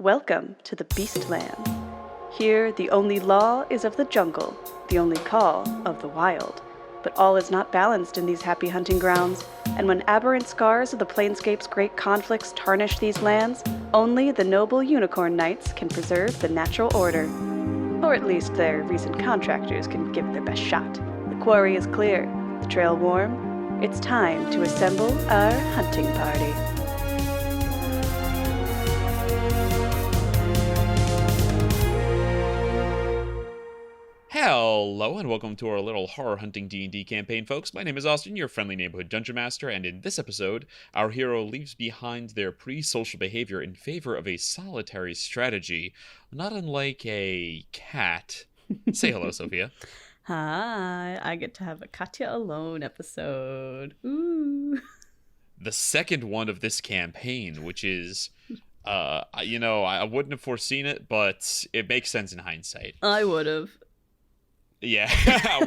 Welcome to the Beastland. Here, the only law is of the jungle, the only call of the wild. But all is not balanced in these happy hunting grounds, and when aberrant scars of the planescape's great conflicts tarnish these lands, only the noble unicorn knights can preserve the natural order. Or at least their recent contractors can give it their best shot. The quarry is clear, the trail warm. It's time to assemble our hunting party. Hello and welcome to our little horror hunting D&D campaign, folks. My name is Austin, your friendly neighborhood dungeon master, and in this episode, our hero leaves behind their pre-social behavior in favor of a solitary strategy, not unlike a cat. Say hello, Sophia. Hi, I get to have a Katya alone episode. Ooh. The second one of this campaign, which is, I wouldn't have foreseen it, but it makes sense in hindsight. I would have. Yeah,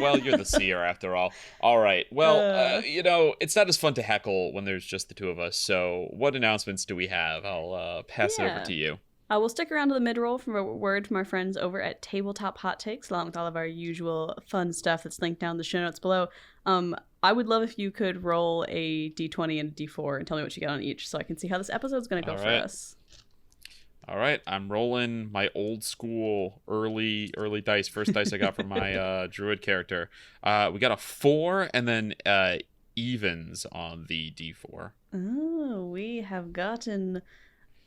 well, you're the seer after all. All right, well, it's not as fun to heckle when there's just the two of us, so what announcements do we have? I'll pass it over to you. We'll stick around to the mid-roll for a word from our friends over at Tabletop Hot Takes, along with all of our usual fun stuff that's linked down in the show notes below. I would love if you could roll a d20 and a d4 and tell me what you get on each, so I can see how this episode's going to go for us. All right, I'm rolling my old school early dice. First dice I got from my druid character. We got a 4 and then evens on the d4. Oh, we have gotten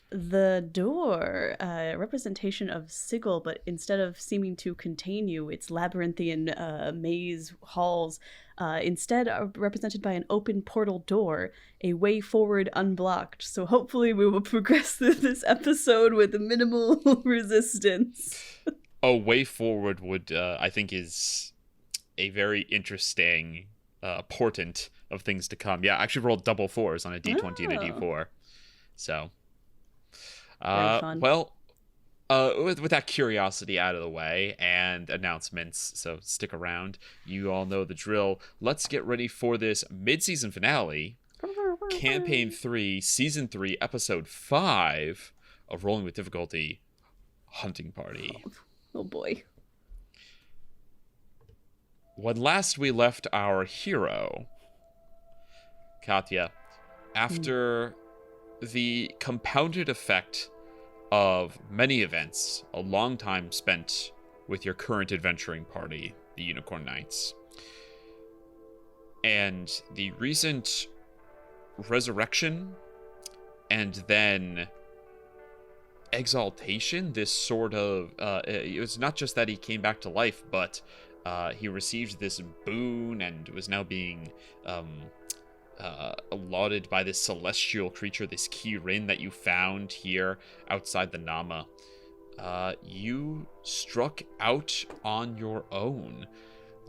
the door, representation of Sigil, but instead of seeming to contain you, it's labyrinthian maze halls. Instead are represented by an open portal door, a way forward unblocked. So hopefully we will progress through this episode with minimal resistance. A way forward would, I think, is a very interesting portent of things to come. Yeah, I actually rolled double 4s on a d20 and a d4. So, with that curiosity out of the way and announcements, so stick around. You all know the drill. Let's get ready for this mid-season finale, Campaign 3, Season 3, Episode 5 of Rolling with Difficulty, Hunting Party. Oh boy. When last we left our hero, Katya, after the compounded effect of many events, a long time spent with your current adventuring party, the Unicorn Knights, and the recent resurrection and then exaltation, this sort of it was not just that he came back to life, but he received this boon and was now being lauded by this celestial creature, this Kireek that you found here outside the Nama. You struck out on your own,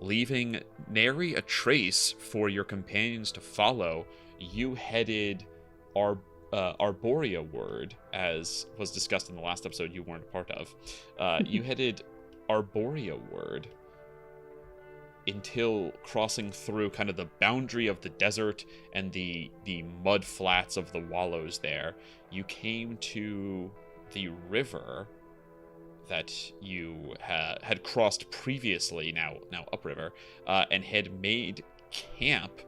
leaving nary a trace for your companions to follow. You headed Arboreaward, as was discussed in the last episode you weren't a part of. You headed Arboreaward until crossing through kind of the boundary of the desert and the mud flats of the wallows there. You came to the river that you had crossed previously, now upriver, and had made camp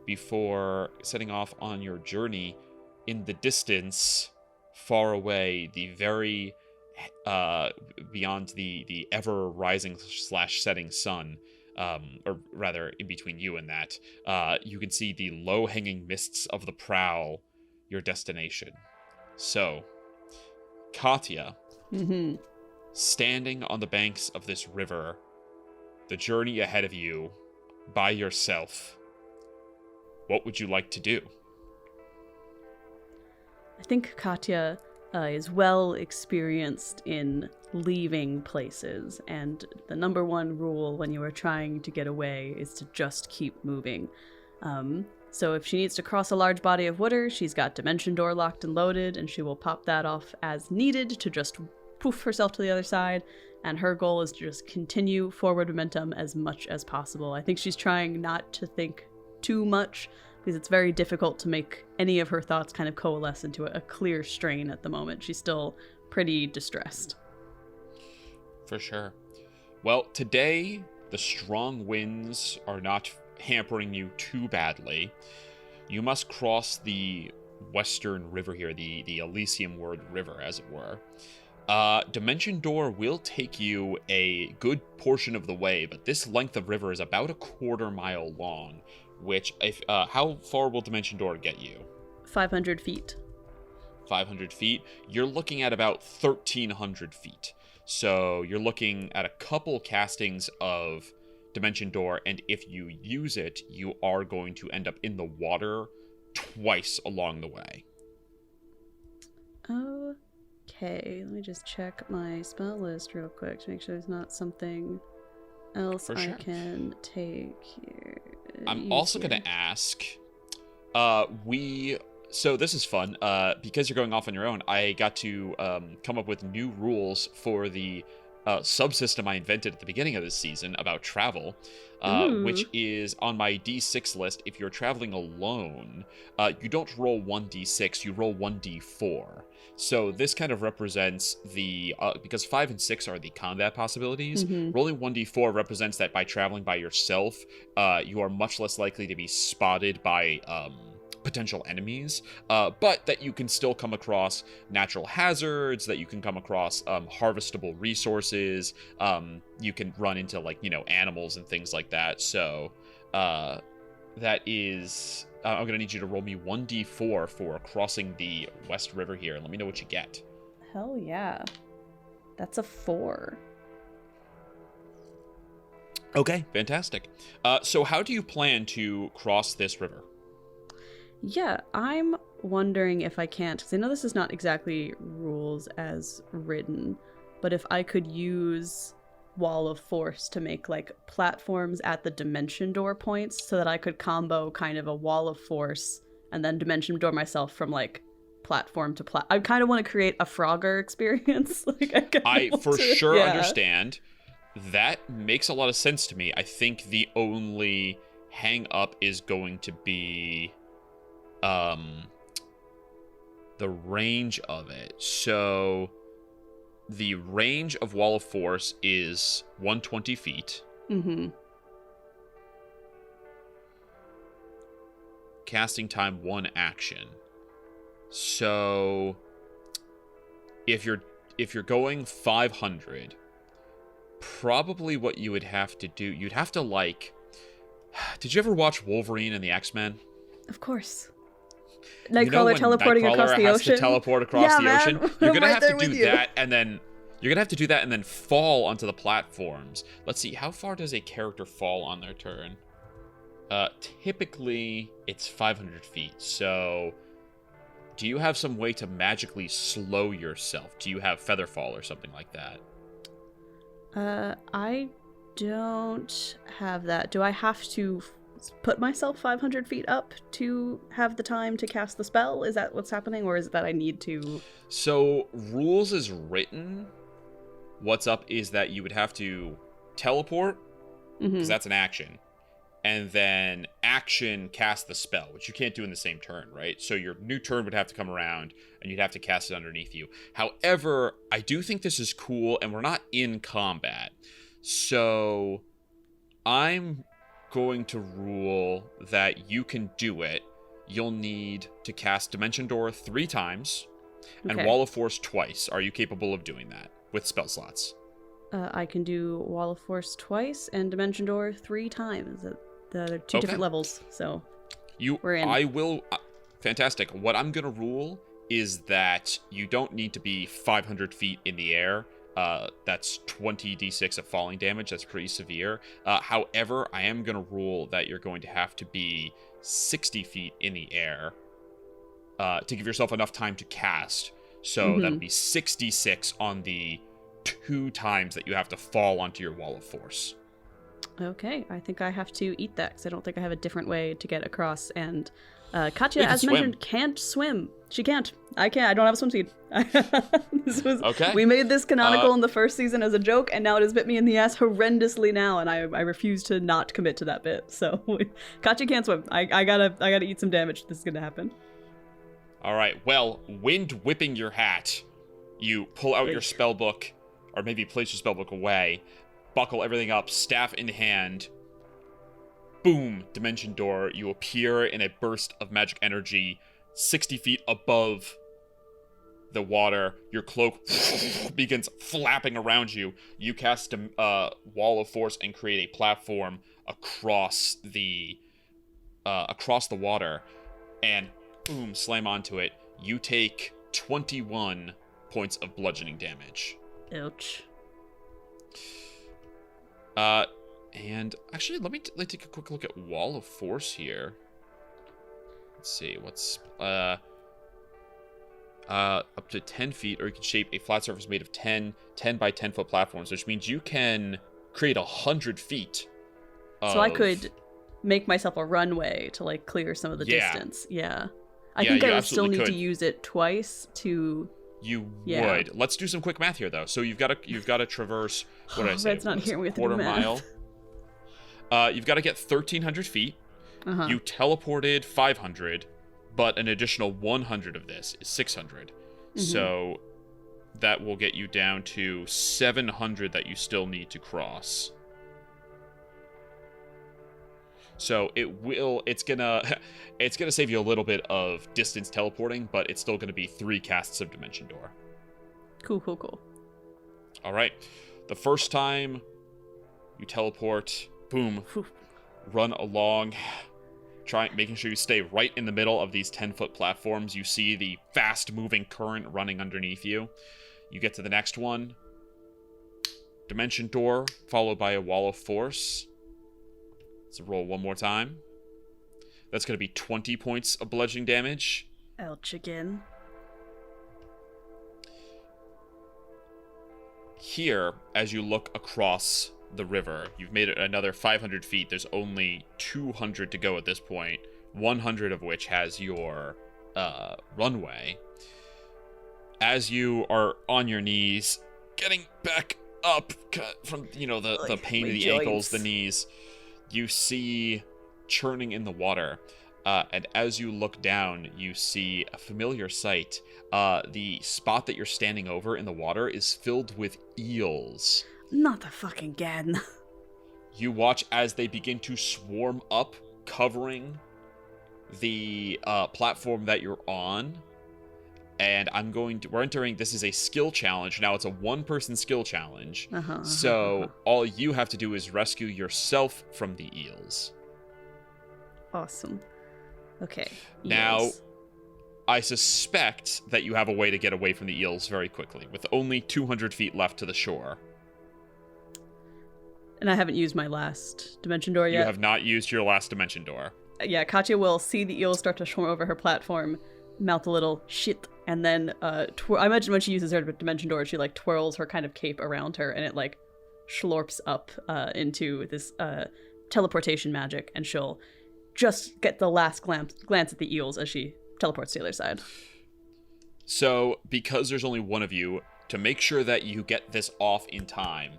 before setting off on your journey. In the distance, far away, the very beyond the ever rising / setting sun, or rather in between you and that, you can see the low-hanging mists of the Prowl, your destination. So, Katya, standing on the banks of this river, the journey ahead of you, by yourself, what would you like to do? I think Katya is well experienced in leaving places, and the number one rule when you are trying to get away is to just keep moving. So if she needs to cross a large body of water, she's got Dimension Door locked and loaded, and she will pop that off as needed to just poof herself to the other side, and her goal is to just continue forward momentum as much as possible. I think she's trying not to think too much because it's very difficult to make any of her thoughts kind of coalesce into a clear strain at the moment. She's still pretty distressed. For sure. Well, today, the strong winds are not hampering you too badly. You must cross the western river here, the Elysium Word River, as it were. Dimension Door will take you a good portion of the way, but this length of river is about a quarter-mile long, which, how far will Dimension Door get you? 500 feet. 500 feet? You're looking at about 1,300 feet. So you're looking at a couple castings of Dimension Door, and if you use it, you are going to end up in the water twice along the way. Okay, let me just check my spell list real quick to make sure there's not something else I can take here. I'm also going to ask, so this is fun, because you're going off on your own, I got to come up with new rules for the subsystem I invented at the beginning of this season about travel, which is on my D6 list. If you're traveling alone, you don't roll 1d6, you roll 1d4. So this kind of represents the, because 5 and 6 are the combat possibilities, rolling 1d4 represents that by traveling by yourself, you are much less likely to be spotted by potential enemies, but that you can still come across natural hazards, that you can come across harvestable resources, you can run into, like, animals and things like that. So that is, I'm gonna need you to roll me 1d4 for crossing the West River here, and let me know what you get. Hell yeah. That's a 4. Okay, fantastic. So how do you plan to cross this river? Yeah, I'm wondering if I can't, because I know this is not exactly rules as written, but if I could use Wall of Force to make, like, platforms at the Dimension Door points so that I could combo kind of a Wall of Force and then Dimension Door myself from, like, platform to I kind of want to create a Frogger experience. I for sure understand. That makes a lot of sense to me. I think the only hang up is going to be the range of it. So the range of Wall of Force is 120 feet. Casting time 1 action. So if you're going 500, probably what you would have to do, you'd have to, like, did you ever watch Wolverine and the X-Men? Of course. Nightcrawler teleporting across the ocean. To teleport across the ocean. You're gonna have to do that, and then you're gonna have to do that, and then fall onto the platforms. Let's see, how far does a character fall on their turn? Typically it's 500 feet. So, do you have some way to magically slow yourself? Do you have Featherfall or something like that? I don't have that. Do I have to put myself 500 feet up to have the time to cast the spell? Is that what's happening, or is it that I need to? So, rules is written. What's up is that you would have to teleport, because that's an action, and then action cast the spell, which you can't do in the same turn, right? So your new turn would have to come around, and you'd have to cast it underneath you. However, I do think this is cool, and we're not in combat. So I'm going to rule that you can do it. You'll need to cast Dimension Door 3 times and Wall of Force twice. Are you capable of doing that with spell slots? I can do Wall of Force twice and Dimension Door 3 times. They're 2 different levels, so we're in. I will. Fantastic. What I'm going to rule is that you don't need to be 500 feet in the air. That's 20d6 of falling damage. That's pretty severe. However, I am going to rule that you're going to have to be 60 feet in the air to give yourself enough time to cast. So that'll be 66 on the 2 times that you have to fall onto your Wall of Force. Okay, I think I have to eat that because I don't think I have a different way to get across. And Katya, as mentioned, can't swim. She can't. I can't. I don't have a swimsuit. Okay. We made this canonical in the first season as a joke, and now it has bit me in the ass horrendously now, and I refuse to not commit to that bit. So, Katya can't swim. I gotta eat some damage. This is gonna happen. All right. Well, wind whipping your hat, you pull out your spell book, or maybe place your spell book away, buckle everything up, staff in hand. Boom! Dimension door. You appear in a burst of magic energy, 60 feet above the water. Your cloak begins flapping around you. You cast a wall of force and create a platform across the water, and boom, slam onto it. You take 21 points of bludgeoning damage. Ouch. And actually, let me take a quick look at wall of force here. Let's see, what's up to 10 feet, or you can shape a flat surface made of 10 by 10 foot platforms, which means you can create 100 feet. So I could make myself a runway to like clear some of the distance. Yeah. I think I would still need to use it twice to. You would. Let's do some quick math here, though. So you've got to traverse. What did I say? Red's not here. We have to do quarter math. mile. You've got to get 1,300 feet. Uh-huh. You teleported 500, but an additional 100 of this is 600. Mm-hmm. So that will get you down to 700 that you still need to cross. So it's gonna save you a little bit of distance teleporting, but it's still gonna be 3 casts of Dimension Door. Cool. All right. The first time you teleport, boom, run along, making sure you stay right in the middle of these 10-foot platforms. You see the fast-moving current running underneath you. You get to the next one, Dimension Door, followed by a wall of force. Let's roll one more time. That's going to be 20 points of bludgeoning damage. Ouch again. Here, as you look across the river, you've made it another 500 feet. There's only 200 to go at this point, 100 of which has your runway. As you are on your knees, getting back up from, the pain of the ankles, the knees, you see churning in the water. And as you look down, you see a familiar sight. The spot that you're standing over in the water is filled with eels. Not the fucking again. You watch as they begin to swarm up, covering the platform that you're on. And we're entering, this is a skill challenge. Now it's a one-person skill challenge. So all you have to do is rescue yourself from the eels. Awesome. Okay. Now, eels. I suspect that you have a way to get away from the eels very quickly, with only 200 feet left to the shore. And I haven't used my last Dimension Door yet. You have not used your last Dimension Door. Yeah, Katya will see the eels start to swarm over her platform, mouth a little shit, and then I imagine when she uses her Dimension Door, she like twirls her kind of cape around her, and it like schlorps up into this teleportation magic, and she'll just get the last glance at the eels as she teleports to the other side. So, because there's only one of you, to make sure that you get this off in time,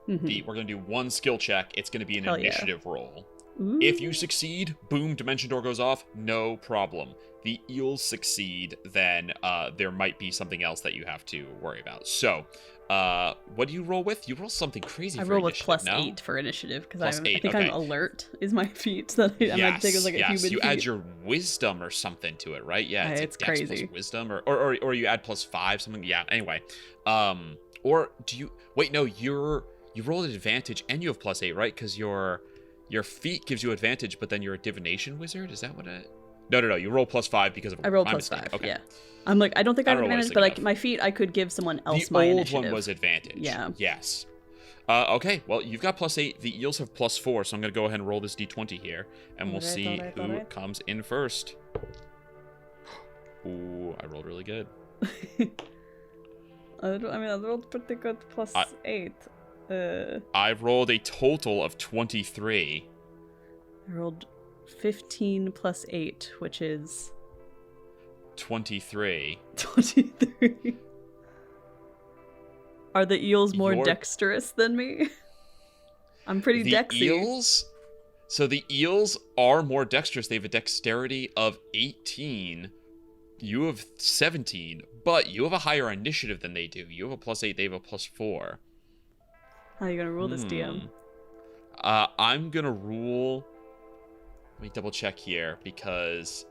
we're going to do one skill check. It's going to be an initiative roll. Ooh. If you succeed, boom, Dimension Door goes off, no problem. The eels succeed, then there might be something else that you have to worry about. So, what do you roll with? You roll something crazy for initiative, I roll with +8 for initiative, because I think okay. I'm alert, is my feat. So I'm going to take as like a human you feat. add your wisdom or something to it, right? Yeah, it's like Dex crazy. Plus wisdom, or you add +5, something. Yeah, anyway. Or do you... Wait, no, you roll at advantage and you have +8, right? Because your feat gives you advantage, but then you're a divination wizard? Is that what it... No, you roll +5 because of I roll my +5, mistake. Okay. yeah. I'm like, I don't think I have advantage, but like of. my feat, I could give someone else the my old initiative. one was advantage. Yeah. Yes. Okay, well, you've got +8. The eels have +4, so I'm going to go ahead and roll this d20 here, and we'll see who comes in first. Ooh, I rolled really good. I rolled pretty good +8. I rolled a total of 23. I rolled 15 +8, which is 23. 23. Are the eels more Your- dexterous than me? I'm pretty The dexy. eels? So the eels are more dexterous. They have a dexterity of 18. You have 17, but you have a higher initiative than they do. You have a +8, they have a +4. How are you going to rule this, DM? I'm going to rule... Let me double check here because,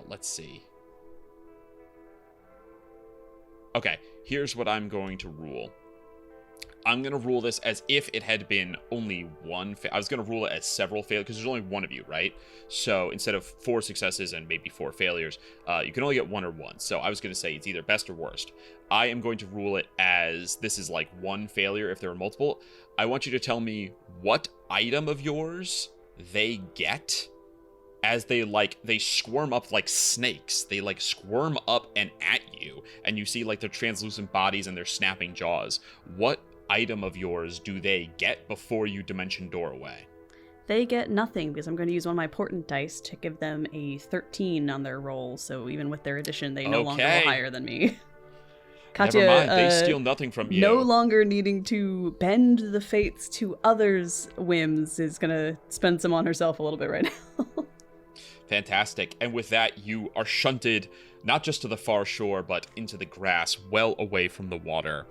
let's see. Okay, here's what I'm going to rule. I'm going to rule this as if it had been only one. I was going to rule it as several failures because there's only one of you, right? So instead of 4 successes and maybe 4 failures, you can only get 1 or 1. So I was going to say it's either best or worst. I am going to rule it as this is like 1 failure if there are multiple. I want you to tell me what item of yours they get as they squirm up like snakes. They like squirm up and at you, and you see like their translucent bodies and their snapping jaws. What item of yours do they get before you dimension door away? They get nothing because I'm going to use one of my portent dice to give them a 13 on their roll. So even with their addition, they no longer roll higher than me. Katya, never mind, they steal nothing from you. No longer needing to bend the fates to others' whims is going to spend some on herself a little bit right now. Fantastic. And with that, you are shunted not just to the far shore, but into the grass, well away from the water,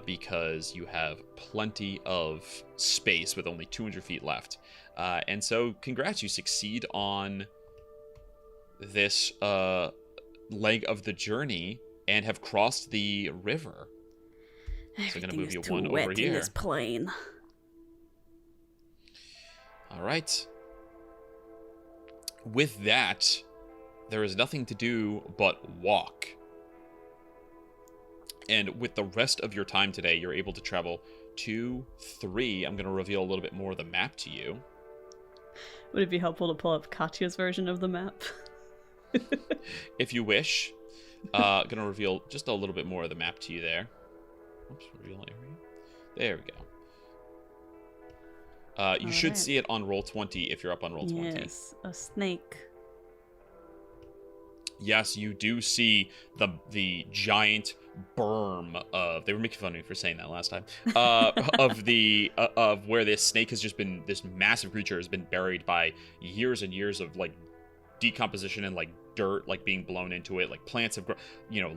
because you have plenty of space with only 200 feet left. And so, congrats, you succeed on this leg of the journey and have crossed the river. So I'm going to move you one over here. In this plane. All right. With that, there is nothing to do but walk. And with the rest of your time today, you're able to travel 2, 3. I'm going to reveal a little bit more of the map to you. Would it be helpful to pull up Katya's version of the map? If you wish. Going to reveal just a little bit more of the map to you there. Oops, reveal area. There we go. You should see it on Roll20 if you're up on Roll20. Yes, a snake. Yes, you do see the giant berm of... They were making fun of me for saying that last time. Of where this snake has just been... This massive creature has been buried by years and years of, like, decomposition and, like, dirt, like, being blown into it. Like, plants have grown...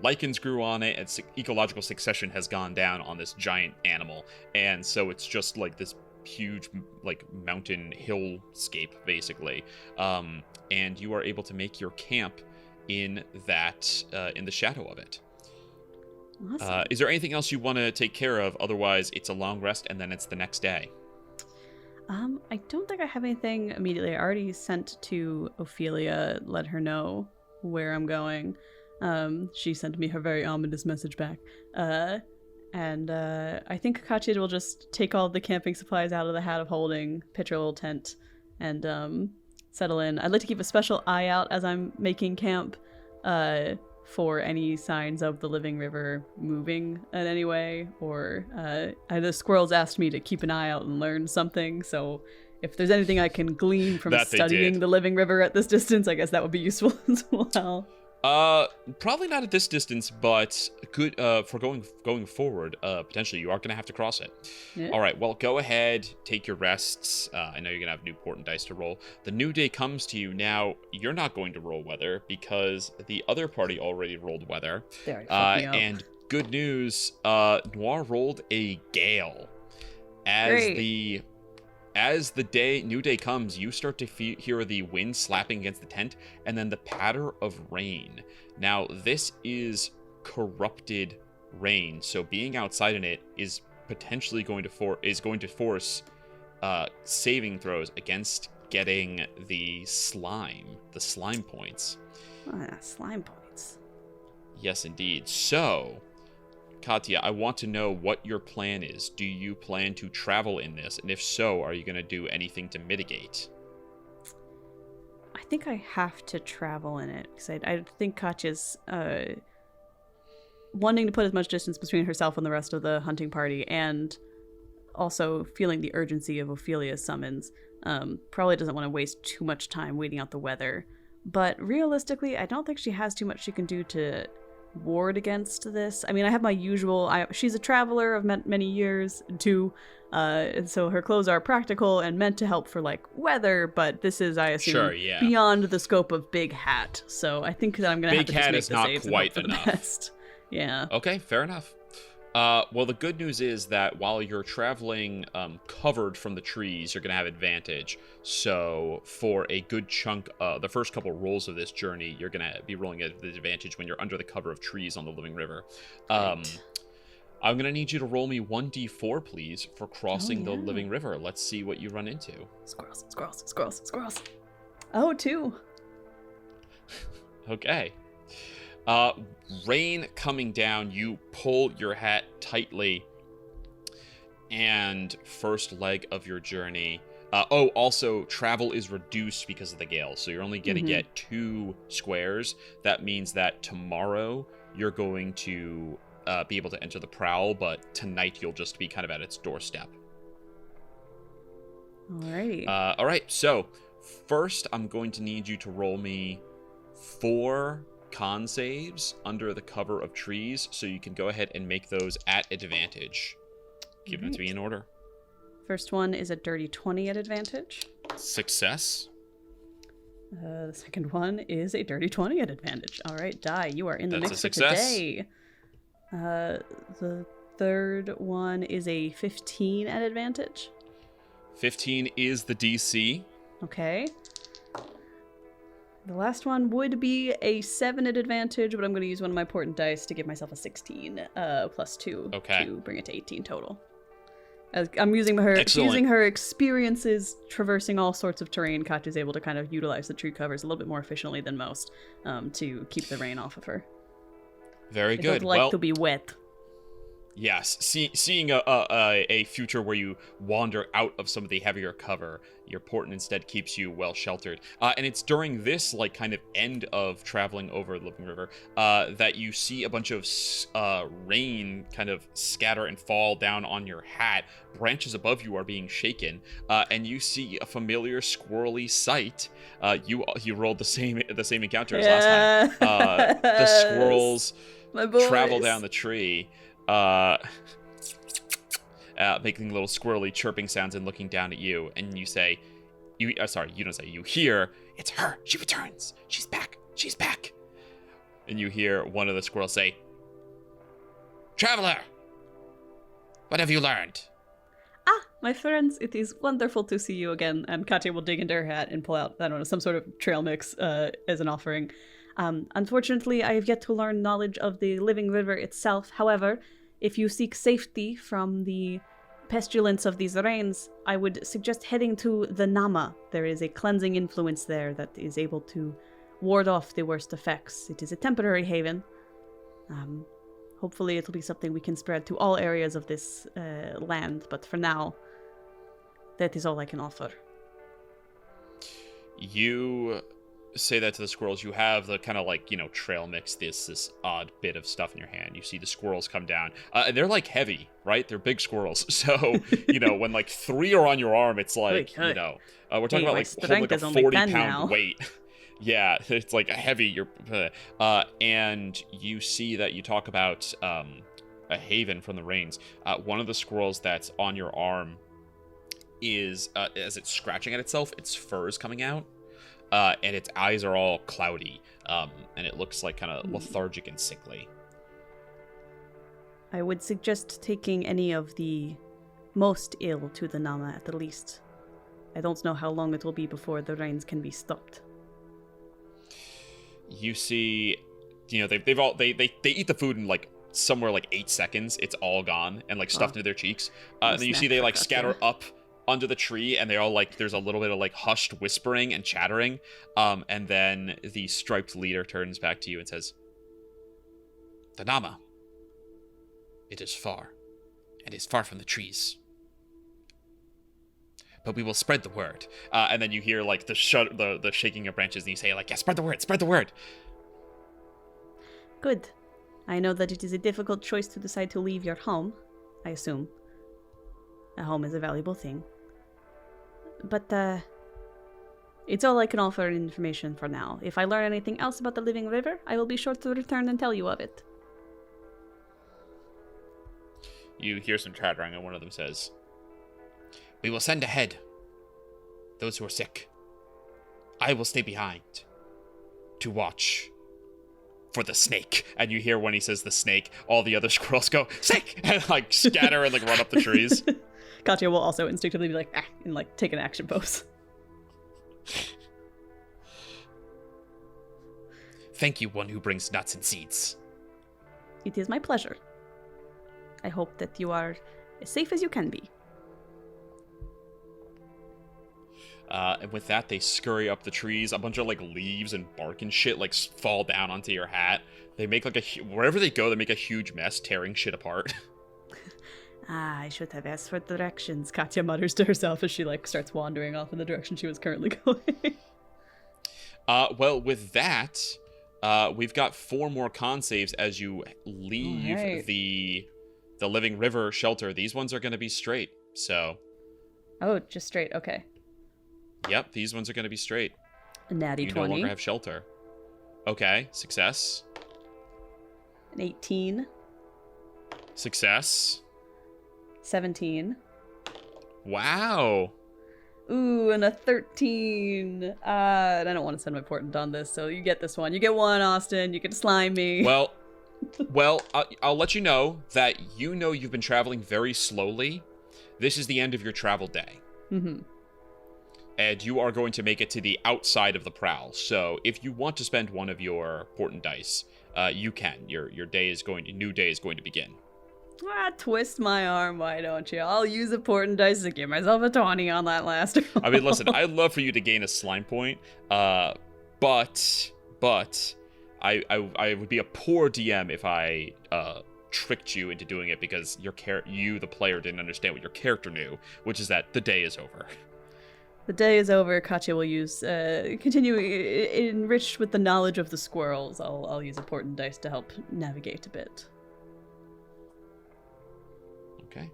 lichens grew on it, and ecological succession has gone down on this giant animal. And so it's just, like, this huge, like, mountain hillscape, basically. And you are able to make your camp in that in the shadow of it. Awesome. Is there anything else you want to take care of? Otherwise, it's a long rest and then it's the next day. I don't think I have anything immediately. I already sent to Ophelia, let her know where I'm going. She sent me her very ominous message back. And I think Katya will just take all the camping supplies out of the hat of holding, pitch her little tent, and settle in. I'd like to keep a special eye out as I'm making camp for any signs of the living river moving in any way, or the squirrels asked me to keep an eye out and learn something, so if there's anything I can glean from studying the living river at this distance, I guess that would be useful as well. Probably not at this distance, but good for going forward. Potentially, you are going to have to cross it. Yeah. All right. Well, go ahead, take your rests. I know you're going to have new portent dice to roll. The new day comes to you now. You're not going to roll weather because the other party already rolled weather. And good news, Noir rolled a gale. As the new day comes, you start to hear the wind slapping against the tent and then the patter of rain. Now, this is corrupted rain, so being outside in it is potentially going to force saving throws against getting the slime points. Oh, yeah, slime points. Yes, indeed. So, Katya, I want to know what your plan is. Do you plan to travel in this? And if so, are you going to do anything to mitigate? I think I have to travel in it, because I think Katya's wanting to put as much distance between herself and the rest of the hunting party, and also feeling the urgency of Ophelia's summons. Probably doesn't want to waste too much time waiting out the weather. But realistically, I don't think she has too much she can do to ward against this. I mean, I have my usual... she's a traveler of many years, too, and so her clothes are practical and meant to help for, like, weather, but this is, I assume, beyond the scope of Big Hat. So I think that I'm going to have to just make the saves and hope for the best. Yeah. Okay, fair enough. Well, the good news is that while you're traveling covered from the trees, you're going to have advantage. So for a good chunk, the first couple rolls of this journey, you're going to be rolling at the advantage when you're under the cover of trees on the Living River. I'm going to need you to roll me 1d4, please, for crossing the Living River. Let's see what you run into. Squirrels, squirrels, squirrels, squirrels. Oh, 2. Okay. Rain coming down, you pull your hat tightly, and first leg of your journey. Also, travel is reduced because of the gale, so you're only going to get 2 squares. That means that tomorrow you're going to be able to enter the Prowl, but tonight you'll just be kind of at its doorstep. Alrighty. All right, so first I'm going to need you to roll me 4 con saves under the cover of trees, so you can go ahead and make those at advantage. Give them to me in order. First one is a dirty 20 at advantage. Success. The second one is a dirty 20 at advantage. All right, Di, you are in the mix for today. The third one is a 15 at advantage. 15 is the DC. Okay. The last one would be a 7 at advantage, but I'm going to use one of my portent dice to give myself a 16 plus 2 to bring it to 18 total. As I'm using her experiences traversing all sorts of terrain. Katya's able to kind of utilize the tree covers a little bit more efficiently than most to keep the rain off of her. Very good. It would like to be wet. Yes, seeing a future where you wander out of some of the heavier cover, your portent instead keeps you well sheltered. And it's during this like kind of end of traveling over the Living River that you see a bunch of rain kind of scatter and fall down on your hat. Branches above you are being shaken, and you see a familiar squirrely sight. You rolled the same encounter as last time. The squirrels travel down the tree. Making little squirrely chirping sounds and looking down at you, and you say, you don't say, you hear, "It's her, she returns, she's back, and you hear one of the squirrels say, "Traveler, what have you learned?" My friends, it is wonderful to see you again. And Katya will dig into her hat and pull out, I don't know, some sort of trail mix as an offering. Unfortunately, I have yet to learn knowledge of the Living River itself. However, if you seek safety from the pestilence of these rains, I would suggest heading to the Nama. There is a cleansing influence there that is able to ward off the worst effects. It is a temporary haven. Hopefully it'll be something we can spread to all areas of this land, but for now, that is all I can offer. You say that to the squirrels. You have the kind of like, trail mix, this odd bit of stuff in your hand. You see the squirrels come down, and they're like heavy, right? They're big squirrels. So, when like 3 are on your arm, it's like, we're talking about like holding like a 40-pound weight. Yeah, it's like a heavy. And you see that you talk about a haven from the rains. One of the squirrels that's on your arm is, as it's scratching at itself, its fur is coming out. And its eyes are all cloudy, and it looks like kind of lethargic and sickly. I would suggest taking any of the most ill to the Nama at the least. I don't know how long it will be before the rains can be stopped. You see, they eat the food in like somewhere like 8 seconds. It's all gone and like stuffed into their cheeks. Then you see they like scatter up under the tree, and they all like, there's a little bit of like hushed whispering and chattering, and then the striped leader turns back to you and says, "The Nama, it is far, and is far from the trees, but we will spread the word." And then you hear like the shaking of branches, and you say like, "Yeah, spread the word." Good. I know that it is a difficult choice to decide to leave your home, I assume. A home is a valuable thing. But It's all I can offer information for now. If I learn anything else about the living river, I will be sure to return and tell you of it. You hear some chattering, and one of them says, "We will send ahead those who are sick. I will stay behind to watch for the snake." And you hear when he says the snake, all the other squirrels go, "Snake!" and like scatter and like run up the trees. Katya will also instinctively be like, ah, and like take an action pose. "Thank you, one who brings nuts and seeds." It is my pleasure. I hope that you are as safe as you can be. And with that, they scurry up the trees. A bunch of like leaves and bark and shit like fall down onto your hat. They make like wherever they go, they make a huge mess, tearing shit apart. I should have asked for directions, Katya mutters to herself as she like starts wandering off in the direction she was currently going. Well, with that, we've got 4 more con saves as you leave the Living River shelter. These ones are going to be straight, so... Oh, just straight, okay. Yep, these ones are going to be straight. A natty 20. You no longer have shelter. Okay, success. An 18. Success. 17. Wow. Ooh, and a 13. And I don't want to spend my portent on this, so you get this one. You get one, Austin. You can slime me. Well, I'll let you know that you've been traveling very slowly. This is the end of your travel day. Mm-hmm. And you are going to make it to the outside of the Prowl. So if you want to spend one of your portent dice, you can. Your new day is going to begin. Twist my arm, why don't you? I'll use a portent dice to give myself a 20 on that last roll. I mean, listen, I'd love for you to gain a slime point, but I would be a poor DM if I tricked you into doing it because you, the player, didn't understand what your character knew, which is that the day is over. The day is over. Katya will use continue enriched with the knowledge of the squirrels. I'll use a portent dice to help navigate a bit. Okay.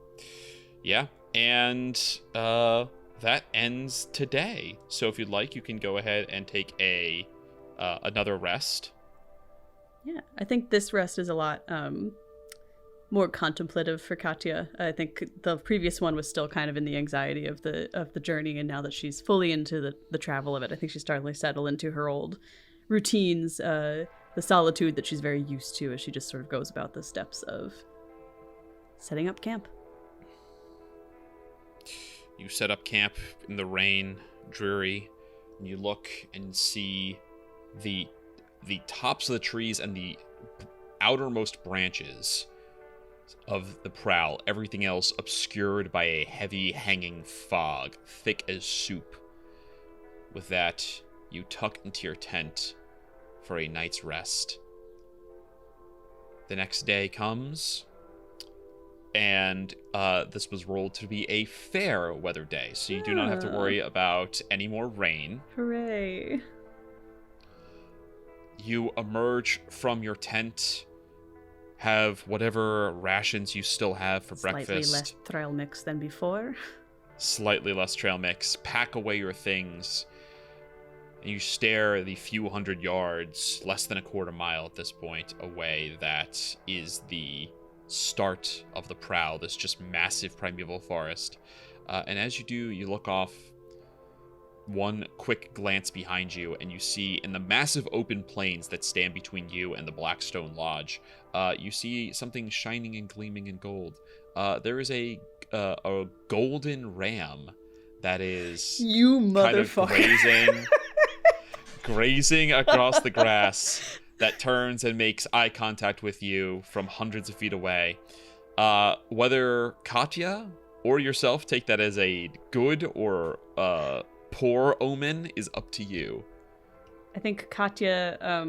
Yeah, and that ends today. So if you'd like, you can go ahead and take another rest. Yeah, I think this rest is a lot more contemplative for Katya. I think the previous one was still kind of in the anxiety of the journey, and now that she's fully into the travel of it, I think she's starting to settle into her old routines, the solitude that she's very used to as she just sort of goes about the steps of setting up camp. You set up camp in the rain, dreary, and you look and see the tops of the trees and the outermost branches of the Prowl, everything else obscured by a heavy hanging fog, thick as soup. With that, you tuck into your tent for a night's rest. The next day comes, and this was rolled to be a fair weather day, so you do not have to worry about any more rain. Hooray. You emerge from your tent, have whatever rations you still have for breakfast. Slightly less trail mix than before. Slightly less trail mix. Pack away your things. And you stare the few hundred yards, less than a quarter mile at this point, away. That is the start of the Prowl, this just massive primeval forest. And as you do, you look off, one quick glance behind you, and you see in the massive open plains that stand between you and the Blackstone Lodge, you see something shining and gleaming in gold. There is a golden ram that is you motherfucker. Kind of grazing across the grass, that turns and makes eye contact with you from hundreds of feet away. Whether Katya or yourself take that as a good or poor omen is up to you. I think Katya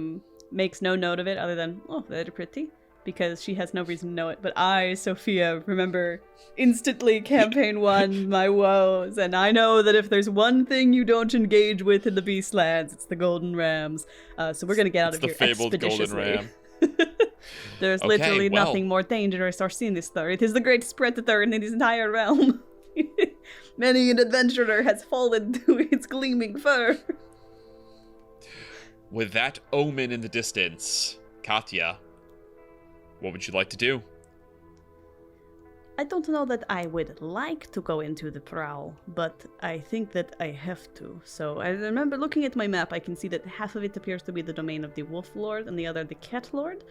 makes no note of it other than, oh, very pretty, because she has no reason to know it. But I, Sophia, remember instantly campaign 1, my woes, and I know that if there's one thing you don't engage with in the Beastlands, it's the golden rams. So we're going to get out of here expeditiously. It's the fabled golden ram. There's literally nothing more dangerous or sinister. It is the greatest predator in this entire realm. Many an adventurer has fallen to its gleaming fur. With that omen in the distance, Katya, what would you like to do? I don't know that I would like to go into the Prowl, but I think that I have to. So I remember looking at my map, I can see that half of it appears to be the domain of the Wolf Lord and the other the Cat Lord.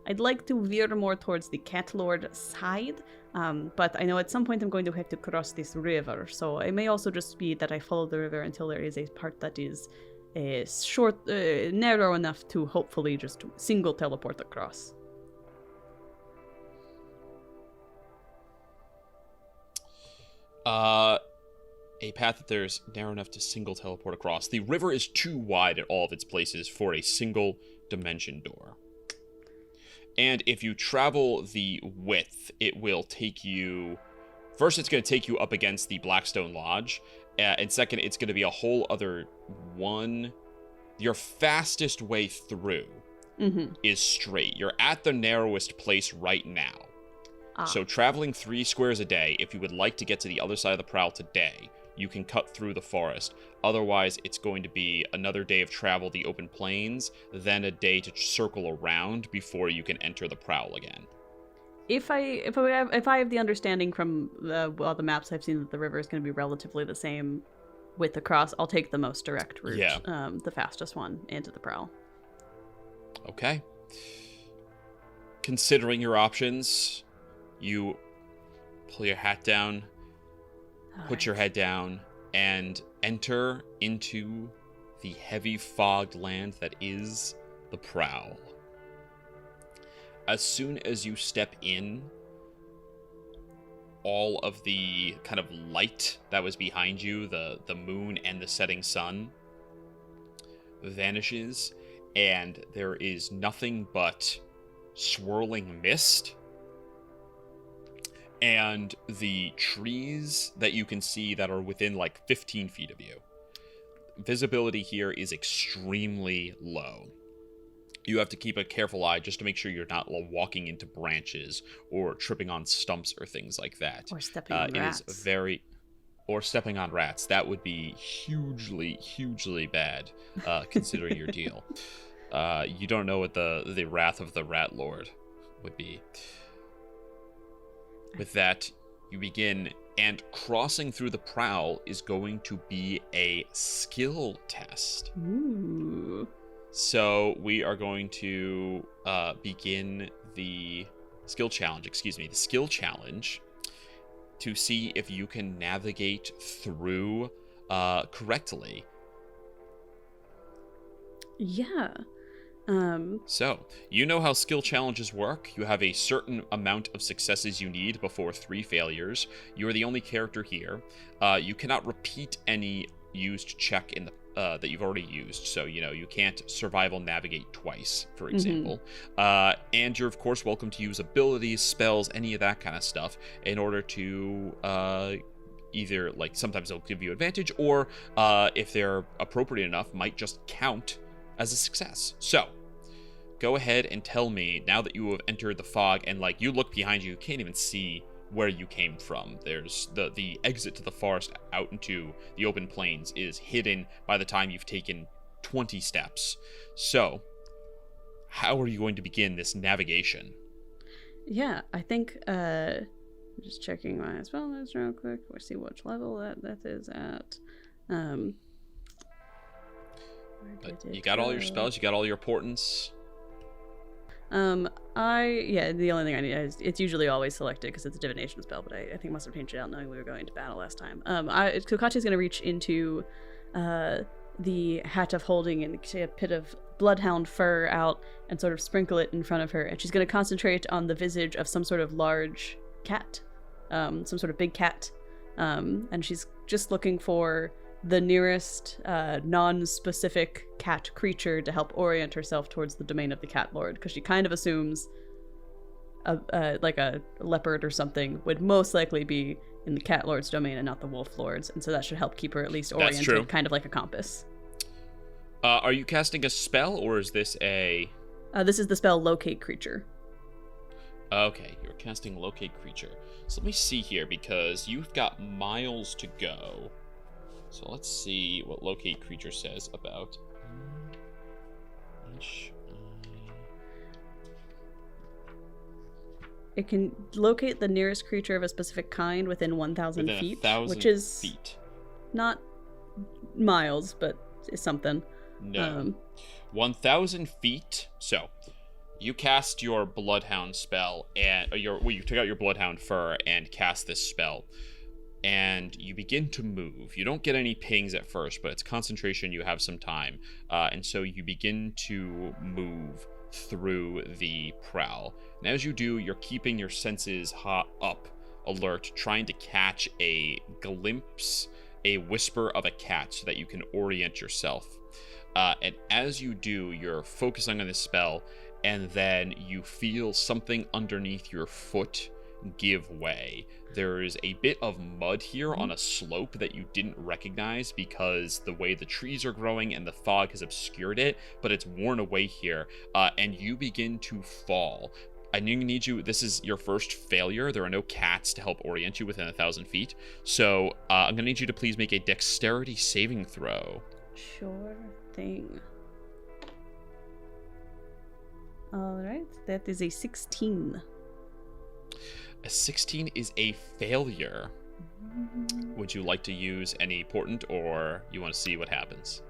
I'd like to veer more towards the Cat Lord side, but I know at some point I'm going to have to cross this river, so it may also just be that I follow the river until there is a part that is narrow enough to hopefully just single teleport across. A path that there's narrow enough to single teleport across. The river is too wide at all of its places for a single dimension door. And if you travel the width, it will take you... First, it's going to take you up against the Blackstone Lodge. And second, it's going to be a whole other one. Your fastest way through is straight. You're at the narrowest place right now. So traveling 3 squares a day, if you would like to get to the other side of the Prowl today, you can cut through the forest. Otherwise, it's going to be another day of travel the open plains, then a day to circle around before you can enter the Prowl again. If I have the understanding from the maps I've seen that the river is going to be relatively the same width across, I'll take the most direct route, the fastest one, into the Prowl. Okay. Considering your options, you pull your hat down, put your head down, and enter into the heavy fogged land that is the Prowl. As soon as you step in, all of the kind of light that was behind you, the moon and the setting sun, vanishes, and there is nothing but swirling mist. And the trees that you can see that are within like 15 feet of you. Visibility here is extremely low. You have to keep a careful eye just to make sure you're not walking into branches or tripping on stumps or things like that. Or stepping on rats. It is or stepping on rats. That would be hugely, hugely bad, considering your deal. You don't know what the wrath of the Rat Lord would be. With that, you begin, and crossing through the Prowl is going to be a skill test. Ooh. So we are going to begin the skill challenge, the skill challenge, to see if you can navigate through correctly. Yeah. So, you know how skill challenges work. You have a certain amount of successes you need before 3 failures. You are the only character here. You cannot repeat any used check in the that you've already used. So, you can't survival navigate twice, for example. And you're, of course, welcome to use abilities, spells, any of that kind of stuff in order to either, sometimes they'll give you advantage, or if they're appropriate enough, might just count as a success. So, go ahead and tell me, now that you have entered the fog, and you look behind you, you can't even see where you came from. There's the exit to the forest out into the open plains is hidden by the time you've taken 20 steps. So, how are you going to begin this navigation? Yeah, I think, I'm just checking my spell list real quick. We'll see which level that is at. You got all your spells, you got all your portents. The only thing I need is, it's usually always selected because it's a divination spell, but I think I must have changed it out knowing we were going to battle last time. So Katya's going to reach into the hat of holding and take a bit of bloodhound fur out and sort of sprinkle it in front of her, and she's going to concentrate on the visage of some sort of large cat, some sort of big cat, and she's just looking for the nearest non-specific cat creature to help orient herself towards the domain of the Cat Lord, because she kind of assumes a leopard or something would most likely be in the Cat Lord's domain and not the Wolf Lord's, and so that should help keep her at least oriented, kind of like a compass. Are you casting a spell, or is this a... This is the spell Locate Creature. Okay, you're casting locate creature. So let me see here, because you've got miles to go. So let's see what locate creature says about... It can locate the nearest creature of a specific kind within 1,000 feet, which is feet. Not miles, but is something. No. 1,000 feet. So, you cast your Bloodhound spell, and you took out your Bloodhound fur and cast this spell, and you begin to move. You don't get any pings at first, but it's concentration. You have some time, and so you begin to move through the prowl. And as you do, you're keeping your senses up, alert, trying to catch a glimpse, a whisper of a cat, so that you can orient yourself. And as you do, you're focusing on this spell, and then you feel something underneath your foot give way. There is a bit of mud here on a slope that you didn't recognize because the way the trees are growing and the fog has obscured it, but it's worn away here, and you begin to fall. I need you, this is your first failure. There are no cats to help orient you within 1,000 feet. So I'm going to need you to please make a dexterity saving throw. Sure thing. Alright, that is a 16. A 16 is a failure. Would you like to use any portent, or you want to see what happens?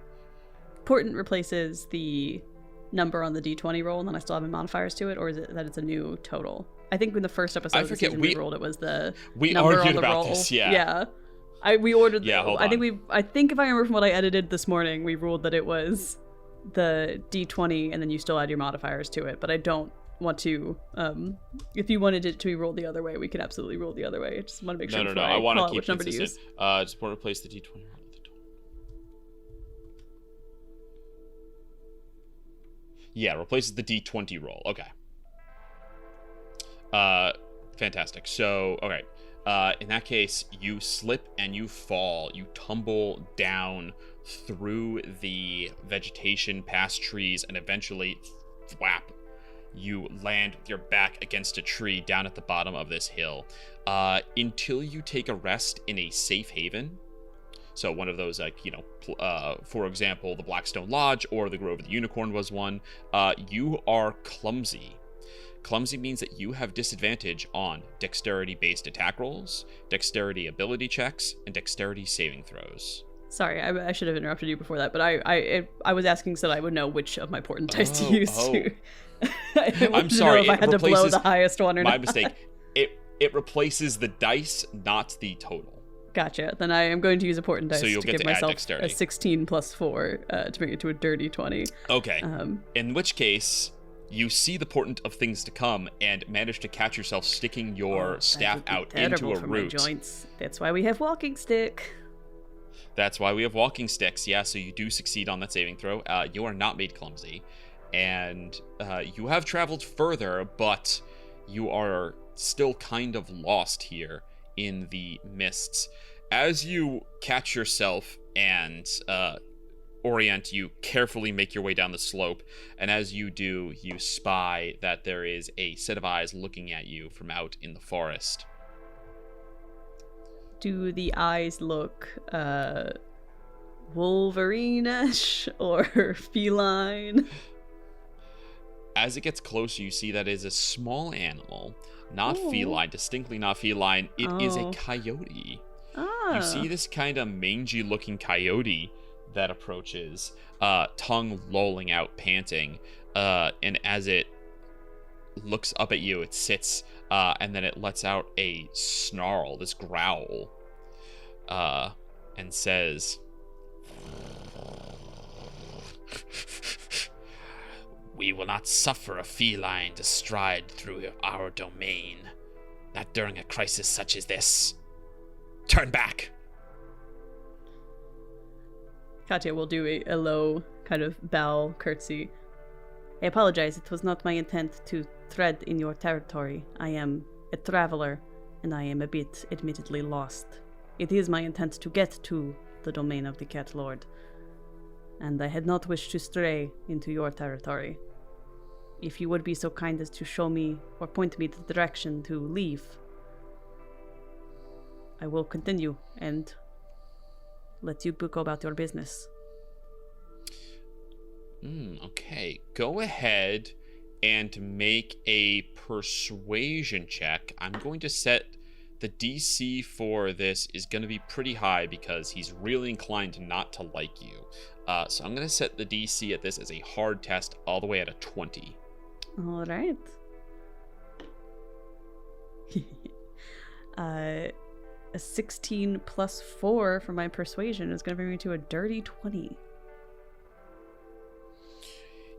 Portent replaces the number on the d20 roll, and then I still have my modifiers to it, or is it that it's a new total? I think in the first episode of the season we rolled, it was the number on the roll. This, yeah. We ordered. Yeah, hold I on. think if I remember from what I edited this morning, we ruled that it was the d20, and then you still add your modifiers to it. But I don't want to. If you wanted it to be rolled the other way, we could absolutely roll the other way. I just want to make sure. No. I want to keep which number to use. Just want to replace the d20. Yeah, replaces the d20 roll. Okay. Fantastic. So, okay. In that case, you slip and you fall. You tumble down through the vegetation, past trees, and eventually, thwap, you land with your back against a tree down at the bottom of this hill. Until you take a rest in a safe haven. So one of those, for example, the Blackstone Lodge or the Grove of the Unicorn was one. You are clumsy. Clumsy means that you have disadvantage on dexterity-based attack rolls, dexterity ability checks, and dexterity saving throws. Sorry, I should have interrupted you before that, but I was asking so that I would know which of my portent dice to use too. I'm sorry. If I had to blow the highest one or not. My mistake. It replaces the dice, not the total. Gotcha. Then I am going to use a portent dice to give myself a 16 plus 4 to bring it to a dirty 20. Okay. In which case, you see the portent of things to come and manage to catch yourself sticking your staff out into a root. My joints. That's why we have walking stick. That's why we have walking sticks. Yeah, so you do succeed on that saving throw. You are not made clumsy. And you have traveled further, but you are still kind of lost here in the mists. As you catch yourself and orient, you carefully make your way down the slope, and as you do, you spy that there is a set of eyes looking at you from out in the forest. Do the eyes look Wolverine-ish or feline? As it gets closer, you see that it is a small animal. Not feline, distinctly not feline. It is a coyote. You see this kind of mangy-looking coyote that approaches, tongue lolling out, panting. And as it looks up at you, it sits, and then it lets out a snarl, this growl, and says, "We will not suffer a feline to stride through our domain, not during a crisis such as this. Turn back." Katya will do a low kind of bow curtsy. I apologize, it was not my intent to tread in your territory. I am a traveler, and I am a bit, admittedly, lost. It is my intent to get to the domain of the Cat Lord, and I had not wished to stray into your territory. if you would be so kind as to show me or point me the direction to leave, I will continue and let you go about your business. Okay, go ahead and make a persuasion check. I'm going to set the DC for this is going to be pretty high because he's really inclined not to like you. So I'm going to set the DC at this as a hard test all the way at a 20. All right. A 16 plus 4 for my persuasion is going to bring me to a dirty 20.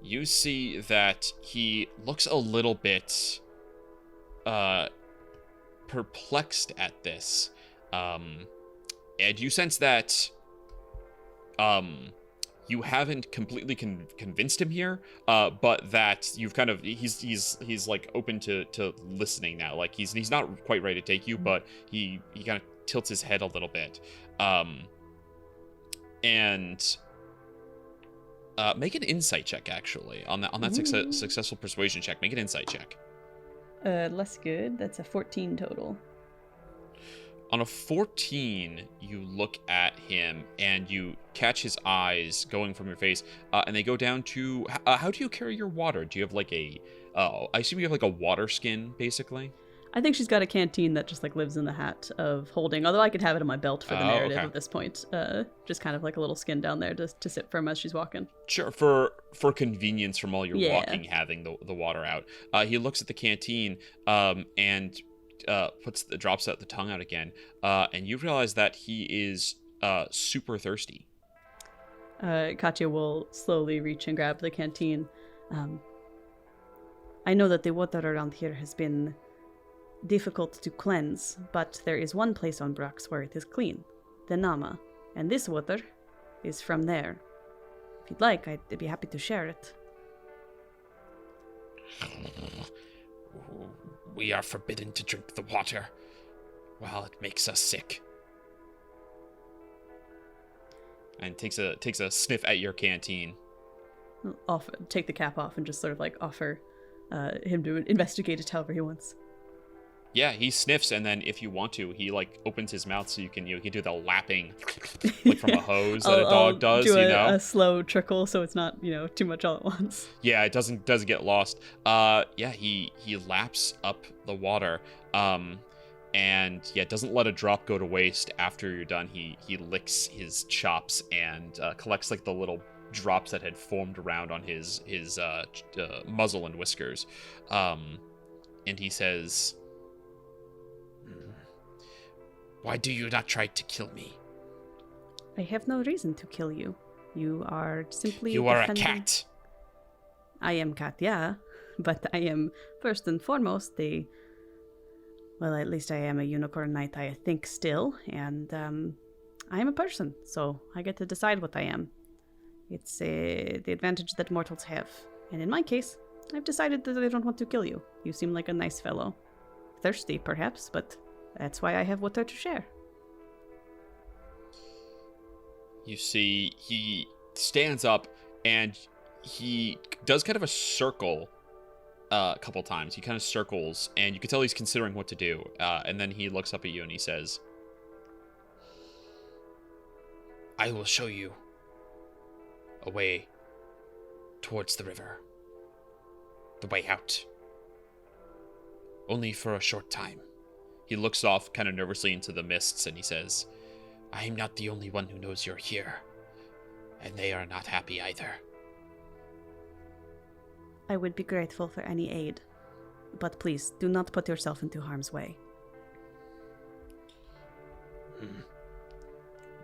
You see that he looks a little bit perplexed at this. And you sense that you haven't completely convinced him here, but that you've kind of he's like open to listening now. Like he's not quite ready to take you, but he kind of tilts his head a little bit. And make an insight check actually on that successful persuasion check. Make an insight check. Less good. That's a 14 total. On a 14, you look at him and you catch his eyes going from your face, and they go down to how do you carry your water? Do you have like I assume you have like a water skin, basically? I think she's got a canteen that just like lives in the hat of holding, although I could have it in my belt for the narrative at this point. Just kind of like a little skin down there to sit firm as she's walking. Sure, for convenience from all your walking, having the water out. He looks at the canteen and drops out the tongue out again, and you realize that he is super thirsty. Katya will slowly reach and grab the canteen. I know that the water around here has been difficult to cleanse, but there is one place on Brux where it is clean, the Nama, and this water is from there. If you'd like, I'd be happy to share it. We are forbidden to drink the water. Well, it makes us sick. And takes a sniff at your canteen. Take the cap off and just sort of like offer him to investigate it however he wants. Yeah, he sniffs, and then if you want to, he like opens his mouth so you can do the lapping, like from a hose that a dog does. Do a slow trickle so it's not too much all at once. Yeah, it doesn't get lost. He laps up the water, and doesn't let a drop go to waste. After you're done, he licks his chops and collects like the little drops that had formed around on his muzzle and whiskers, and he says, "Why do you not try to kill me?" I have no reason to kill you. You are simply You are a cat. I am Katya, but I am first and foremost at least I am a unicorn knight, I think, still, and I am a person, so I get to decide what I am. It's the advantage that mortals have, and in my case, I've decided that I don't want to kill you. You seem like a nice fellow. Thirsty, perhaps, but that's why I have water to share. You see, he stands up and he does kind of a circle a couple times. He kind of circles, and you can tell he's considering what to do. And then he looks up at you and he says, "I will show you a way towards the river. The way out. Only for a short time." He looks off kind of nervously into the mists and he says, "I am not the only one who knows you're here. And they are not happy either." I would be grateful for any aid, but please do not put yourself into harm's way.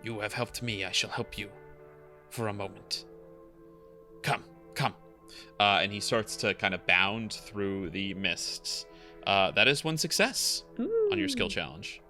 You have helped me. I shall help you for a moment. Come. And he starts to kind of bound through the mists. That is one success on your skill challenge.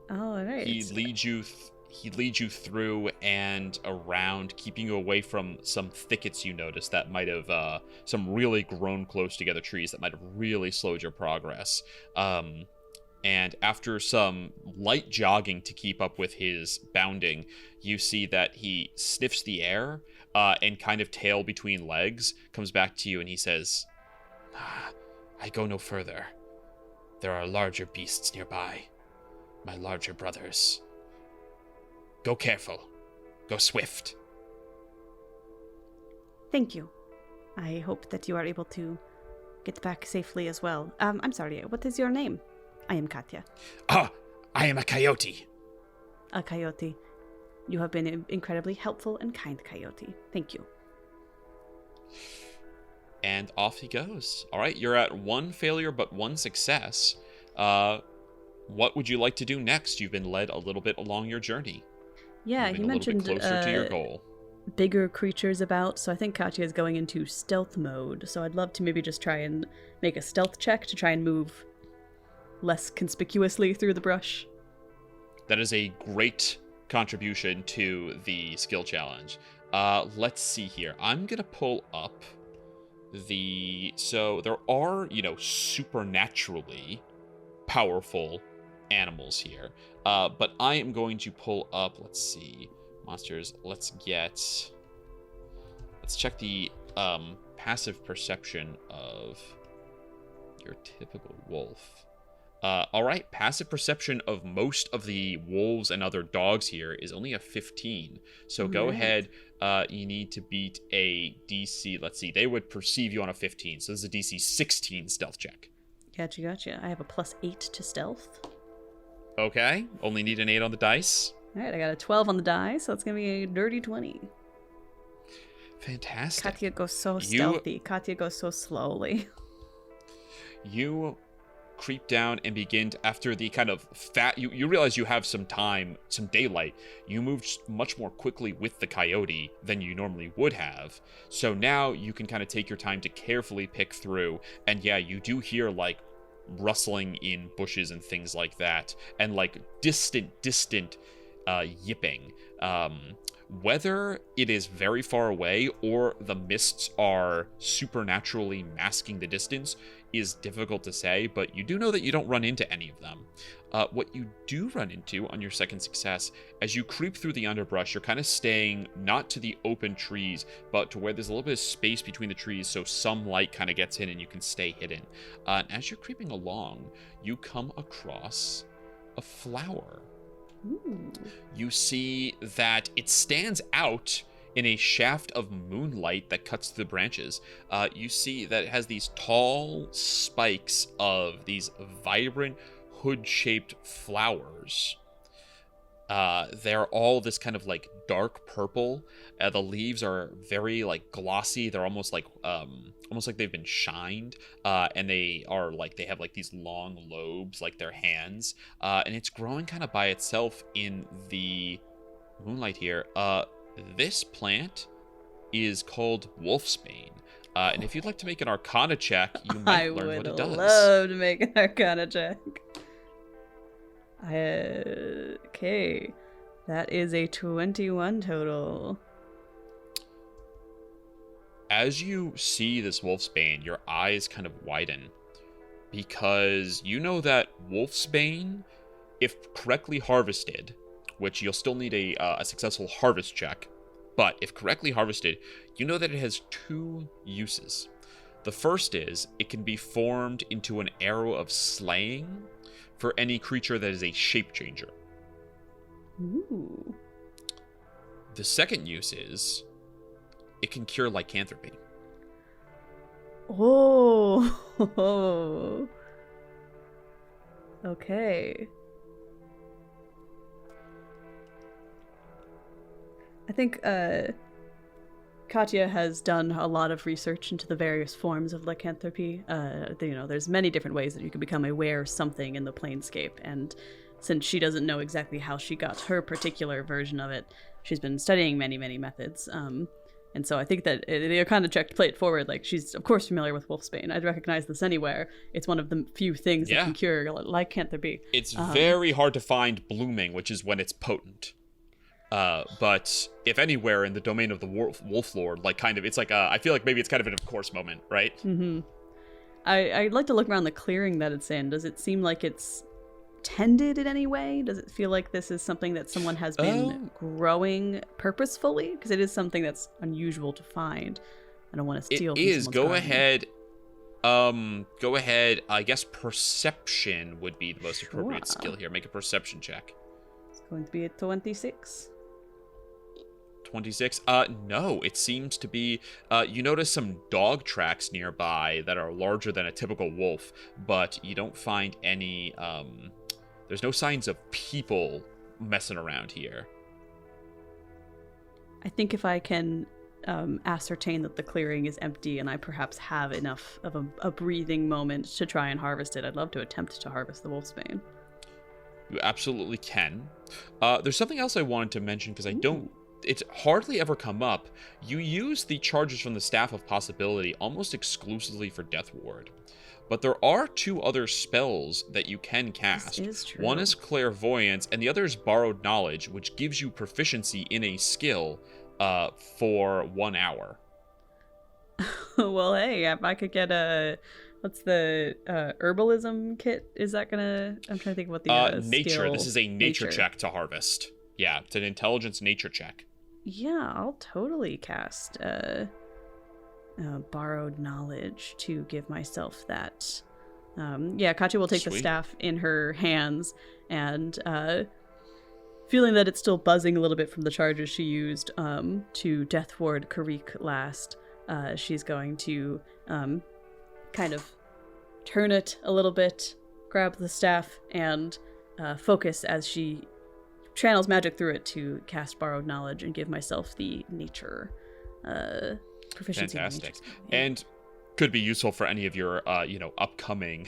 All right. He leads you through and around, keeping you away from some thickets you notice that might have some really grown close together trees that might have really slowed your progress. And after some light jogging to keep up with his bounding, you see that he sniffs the air, and kind of tail between legs, comes back to you and he says, I go no further. There are larger beasts nearby. My larger brothers. Go careful. Go swift. Thank you. I hope that you are able to get back safely as well. I'm sorry, what is your name? I am Katya. I am a coyote. A coyote. You have been incredibly helpful and kind, coyote. Thank you. And off he goes. All right, you're at 1 failure but 1 success. What would you like to do next? You've been led a little bit along your journey. Yeah, Moving he mentioned a little bit closer to your goal. Bigger creatures about, so I think Katya is going into stealth mode. So I'd love to maybe just try and make a stealth check to try and move less conspicuously through the brush. That is a great contribution to the skill challenge. Let's see here. I'm gonna pull up so there are, supernaturally powerful animals here. But I am going to pull up, let's see, monsters. Let's check the passive perception of your typical wolf. All right, passive perception of most of the wolves and other dogs here is only a 15. So go ahead. You need to beat a DC. Let's see. They would perceive you on a 15. So this is a DC 16 stealth check. Gotcha. I have a +8 to stealth. Okay. Only need an 8 on the dice. All right, I got a 12 on the die, so it's going to be a dirty 20. Fantastic. Katya goes so stealthy. Katya goes so slowly. You creep down and begin to, after the kind of you realize you have some time, some daylight. You move much more quickly with the coyote than you normally would have. So now you can kind of take your time to carefully pick through. And yeah, you do hear like rustling in bushes and things like that, and like distant yipping. Whether it is very far away or the mists are supernaturally masking the distance is difficult to say, but you do know that you don't run into any of them. What you do run into on your second success, as you creep through the underbrush, you're kind of staying not to the open trees, but to where there's a little bit of space between the trees so some light kind of gets in and you can stay hidden. And as you're creeping along, you come across a flower. Ooh. You see that it stands out in a shaft of moonlight that cuts through the branches. You see that it has these tall spikes of these vibrant hood-shaped flowers. They're all this kind of like dark purple. The leaves are very like glossy. They're almost like they've been shined. And they have like these long lobes like their hands. And it's growing kind of by itself in the moonlight here. This plant is called wolfsbane. And if you'd like to make an Arcana check, you might learn what it does. I would love to make an Arcana check. Okay, that is a 21 total. As you see this wolfsbane, your eyes kind of widen, because you know that wolfsbane, if correctly harvested, which you'll still need a successful harvest check, but if correctly harvested, you know that it has 2 uses. The first is it can be formed into an arrow of slaying for any creature that is a shape changer. Ooh. The second use is it can cure lycanthropy. Oh. Okay. I think Katya has done a lot of research into the various forms of lycanthropy. There's many different ways that you can become aware of something in the planescape, and since she doesn't know exactly how she got her particular version of it, she's been studying many, many methods. And so I think that the Arcana check to play it forward, like, she's of course familiar with wolfsbane. I'd recognize this anywhere. It's one of the few things that can cure lycanthropy. It's very hard to find blooming, which is when it's potent. But if anywhere in the domain of the wolf lord, like, kind of, it's like I feel like maybe it's kind of an of course moment, right? Mm-hmm. I'd like to look around the clearing that it's in. Does it seem like it's tended in any way? Does it feel like this is something that someone has been growing purposefully? Because it is something that's unusual to find. I don't want to steal. It is. Go ahead. Go ahead. I guess perception would be the most appropriate skill here. Make a perception check. It's going to be a 26. 26? No, it seems to be, you notice some dog tracks nearby that are larger than a typical wolf, but you don't find any, there's no signs of people messing around here. I think if I can ascertain that the clearing is empty and I perhaps have enough of a breathing moment to try and harvest it, I'd love to attempt to harvest the wolfsbane. You absolutely can. There's something else I wanted to mention because I don't, it's hardly ever come up. You use the charges from the Staff of Possibility almost exclusively for Death Ward. But there are 2 other spells that you can cast. This is true. One is Clairvoyance, and the other is Borrowed Knowledge, which gives you proficiency in a skill for 1 hour. Well, hey, if I could get a... What's the herbalism kit? Is that gonna... I'm trying to think what the nature. Skill... This is a nature check to harvest. Yeah, it's an intelligence nature check. Yeah, I'll totally cast Borrowed Knowledge to give myself that. Yeah, Katya will take the staff in her hands and feeling that it's still buzzing a little bit from the charges she used to Death Ward Kireek last, she's going to kind of turn it a little bit, grab the staff, and focus as she channels magic through it to cast Borrowed Knowledge and give myself the nature proficiency. Fantastic. And could be useful for any of your, upcoming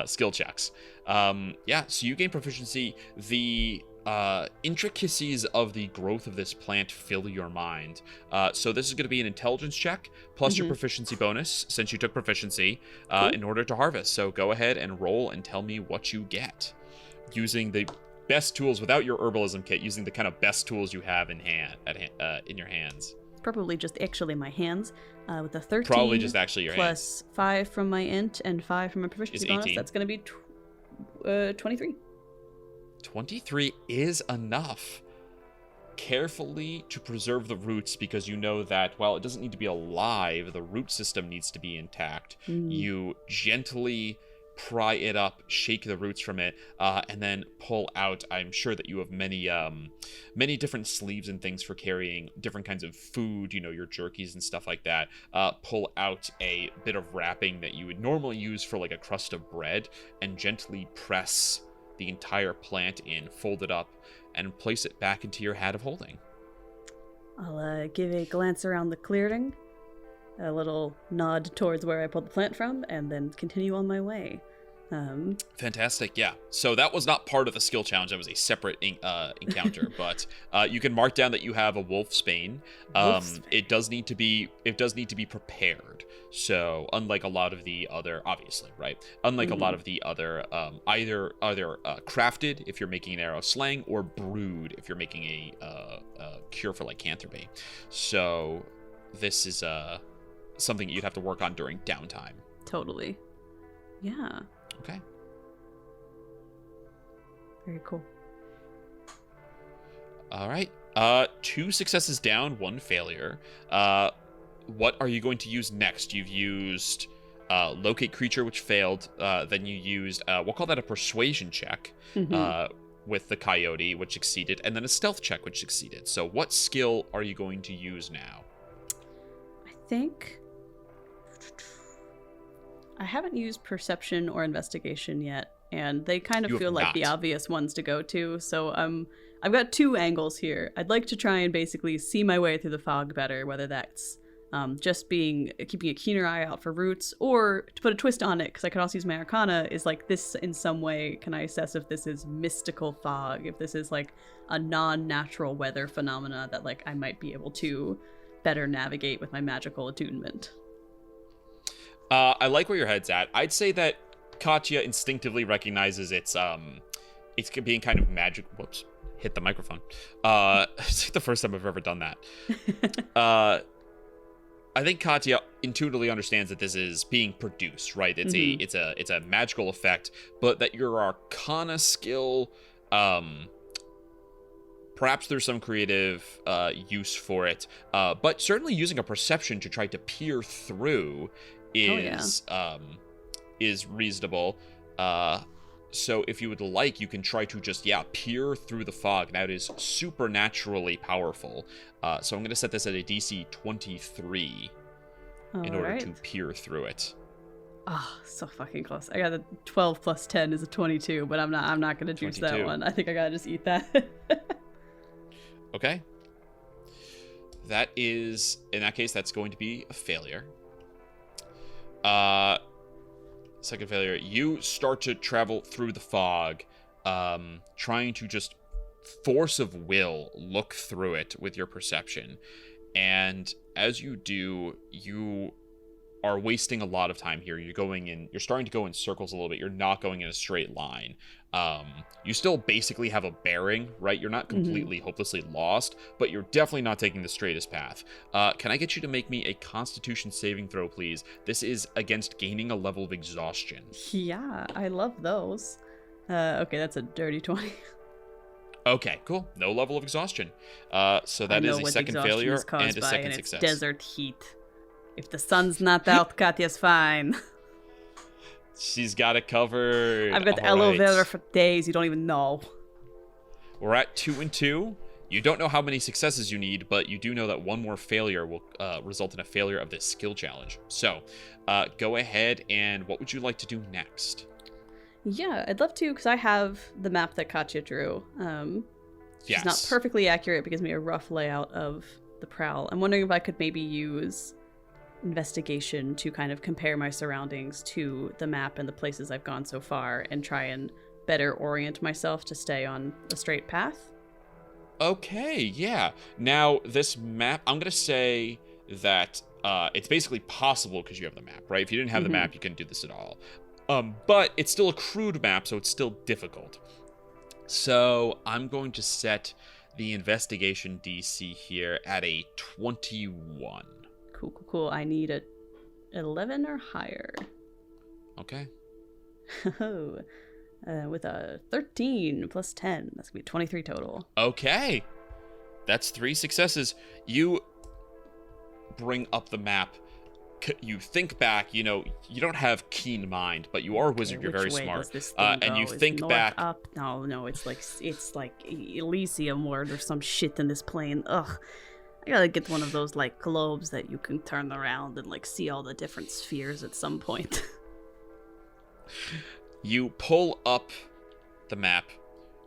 skill checks. Yeah, so you gain proficiency. The intricacies of the growth of this plant fill your mind. So this is going to be an intelligence check plus your proficiency bonus, since you took proficiency, in order to harvest. So go ahead and roll and tell me what you get. Using the best tools without your herbalism kit, using the kind of best tools you have in in your hands. Probably just actually my hands, with a 13. Probably just actually your plus hands. 5 from my int and 5 from my proficiency bonus. That's going to be 23. 23 is enough. Carefully to preserve the roots, because you know that while it doesn't need to be alive, the root system needs to be intact. You gently pry it up, shake the roots from it, and then pull out. I'm sure that you have many different sleeves and things for carrying different kinds of food, your jerkies and stuff like that. Pull out a bit of wrapping that you would normally use for like a crust of bread, and gently press the entire plant in, fold it up, and place it back into your hat of holding. I'll give a glance around the clearing, a little nod towards where I pulled the plant from, and then continue on my way. Fantastic, yeah. So that was not part of the skill challenge. That was a separate encounter. But you can mark down that you have a wolfsbane. It does need to be prepared. So unlike a lot of the other, obviously, right? Unlike a lot of the other, either crafted if you're making an arrow slang, or brewed if you're making a cure for lycanthropy. So this is something you'd have to work on during downtime. Totally. Yeah. Okay. Very cool. All right. 2 successes down, 1 failure. What are you going to use next? You've used locate creature, which failed. Then you used, we'll call that a persuasion check with the coyote, which succeeded, and then a stealth check, which succeeded. So what skill are you going to use now? I think I haven't used perception or investigation yet, and they kind of feel like the obvious ones to go to. So I've got 2 angles here. I'd like to try and basically see my way through the fog better, whether that's just keeping a keener eye out for roots, or to put a twist on it, because I could also use my arcana, is like this in some way, can I assess if this is mystical fog, if this is like a non-natural weather phenomena that like I might be able to better navigate with my magical attunement. I like where your head's at. I'd say that Katya instinctively recognizes it's being kind of magic. Whoops, hit the microphone. It's the first time I've ever done that. I think Katya intuitively understands that this is being produced, right? It's it's a magical effect, but that your Arcana skill, perhaps there's some creative use for it, but certainly using a perception to try to peer through is reasonable. So if you would like, you can try to just, peer through the fog. Now, it is supernaturally powerful. So I'm going to set this at a DC 23 in order to peer through it. Oh, so fucking close. I got a 12 plus 10 is a 22, but I'm not going to juice 22. that one. I think I got to just eat that. Okay. That is, in that case, that's going to be a failure. Second failure. You start to travel through the fog, trying to just force of will look through it with your perception. And as you do, you are wasting a lot of time here. You're starting to go in circles a little bit. You're not going in a straight line. You still basically have a bearing, right? You're not completely hopelessly lost, but you're definitely not taking the straightest path. Can I get you to make me a Constitution saving throw, please? This is against gaining a level of exhaustion. Yeah, I love those. Okay, that's a dirty 20. Okay, cool. No level of exhaustion. So that is a second failure and a second success. It's desert heat. If the sun's not out, Katya's fine. She's got it covered. I've got the aloe vera for days. You don't even know. We're at 2 and 2. You don't know how many successes you need, but you do know that one more failure will result in a failure of this skill challenge. So, go ahead, and what would you like to do next? Yeah, I'd love to, because I have the map that Katya drew. It's not perfectly accurate, because me a rough layout of the Prowl. I'm wondering if I could maybe use investigation to kind of compare my surroundings to the map and the places I've gone so far and try and better orient myself to stay on a straight path. Okay, yeah. Now, this map, I'm going to say that it's basically possible because you have the map, right? If you didn't have the map, you couldn't do this at all. But it's still a crude map, so it's still difficult. So I'm going to set the investigation DC here at a 21. Cool. I need a 11 or higher. Okay. With a 13 plus 10, that's gonna be 23 total. Okay. That's 3 successes. You bring up the map. You think back, you don't have keen mind, but you are a wizard, you're very smart. And you think back. Up? No, it's like Elysium where there's some shit in this plane. Ugh. I gotta get one of those, globes that you can turn around and, see all the different spheres at some point. You pull up the map.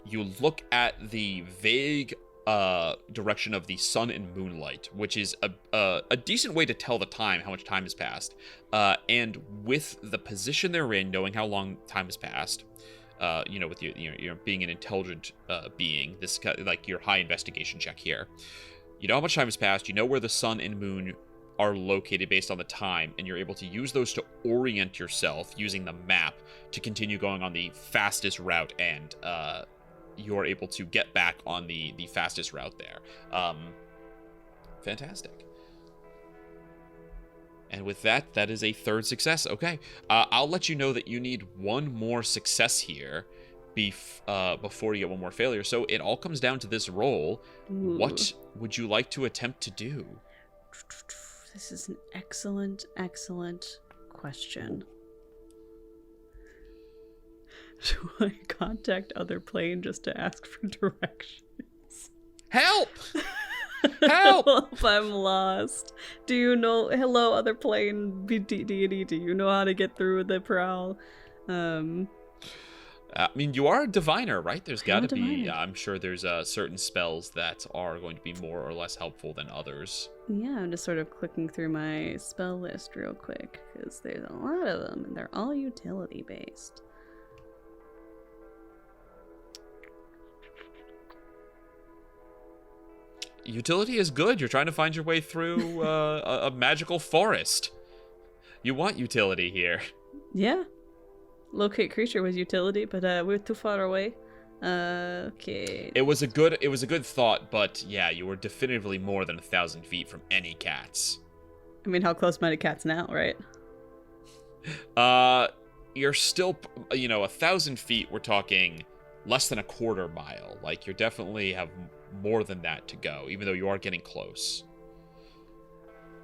You look at the vague direction of the sun and moonlight, which is a decent way to tell the time, how much time has passed. And with the position they're in, knowing how long time has passed, with you being an intelligent being, this like your high investigation check here. You know how much time has passed, you know where the sun and moon are located based on the time, and you're able to use those to orient yourself using the map to continue going on the fastest route, and you're able to get back on the fastest route there. Fantastic. And with that, that is a 3rd success. Okay, I'll let you know that you need one more success here before you get one more failure. So it all comes down to this roll. Ooh. What would you like to attempt to do? This is an excellent question. Do I contact other plane just to ask for directions? Help! Help! I'm lost. Do you know? Hello, other plane deity. Do you know how to get through the Prowl? I mean, you are a diviner, right? There's got to be. I'm sure there's certain spells that are going to be more or less helpful than others. Yeah, I'm just sort of clicking through my spell list real quick because there's a lot of them and they're all utility based. Utility is good. You're trying to find your way through a magical forest. You want utility here. Yeah. Locate creature was utility, but we're too far away. Okay. It was a good thought, but yeah, you were definitively more than 1,000 feet from any cats. I mean, how close might a cat's now, right? You're still, 1,000 feet. We're talking less than a quarter mile. Like, you definitely have more than that to go, even though you are getting close.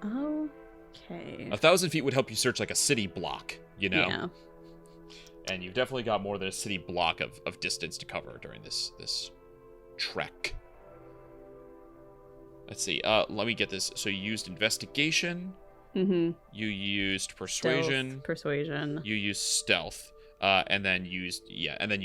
Okay. 1,000 feet would help you search like a city block, Yeah. And you've definitely got more than a city block of distance to cover during this trek. Let's see. Let me get this. So you used investigation. Mm-hmm. You used persuasion. Stealth, persuasion. You used stealth. And then you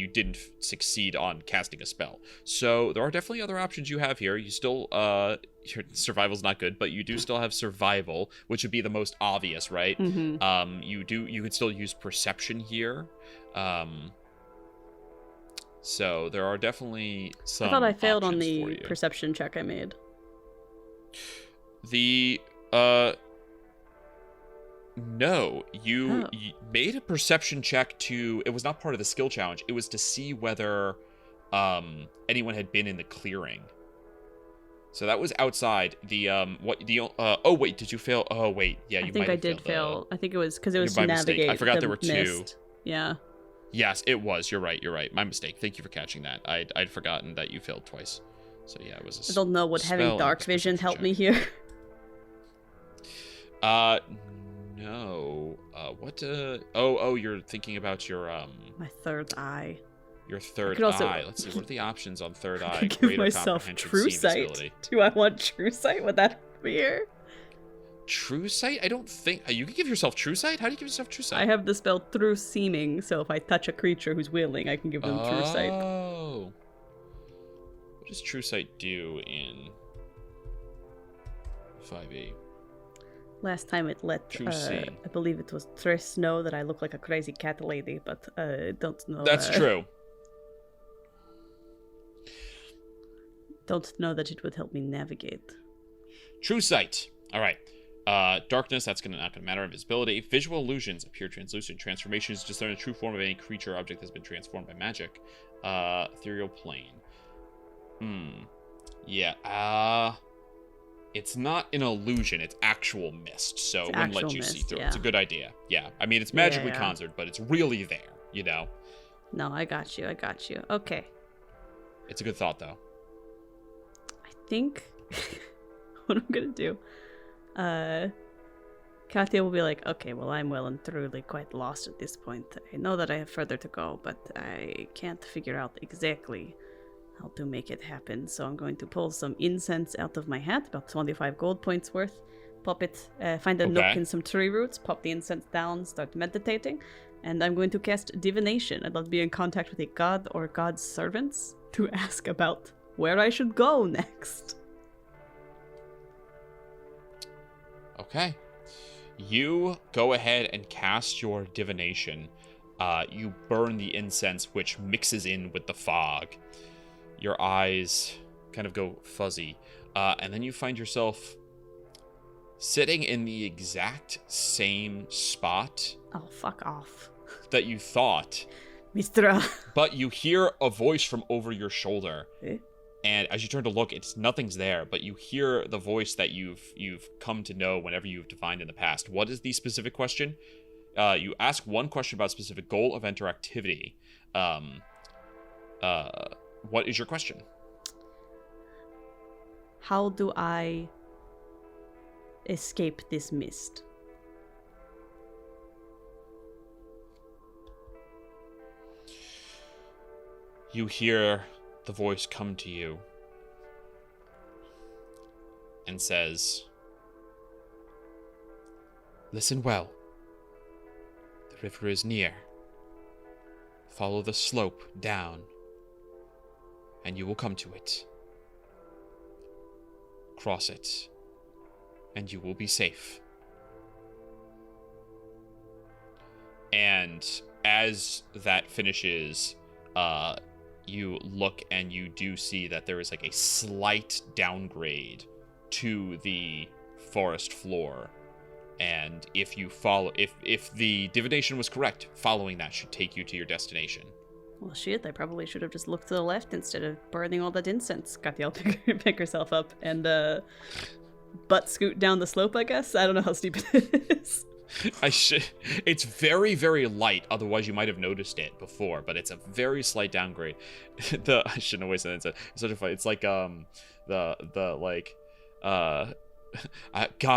didn't succeed on casting a spell. So there are definitely other options you have here. You still, your survival's not good, but you do still have survival, which would be the most obvious, right? Mm-hmm. You could still use perception here. So there are definitely some. I thought I failed on options the for you. perception check I made. No, you made a perception check it was not part of the skill challenge. It was to see whether anyone had been in the clearing. So that was outside the oh wait, did you fail? Oh wait, yeah, you I think might I have did fail. I think it was because it was by navigate. mistake. I forgot the there were two. mist. Yeah. Yes, it was. You're right. My mistake. Thank you for catching that. I'd forgotten that you failed twice. So yeah, it was I don't know, would having dark vision help me here? No. What? Oh, you're thinking about your My third eye. Your third could also- eye. Let's see. What are the options on third I eye? could give Greater myself comprehension, true see sight. visibility. Do I want true sight? Would that be here? True sight? I don't think you can give yourself true sight. How do you give yourself true sight? I have the spell through seeming, so if I touch a creature who's willing, I can give them true sight. Oh. What does true sight do in 5e? Last time it let, True seeing. I believe it was Triss know that I look like a crazy cat lady, but don't know. That's true. Don't know that it would help me navigate. True sight. All right. Darkness, that's not gonna matter. Invisibility. Visual illusions appear translucent. Transformations discern the true form of any creature or object that has been transformed by magic. Ethereal plane. Yeah. It's not an illusion. It's actual mist, so it wouldn't let you see through. Yeah. It's a good idea. Yeah. I mean, it's magically Yeah. conjured, but it's really there. No, I got you. Okay. It's a good thought, though. I think what I'm gonna do. Katya will be like, okay, well, I'm well and truly quite lost at this point. I know that I have further to go, but I can't figure out exactly how to make it happen. So I'm going to pull some incense out of my hat, about 25 gold points worth, pop it, find a nook in some tree roots, pop the incense down, start meditating, and I'm going to cast divination. I'd love to be in contact with a god or god's servants to ask about where I should go next. Okay. You go ahead and cast your divination. You burn the incense, which mixes in with the fog. Your eyes kind of go fuzzy. And then you find yourself sitting in the exact same spot. Oh, fuck off. That you thought. Mistra. But you hear a voice from over your shoulder. Eh? And as you turn to look, nothing's there, but you hear the voice that you've come to know whenever you've defined in the past. What is the specific question? You ask one question about a specific goal, event, or activity. What is your question? How do I escape this mist? You hear the voice come to you and says, "Listen well. The river is near. Follow the slope down, and you will come to it. Cross it, and you will be safe." And as that finishes, you look and you do see that there is like a slight downgrade to the forest floor. And if you follow, if the divination was correct, following that should take you to your destination. Well, shit, I probably should have just looked to the left instead of burning all that incense. Katya will pick herself up and butt scoot down the slope, I guess. I don't know how steep it is. It's very, very light. Otherwise, you might have noticed it before, but it's a very slight downgrade. I shouldn't have wasted it. It's such a fun. It's like God,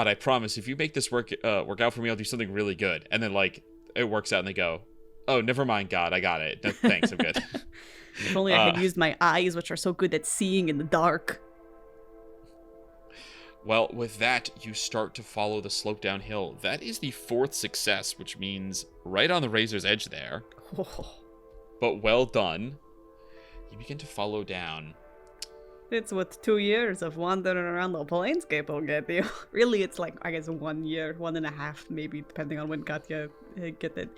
I promise, if you make this work out for me, I'll do something really good. And then like it works out, and they go, "Oh, never mind, God, I got it. No, thanks, I'm good." If only I had used my eyes, which are so good at seeing in the dark. Well, with that, you start to follow the slope downhill. That is the 4th success, which means right on the razor's edge there. Oh. But well done. You begin to follow down. It's what 2 years of wandering around the planescape will get you. Really, it's like, I guess, 1 year, 1.5 maybe, depending on when Katya get it.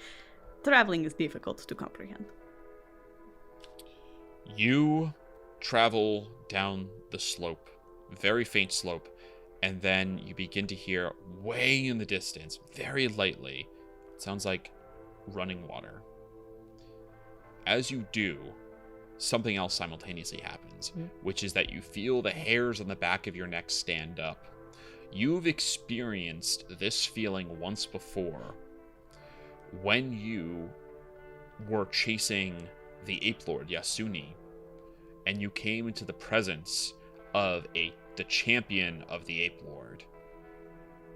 Traveling is difficult to comprehend. You travel down the slope, very faint slope, and then you begin to hear way in the distance, very lightly, it sounds like running water. As you do, something else simultaneously happens, which is that you feel the hairs on the back of your neck stand up. You've experienced this feeling once before when you were chasing the Ape Lord Yasuni, and you came into the presence of the champion of the Ape Lord,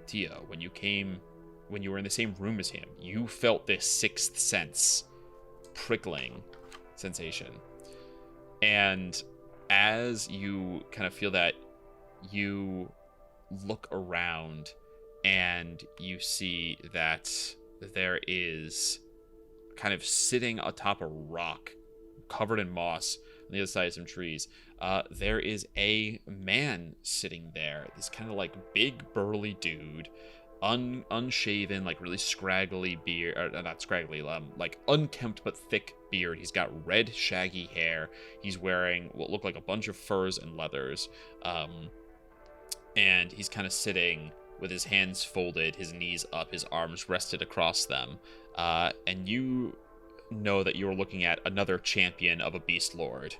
Tia. When you were in the same room as him, you felt this 6th sense prickling sensation. And as you kind of feel that, you look around and you see that there is kind of sitting atop a rock covered in moss on the other side of some trees. There is a man sitting there. This kind of like big burly dude, unshaven, like really scraggly beard, or not scraggly, like unkempt but thick beard. He's got red shaggy hair. He's wearing what look like a bunch of furs and leathers. And he's kind of sitting with his hands folded, his knees up, his arms rested across them. And you know that you're looking at another champion of a beast lord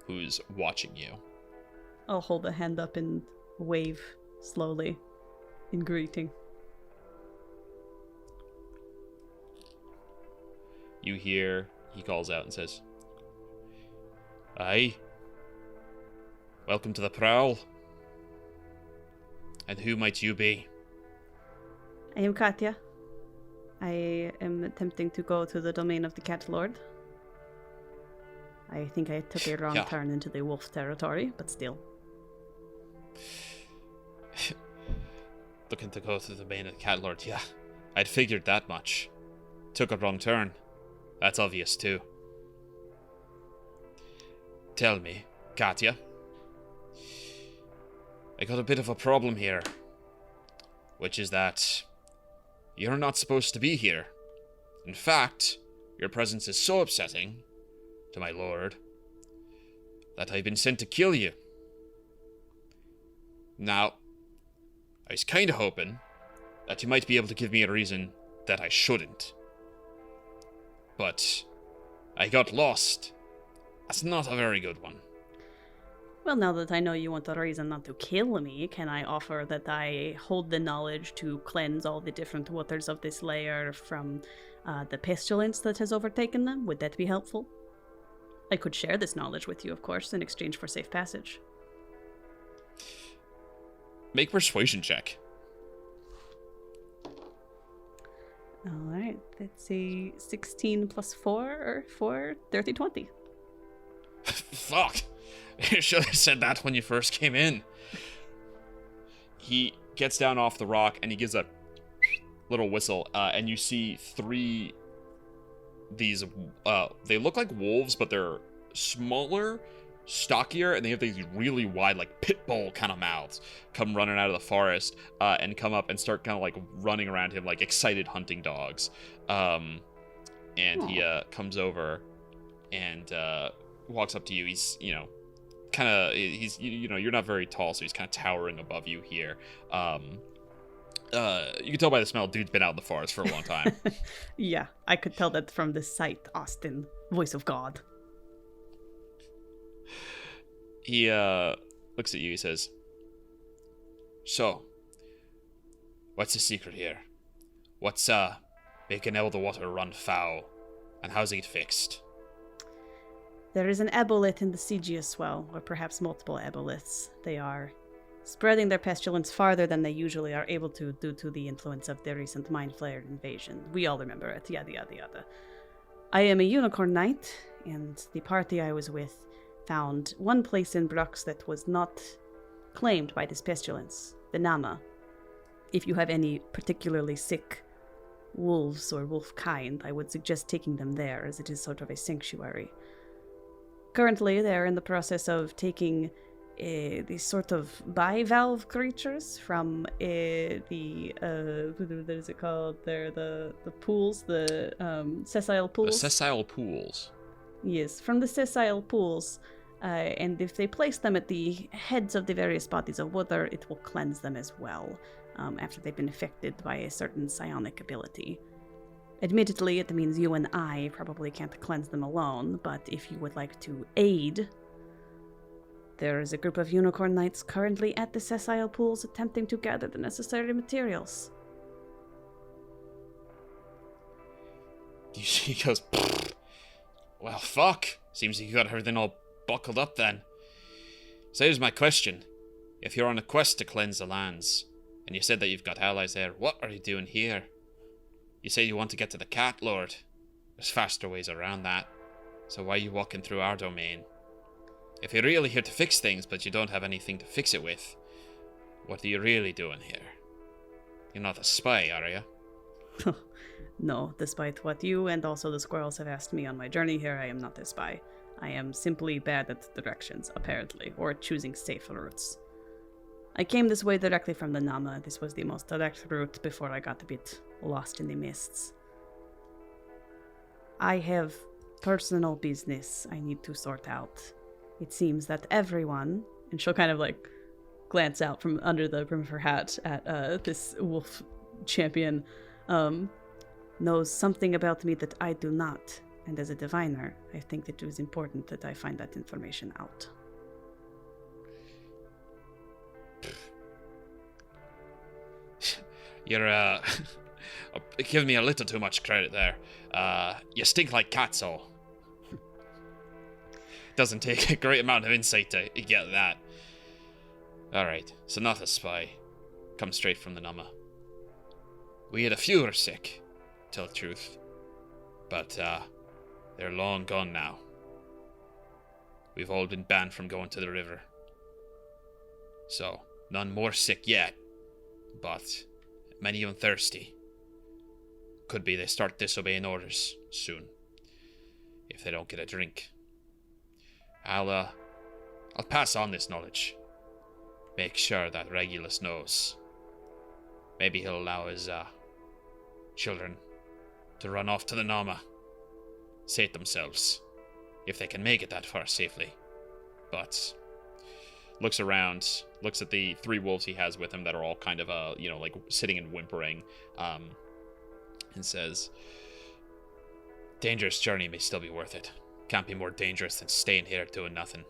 who's watching you. I'll hold a hand up and wave slowly in greeting. You hear he calls out and says, "Aye, welcome to the Prowl. And who might you be?" I am Katya. I am attempting to go to the domain of the Cat Lord. I think I took a wrong turn into the wolf territory, but still. Looking to go to the domain of the Cat Lord, yeah. I'd figured that much. Took a wrong turn. That's obvious too. Tell me, Katya. I got a bit of a problem here. Which is that you're not supposed to be here. In fact, your presence is so upsetting to my lord that I've been sent to kill you. Now, I was kind of hoping that you might be able to give me a reason that I shouldn't. But I got lost. That's not a very good one. Well, now that I know you want a reason not to kill me, can I offer that I hold the knowledge to cleanse all the different waters of this layer from the pestilence that has overtaken them? Would that be helpful? I could share this knowledge with you, of course, in exchange for safe passage. Make persuasion check. Alright, let's see. 16 plus 4 or 4, 30, 20. Fuck! You should have said that when you first came in. He gets down off the rock and he gives a little whistle, and you see 3 these they look like wolves, but they're smaller, stockier, and they have these really wide, like pit bull kind of mouths, come running out of the forest and come up and start kind of like running around him like excited hunting dogs. And he comes over and walks up to you. He's, you know, kind of, he's, you know, you're not very tall, so he's kind of towering above you here. You can tell by the smell, dude's been out in the forest for a long time. Yeah, I could tell that from the sight, Austin. Voice of God. He looks at you, he says, So, what's the secret here? What's making all the water run foul, and how's it get fixed? There is an ebolith in the Sigius well, or perhaps multiple eboliths. They are spreading their pestilence farther than they usually are able to due to the influence of their recent Mind Flayer invasion. We all remember it, yada yada yada. I am a unicorn knight, and the party I was with found one place in Brux that was not claimed by this pestilence, the Nama. If you have any particularly sick wolves or wolf kind, I would suggest taking them there, as it is sort of a sanctuary. Currently, they're in the process of taking these sort of bivalve creatures from what is it called? They're the pools, the sessile pools. The sessile pools. Yes, from the sessile pools. And if they place them at the heads of the various bodies of water, it will cleanse them as well, after they've been affected by a certain psionic ability. Admittedly, it means you and I probably can't cleanse them alone, but if you would like to aid, there is a group of unicorn knights currently at the sessile pools attempting to gather the necessary materials. He goes, well, fuck. Seems you got everything all buckled up then. So here's my question. If you're on a quest to cleanse the lands, and you said that you've got allies there, what are you doing here? You say you want to get to the Cat Lord. There's faster ways around that. So why are you walking through our domain? If you're really here to fix things, but you don't have anything to fix it with, what are you really doing here? You're not a spy, are you? No, despite what you and also the squirrels have asked me on my journey here, I am not a spy. I am simply bad at directions, apparently, or at choosing safe routes. I came this way directly from the Nama. This was the most direct route before I got a bit lost in the mists. I have personal business I need to sort out. It seems that everyone, and she'll kind of like glance out from under the brim of her hat at this wolf champion, knows something about me that I do not. And as a diviner, I think that it was important that I find that information out. You're, giving me a little too much credit there. You stink like cats all. Doesn't take a great amount of insight to get that. Alright, so not a spy. Comes straight from the Nama. We had a few who are sick, to tell the truth. But, they're long gone now. We've all been banned from going to the river. So, none more sick yet. But, many of them thirsty. Could be they start disobeying orders soon. If they don't get a drink. I'll pass on this knowledge. Make sure that Regulus knows. Maybe he'll allow his, children to run off to the Nama. Sate themselves. If they can make it that far safely. But looks around, looks at the 3 wolves he has with him that are all kind of, like sitting and whimpering, and says, dangerous journey may still be worth it. Can't be more dangerous than staying here doing nothing.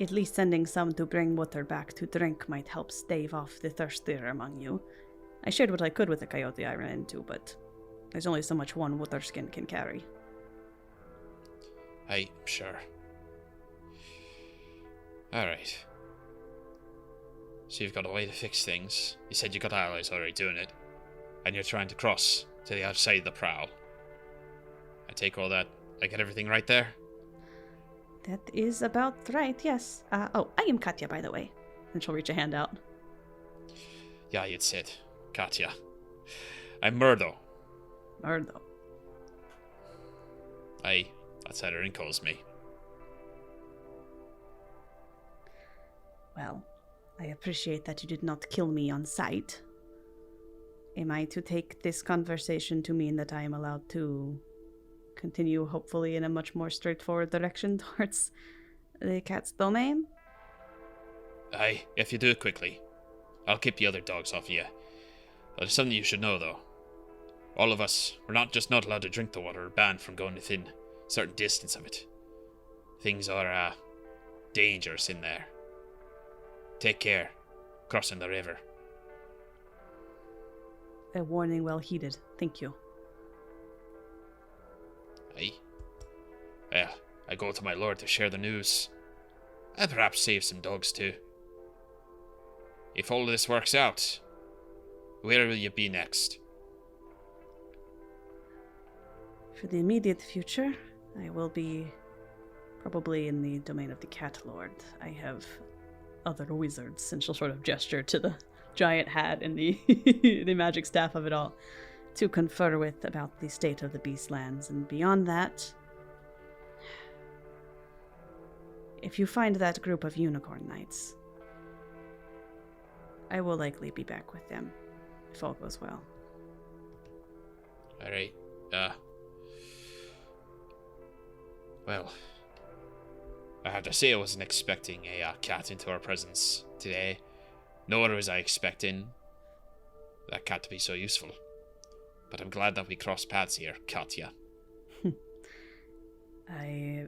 At least sending some to bring water back to drink might help stave off the thirstier among you. I shared what I could with the coyote I ran into, but there's only so much one water skin can carry. I'm sure. Alright. So you've got a way to fix things. You said you got allies already doing it. And you're trying to cross to the outside of the Prowl. I take all that. I get everything right there? That is about right, yes. I am Katya, by the way. And she'll reach a hand out. Yeah, you'd said. Katya. I'm Murdo. Murdo. Aye, that's how Erin calls me. Well, I appreciate that you did not kill me on sight. Am I to take this conversation to mean that I am allowed to continue, hopefully, in a much more straightforward direction towards the cat's domain? Aye, if you do it quickly. I'll keep the other dogs off you. There's something you should know, though. All of us, we're not just not allowed to drink the water or banned from going within a certain distance of it. Things are, dangerous in there. Take care. crossing the river. A warning well heeded. Thank you. Aye. Well, I go to my lord to share the news. And perhaps save some dogs too. If all of this works out, where will you be next? For the immediate future, I will be probably in the domain of the Cat Lord. I have other wizards, and she'll sort of gesture to the giant hat and the the magic staff of it all, to confer with about the state of the Beastlands. And beyond that, if you find that group of unicorn knights, I will likely be back with them, if all goes well. Alright, well, I have to say I wasn't expecting a cat into our presence today. Nor was I expecting that cat to be so useful. But I'm glad that we crossed paths here, Katya. I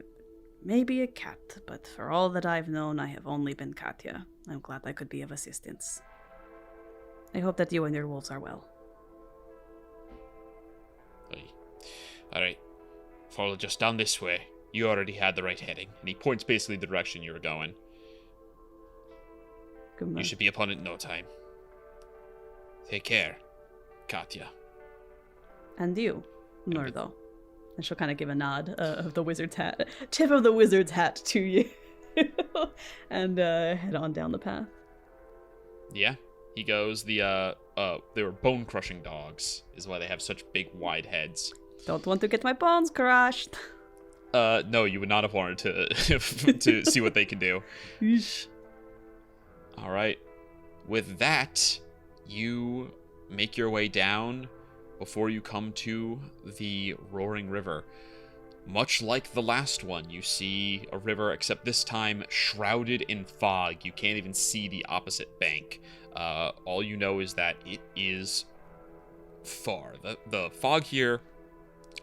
may be a cat, but for all that I've known, I have only been Katya. I'm glad I could be of assistance. I hope that you and your wolves are well. Alright, follow just down this way. You already had the right heading. And he points basically the direction you were going. You should be upon it in no time. Take care, Katya. And you, Murdo. And she'll kind of give a nod of the wizard's hat. Tip of the wizard's hat to you. And head on down the path. Yeah, he goes. They were bone-crushing dogs, is why they have such big, wide heads. Don't want to get my bones crushed. No, you would not have wanted to to see what they can do. Yeesh. All right. With that, you make your way down before you come to the roaring river. Much like the last one, you see a river, except this time shrouded in fog. You can't even see the opposite bank. All you know is that it is far. The fog here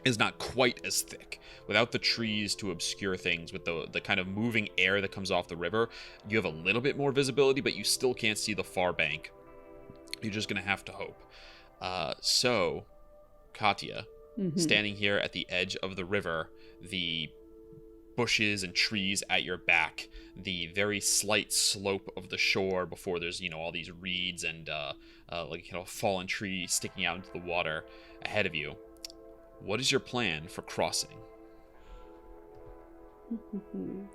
is not quite as thick. Without the trees to obscure things, with the kind of moving air that comes off the river, you have a little bit more visibility, but you still can't see the far bank. You're just going to have to hope. So, Katya, standing here at the edge of the river, the bushes and trees at your back, the very slight slope of the shore before there's, all these reeds and fallen tree sticking out into the water ahead of you. What is your plan for crossing?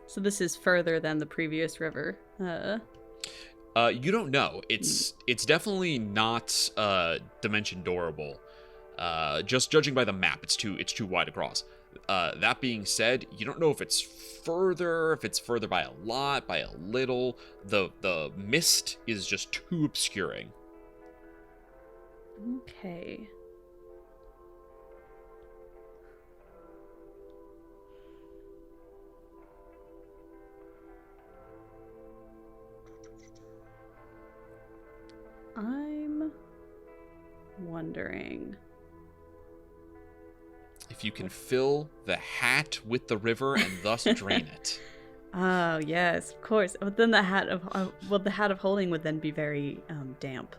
So this is further than the previous river. You don't know. It's definitely not dimension doorable. Just judging by the map, it's too wide across. That being said, you don't know if it's further by a lot, by a little. The mist is just too obscuring. Okay. I'm wondering if you can fill the hat with the river and thus drain it. Oh yes, of course. But then the hat of holding would then be very damp.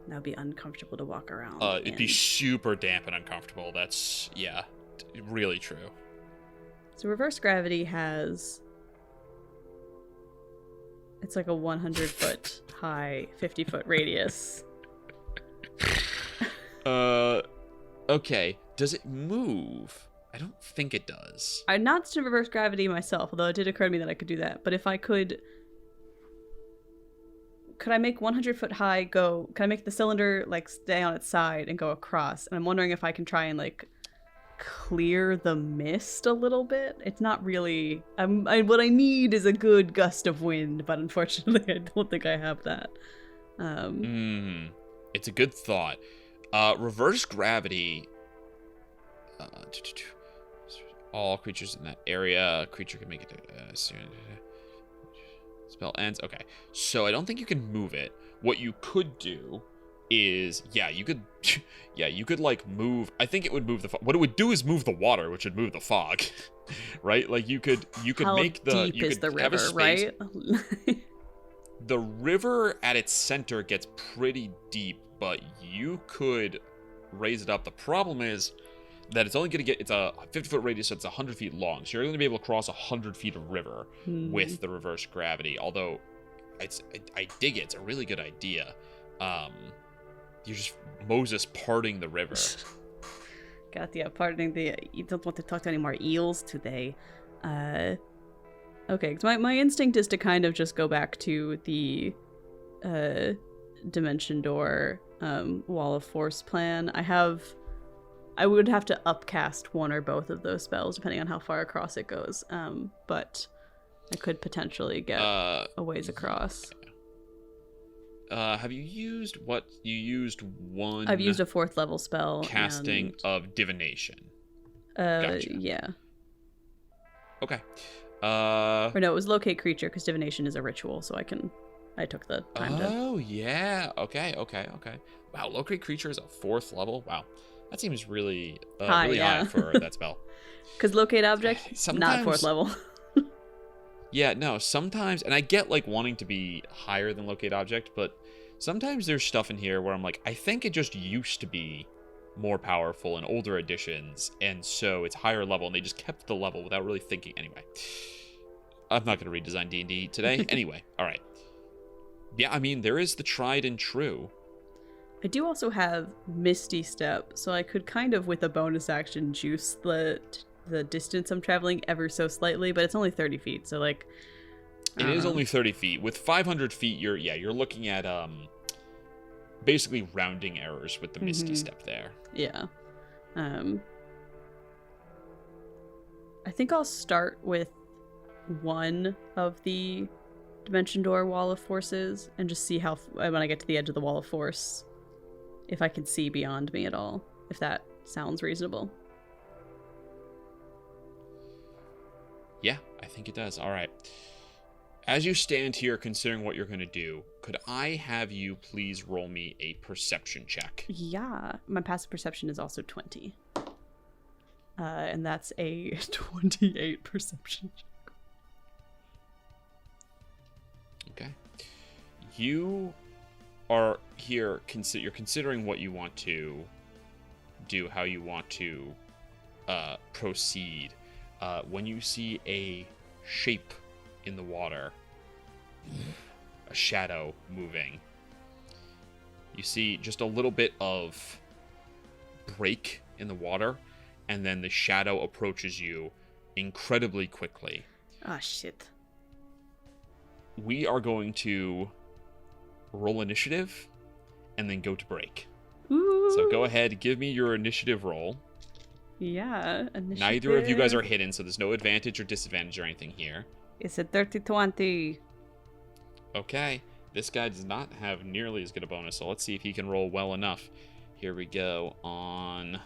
That would be uncomfortable to walk around. It'd be super damp and uncomfortable. That's really true. So reverse gravity it's like a 100-foot high, 50-foot radius. Okay. Does it move? I don't think it does. I'm not to reverse gravity myself, although it did occur to me that I could do that. But if I could I make 100-foot high can I make the cylinder stay on its side and go across? And I'm wondering if I can try and clear the mist a little bit. It's not really what I need is a good gust of wind, but unfortunately I don't think I have that. It's a good thought. Reverse gravity, all creatures in that area, creature can make it spell ends. Okay, so I don't think you can move it. What you could do is you could move. I think it would move the what it would do is move the water, which would move the fog. Right? You could How make deep is the river, right? the river at its center gets pretty deep, but you could raise it up. The problem is that it's only going to get, it's a 50-foot radius, so it's 100 feet long. So you're going to be able to cross 100 feet of river with the reverse gravity. Although, I dig it. It's a really good idea. You're just Moses parting the river. Katya, pardoning the... You don't want to talk to any more eels today. Okay, because my instinct is to kind of just go back to the Dimension Door Wall of Force plan. I would have to upcast one or both of those spells, depending on how far across it goes. But I could potentially get a ways across. Have you used what? You used one... I've used a 4th level spell. Casting of divination. Gotcha. Yeah. Okay. Or no, it was locate creature, because divination is a ritual, so I took the time to... Oh, yeah. Okay. Wow, locate creature is a 4th level? Wow. That seems really high for that spell. Because locate object, not 4th level. Yeah, no, sometimes, and I get, like, wanting to be higher than locate object, but sometimes there's stuff in here where I'm like, I think it just used to be more powerful in older editions, and so it's higher level, and they just kept the level without really thinking. Anyway, I'm not going to redesign D&D today. Anyway, all right. Yeah, I mean, there is the tried and true. I do also have Misty Step, so I could kind of, with a bonus action, juice the distance I'm traveling ever so slightly, but it's only 30 feet, so like... It is only 30 feet. With 500 feet, you're looking at basically rounding errors with the Misty Step there. Yeah. I think I'll start with one of the Dimension Door Wall of Forces and just see how, when I get to the edge of the Wall of Force, if I can see beyond me at all, if that sounds reasonable. Yeah, I think it does. All right. As you stand here considering what you're going to do, could I have you please roll me a perception check? Yeah, my passive perception is also 20. And that's a 28 perception check. Okay. You are here, you're considering what you want to do, how you want to proceed. When you see a shape in the water, a shadow moving, you see just a little bit of break in the water, and then the shadow approaches you incredibly quickly. Ah, shit. We are going to roll initiative and then go to break. Ooh. So go ahead, give me your initiative roll. Yeah, initiative. Neither of you guys are hidden, so there's no advantage or disadvantage or anything here. It's a 30-20. Okay, this guy does not have nearly as good a bonus, so let's see if he can roll well enough. Here we go on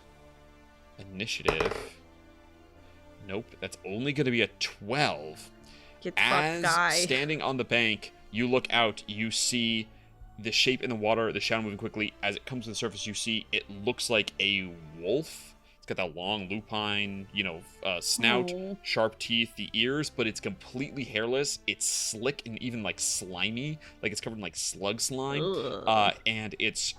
initiative. Nope, that's only going to be a 12. Get fucked, guy. Standing on the bank, you look out, you see the shape in the water, the shadow moving quickly. As it comes to the surface, you see it looks like a wolf. It's got that long lupine, snout, sharp teeth, the ears, but it's completely hairless. It's slick and even like slimy, like it's covered in like slug slime. And it's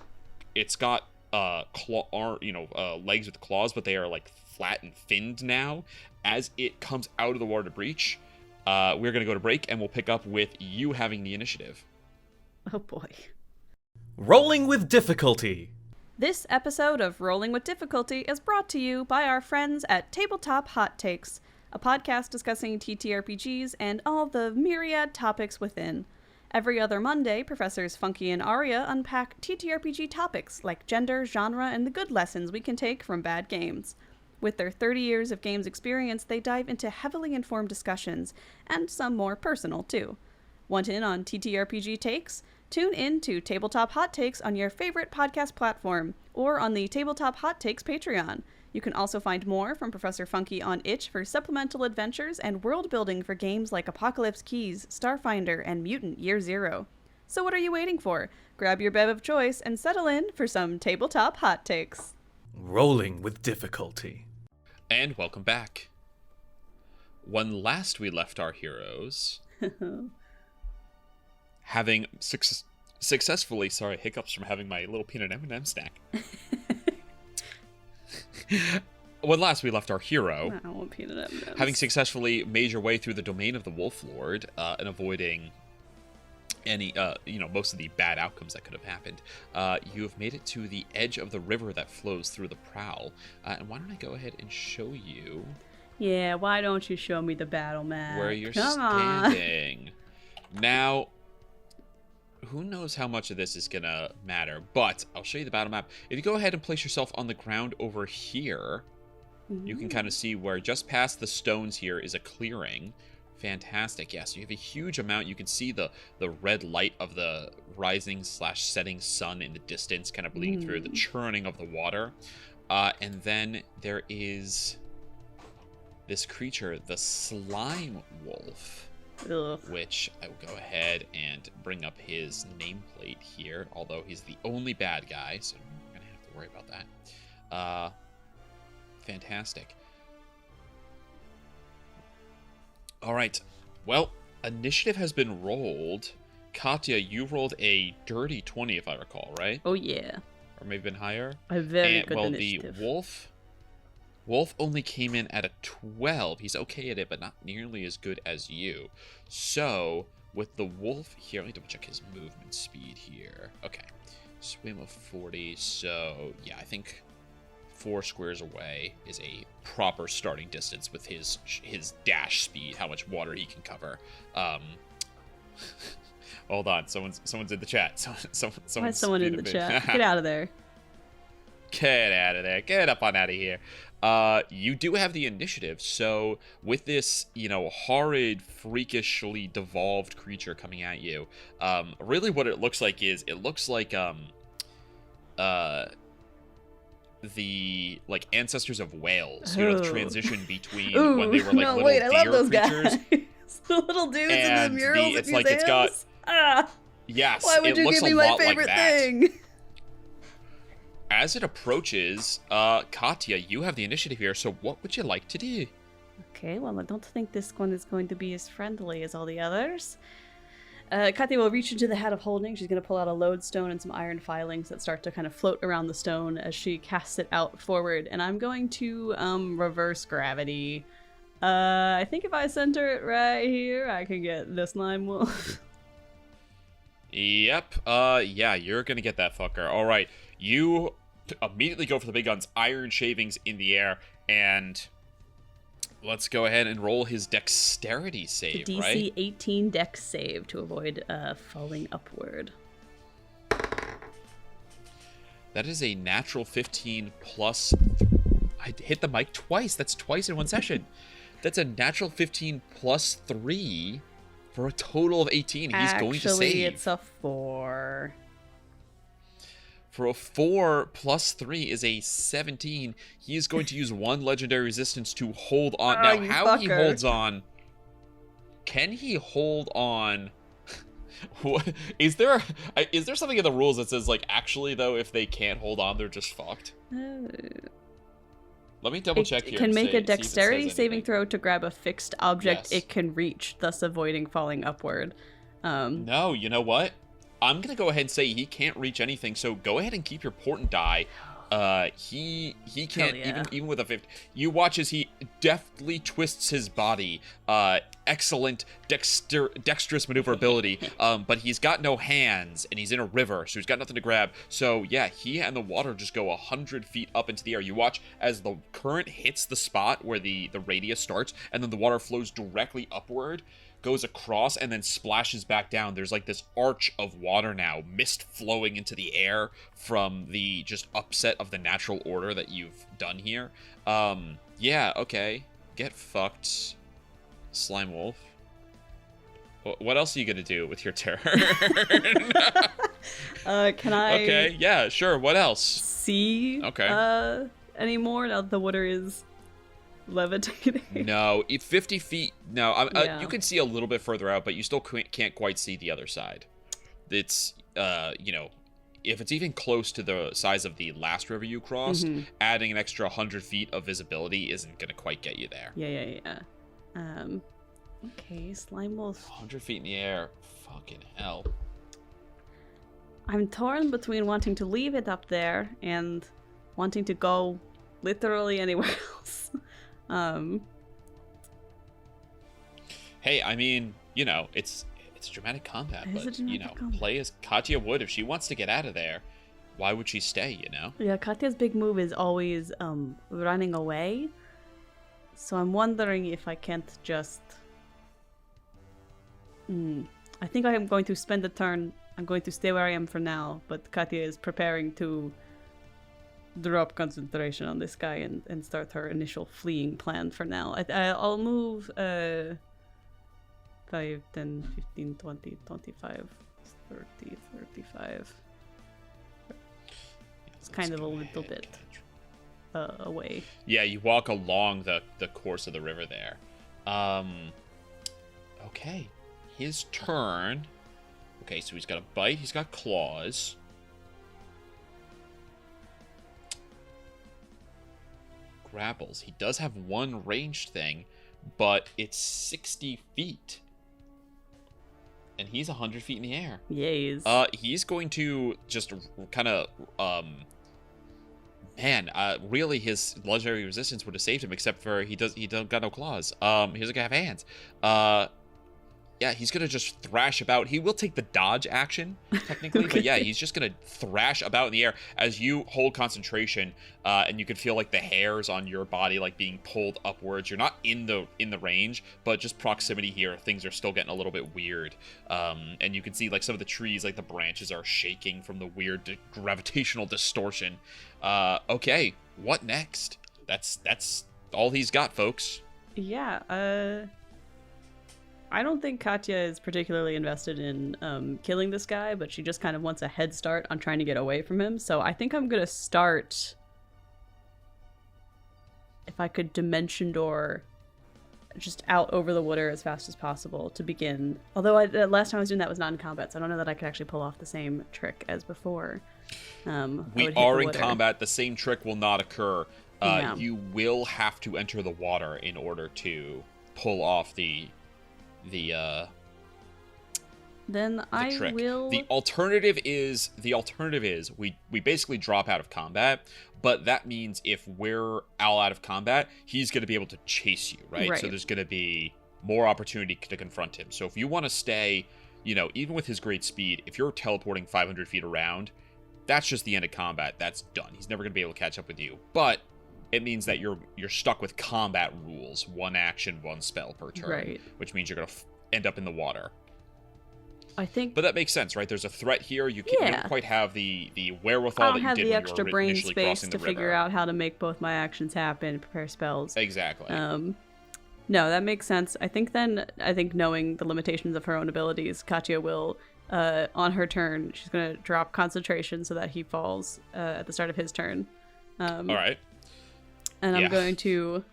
got legs with claws, but they are like flat and finned now. As it comes out of the water to breach, we're gonna go to break, and we'll pick up with you having the initiative. Oh boy. Rolling with difficulty. This episode of Rolling with Difficulty is brought to you by our friends at Tabletop Hot Takes, a podcast discussing TTRPGs and all the myriad topics within. Every other Monday, Professors Funky and Aria unpack TTRPG topics like gender, genre, and the good lessons we can take from bad games. With their 30 years of games experience, they dive into heavily informed discussions, and some more personal, too. Want in on TTRPG takes? Tune in to Tabletop Hot Takes on your favorite podcast platform, or on the Tabletop Hot Takes Patreon. You can also find more from Professor Funky on itch for supplemental adventures and world building for games like Apocalypse Keys, Starfinder, and Mutant Year Zero. So what are you waiting for? Grab your bev of choice and settle in for some Tabletop Hot Takes. Rolling with difficulty. And welcome back. When last we left our heroes, having successfully, sorry, hiccups from having my little peanut M&M snack. When last we left our hero, I want peanut M&Ms. having successfully made your way through the domain of the Wolf Lord and avoiding any, most of the bad outcomes that could have happened, you have made it to the edge of the river that flows through the Prowl. And why don't I go ahead and show you? Yeah, why don't you show me the battle map? Where you're Come standing. Now, who knows how much of this is going to matter, but I'll show you the battle map. If you go ahead and place yourself on the ground over here, you can kind of see where just past the stones here is a clearing. Fantastic. Yes, you have a huge amount. You can see the red light of the rising/setting sun in the distance kind of bleeding through, the churning of the water. And then there is this creature, the slime wolf. Ugh. Which I will go ahead and bring up his nameplate here, although he's the only bad guy, so I'm going to have to worry about that. Fantastic. All right. Well, initiative has been rolled. Katya, you rolled a dirty 20, if I recall, right? Oh, yeah. Or maybe been higher? A very and, good well, initiative. The Wolf only came in at a 12. He's okay at it, but not nearly as good as you. So, with the Wolf here, let me double check his movement speed here. Okay. Swim of 40. So, yeah, I think 4 squares away is a proper starting distance with his dash speed, how much water he can cover. Hold on, someone's in the chat. Why is someone in the chat? Get out of there. Get out of there. Get up on out of here. You do have the initiative, so with this, horrid, freakishly devolved creature coming at you, really what it looks like is, the ancestors of whales, the transition between when they were little deer I love those creatures. Guys. The little dudes in the murals it's at like museums. it's got yes. Why would you looks give me a my lot favorite like that. thing? As it approaches, Katya, you have the initiative here. So what would you like to do? Okay, well, I don't think this one is going to be as friendly as all the others. Katya will reach into the hat of holding. She's going to pull out a lodestone and some iron filings that start to kind of float around the stone as she casts it out forward. And I'm going to reverse gravity. I think if I center it right here, I can get this slime wolf. Yep. Yeah, you're going to get that fucker. All right. You immediately go for the big guns, iron shavings in the air, and let's go ahead and roll his dexterity save, DC right? 18 dex save to avoid falling upward. That is a natural 15 plus... I hit the mic twice. That's twice in one session. That's a natural 15 plus 3 for a total of 18. He's going to save. Actually, it's a 4. For a 4 plus 3 is a 17. He is going to use 1 legendary resistance to hold on. Now, how he holds on... Can he hold on... What, is there something in the rules that says, actually, though, if they can't hold on, they're just fucked? Let me double check here. It can make a dexterity saving throw to grab a fixed object it can reach, thus avoiding falling upward. No, you know what? I'm going to go ahead and say he can't reach anything, so go ahead and keep your portent die. He can't, even with a 50. You watch as he deftly twists his body. Excellent dexterous maneuverability. But he's got no hands, and he's in a river, so he's got nothing to grab. So, yeah, he and the water just go 100 feet up into the air. You watch as the current hits the spot where the radius starts, and then the water flows directly upward, goes across, and then splashes back down. There's this arch of water now, mist flowing into the air from the just upset of the natural order that you've done here. Yeah, okay. Get fucked, Slime Wolf. What else are you gonna do with your turn? Can I... Okay, yeah, sure. What else? See? Okay. Anymore now that the water is levitating? No, 50 feet. No, Yeah. you can see a little bit further out, but you still can't quite see the other side. It's, if it's even close to the size of the last river you crossed, adding an extra 100 feet of visibility isn't going to quite get you there. Yeah. Okay, slime will... 100 feet in the air. Fucking hell. I'm torn between wanting to leave it up there and wanting to go literally anywhere else. Hey, I mean, you know, it's dramatic combat, It is a but, you know, dramatic combat. play as Katya would. If she wants to get out of there, why would she stay, you know? Yeah, Katya's big move is always running away. So I'm wondering if I can't just... I think I am going to spend a turn. I'm going to stay where I am for now, but Katya is preparing to drop concentration on this guy and start her initial fleeing plan for now. I'll move 5, 10, 15, 20, 25, 30, 35. It's kind of a little bit away. Yeah, you walk along the course of the river there. Okay. His turn. Okay, so he's got a bite. He's got claws. Grapples. He does have one ranged thing, but it's 60 feet. And he's 100 feet in the air. Yays. He's going to just kind of, really his legendary resistance would have saved him, except for he don't got no claws. He doesn't have hands. Yeah, he's gonna just thrash about. He will take the dodge action, technically, Okay. but yeah, he's just gonna thrash about in the air as you hold concentration, and you can feel like the hairs on your body like being pulled upwards. You're not in the range, but just proximity here, things are still getting a little bit weird. And you can see like some of the trees, like the branches are shaking from the weird gravitational distortion. Okay, what next? That's all he's got, folks. Yeah, I don't think Katya is particularly invested in killing this guy, but she just kind of wants a head start on trying to get away from him. So I think I'm going to start, if I could dimension door just out over the water as fast as possible to begin. Although last time I was doing that was not in combat, so I don't know that I could actually pull off the same trick as before. We are in combat. The same trick will not occur. Yeah. You will have to enter the water in order to pull off the trick. The alternative is we basically drop out of combat, but that means if we're all out of combat, he's going to be able to chase you, right? So there's going to be more opportunity to confront him. So if you want to stay, you know, even with his great speed, if you're teleporting 500 feet around, that's just the end of combat. That's done. He's never going to be able to catch up with you. But it means that you're stuck with combat rules, one action, one spell per turn, which means you're going to end up in the water. I think, but that makes sense, right? There's a threat here. You don't quite have the wherewithal that you did when you were initially crossing the river. I don't have the extra brain space to figure out how to make both my actions happen, prepare spells. Exactly. No, that makes sense. I think knowing the limitations of her own abilities, Katya will, on her turn, she's going to drop concentration so that he falls at the start of his turn. All right. And I'm going to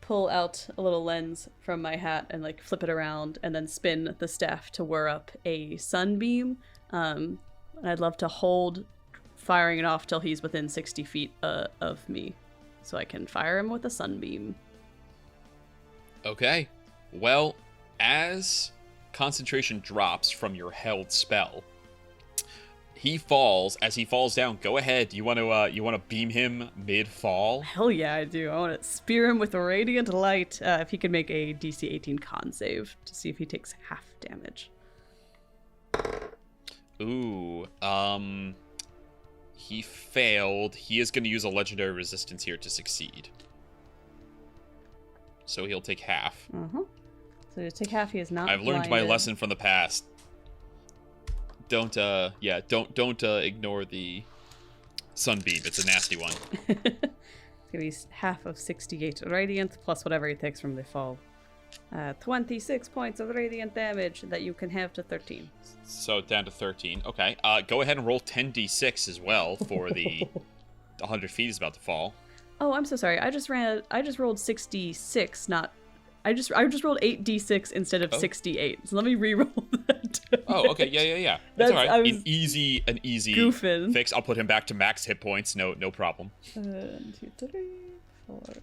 pull out a little lens from my hat and like flip it around and then spin the staff to whir up a sunbeam. And I'd love to hold firing it off till he's within 60 feet of me, so I can fire him with a sunbeam. Okay. Well, as concentration drops from your held spell, he falls. As he falls down, go ahead. You want to beam him mid-fall? Hell yeah, I do. I want to spear him with a radiant light. If he can make a DC 18 con save to see if he takes half damage. Ooh. He failed. He is going to use a legendary resistance here to succeed. So he'll take half. So to take half, he is not. I've learned my lesson from the past. Don't ignore the sunbeam. It's a nasty one. It's gonna be half of 68 radiant plus whatever he takes from the fall. 26 points of radiant damage that you can have to 13. So down to 13. Okay. Go ahead and roll 10d6 as well for the 100 feet is about to fall. Oh, I'm so sorry. I just rolled 66, not. I just rolled 8d6 instead of 68. So let me re-roll that. Oh, okay. Yeah. That's all right. An easy goofing. fix. I'll put him back to max hit points. No problem. 1, 2, 3, 4, 5.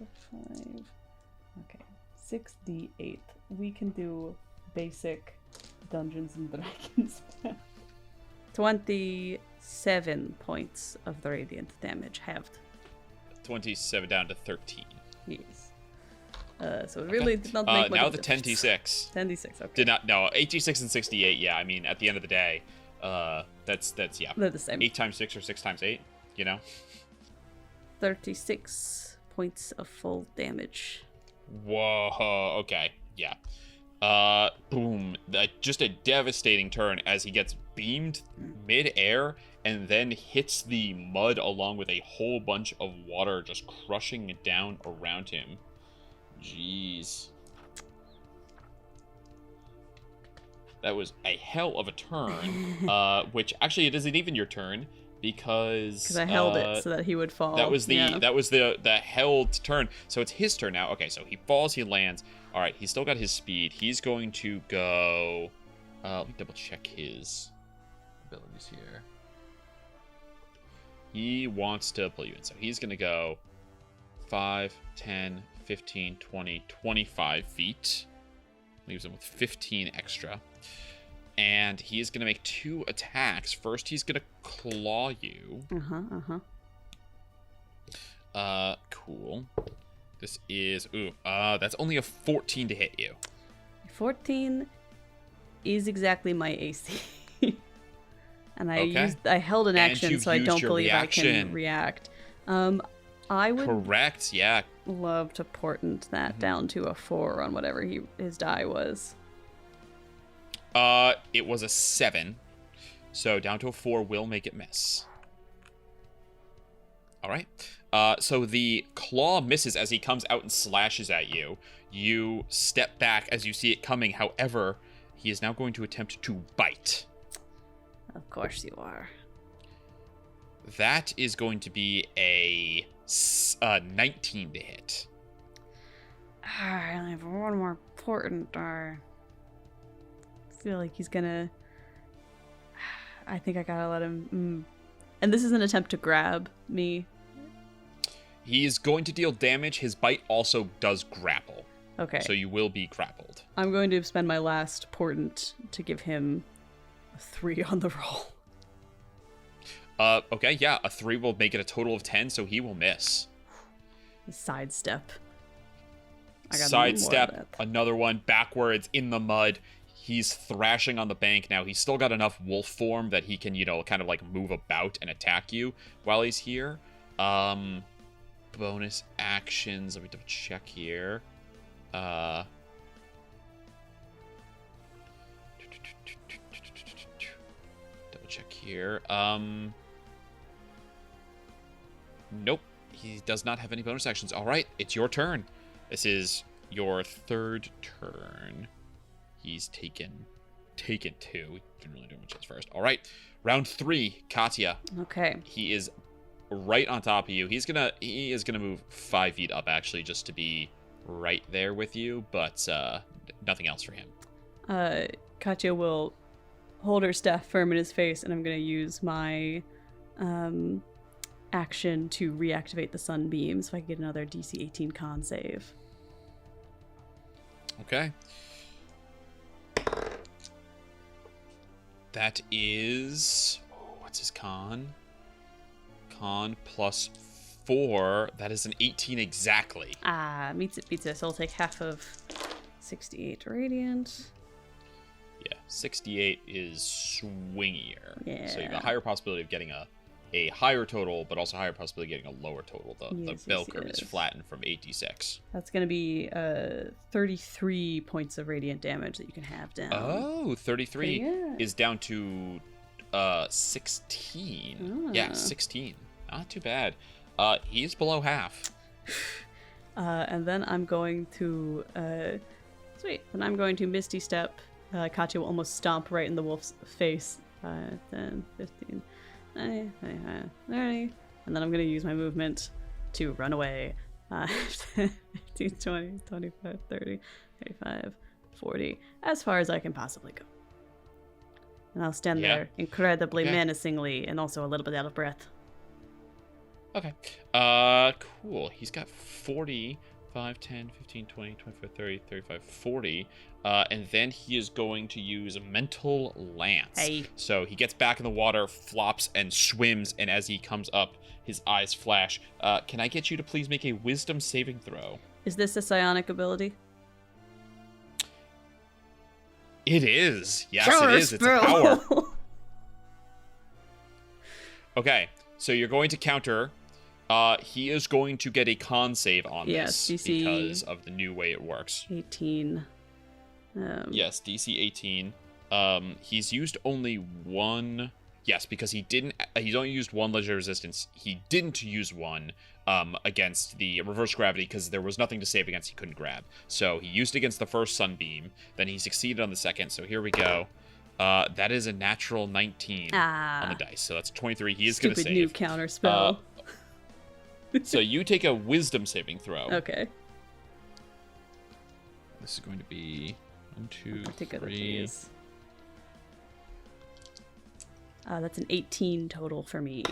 Okay. 6d8. We can do basic Dungeons and Dragons. 27 points of the radiant damage halved. 27 down to 13. Yes. So it really did not make much now of a the difference. 10d6. 10d6, okay. Did not, no, 8d6 and 68, yeah, I mean, at the end of the day, that's yeah. They're the same. 8 times 6 or 6 times 8, you know? 36 points of full damage. Whoa, okay, yeah. Boom. Just a devastating turn as he gets beamed mid-air and then hits the mud along with a whole bunch of water just crushing it down around him. Jeez. That was a hell of a turn, which actually it isn't even your turn because I held it so that he would fall. That was the held turn. So it's his turn now. Okay, so he falls, he lands. All right, he's still got his speed. He's going to go. Let me double check his abilities here. He wants to pull you in, so he's going to go 5, 10, 15, 20, 25 feet. Leaves him with 15 extra. And he's going to make 2 attacks. First, he's going to claw you. Cool. This is... that's only a 14 to hit you. 14 is exactly my AC. And I held an action, so I don't believe I can react. I would correct, yeah. love to portent that down to a 4 on whatever his die was. It was a 7. So down to a 4 will make it miss. All right. So the claw misses as he comes out and slashes at you. You step back as you see it coming. However, he is now going to attempt to bite. Of course you are. That is going to be a 19 to hit. I only have one more portent. I feel like he's gonna... I think I gotta let him... And this is an attempt to grab me. He's going to deal damage. His bite also does grapple. Okay. So you will be grappled. I'm going to spend my last portent to give him a 3 on the roll. Okay, yeah. A 3 will make it a total of 10, so he will miss. Sidestep. Sidestep, another one, backwards, in the mud. He's thrashing on the bank now. He's still got enough wolf form that he can, kind of like move about and attack you while he's here. Bonus actions. Let me double check here. Double check here. Nope. He does not have any bonus actions. All right, it's your turn. This is your 3rd turn. He's taken 2. He didn't really do much else first. All right, round 3, Katya. Okay. He is right on top of you. He is gonna move 5 feet up actually, just to be right there with you, but nothing else for him. Katya will hold her staff firm in his face, and I'm gonna use my action to reactivate the sunbeam so I can get another DC 18 con save. Okay. That is... what's his con? Con plus 4. That is an 18 exactly. Meets it. So I'll take half of 68 radiant. Yeah, 68 is swingier. Yeah. So you have a higher possibility of getting a higher total, but also a higher possibility of getting a lower total. The bell curve is flattened from 8d6. That's going to be 33 points of radiant damage that you can have down. Oh, 33 is down to 16. Yeah, 16. Not too bad. He's below half. And then I'm going to... Then I'm going to Misty Step. Katya will almost stomp right in the wolf's face. 10, 15... 30, and then I'm going to use my movement to run away. 15, 20, 25, 30, 35, 40, as far as I can possibly go. And I'll stand there incredibly menacingly and also a little bit out of breath. Okay. Cool. He's got 40 5, 10, 15, 20, 25, 30, 35, 40. And then he is going to use Mental Lance. Hey. So he gets back in the water, flops, and swims. And as he comes up, his eyes flash. Can I get you to please make a wisdom saving throw? Is this a psionic ability? It is. Yes, it is. It's a power. Okay, so you're going to counter. He is going to get a con save on Yes, this DC because of the new way it works. 18. Yes, DC 18. He's used only one. Yes, because he's only used one legendary resistance. He didn't use one against the reverse gravity because there was nothing to save against. He couldn't grab. So he used it against the first sunbeam. Then he succeeded on the second. So here we go. That is a natural 19 on the dice. So that's 23. He is going to save. Stupid new counter spell. So you take a wisdom saving throw. Okay. This is going to be 1, 2, I'll take 3. That's an 18 total for me.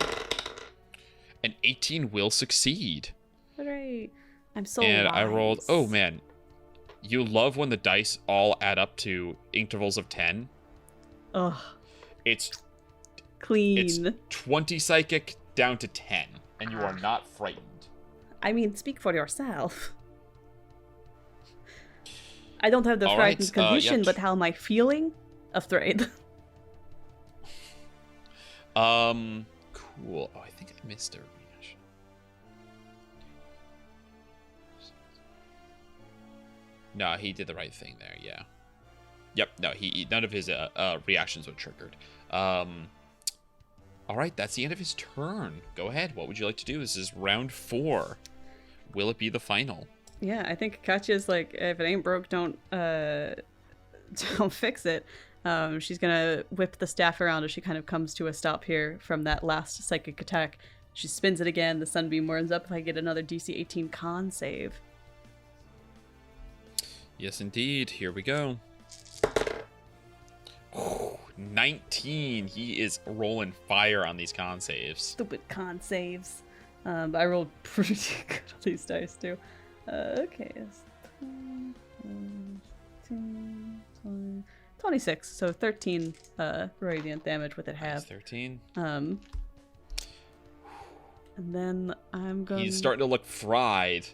An 18 will succeed. Hooray. I'm so And I rolled. wise. Oh man, you love when the dice all add up to intervals of 10. Ugh. It's Clean. 20 psychic down to 10, and you are not frightened. I mean, speak for yourself. I don't have the All frightened right, condition, yep. but how am I feeling? Afraid. Cool. Oh, I think I missed a reaction. No, he did the right thing there. Yeah. Yep. No, none of his reactions were triggered. All right, that's the end of his turn. Go ahead. What would you like to do? This is round 4. Will it be the final? Yeah, I think Katya's like, if it ain't broke, don't fix it. She's gonna whip the staff around as she kind of comes to a stop here from that last psychic attack. She spins it again. The sunbeam warms up. If I get another DC 18 con save. Yes, indeed. Here we go. 19. He is rolling fire on these con saves. Stupid con saves. But I rolled pretty good on these dice too. Okay. 26, so 13 radiant damage with it half. 13. And then I'm going. He's starting to look fried.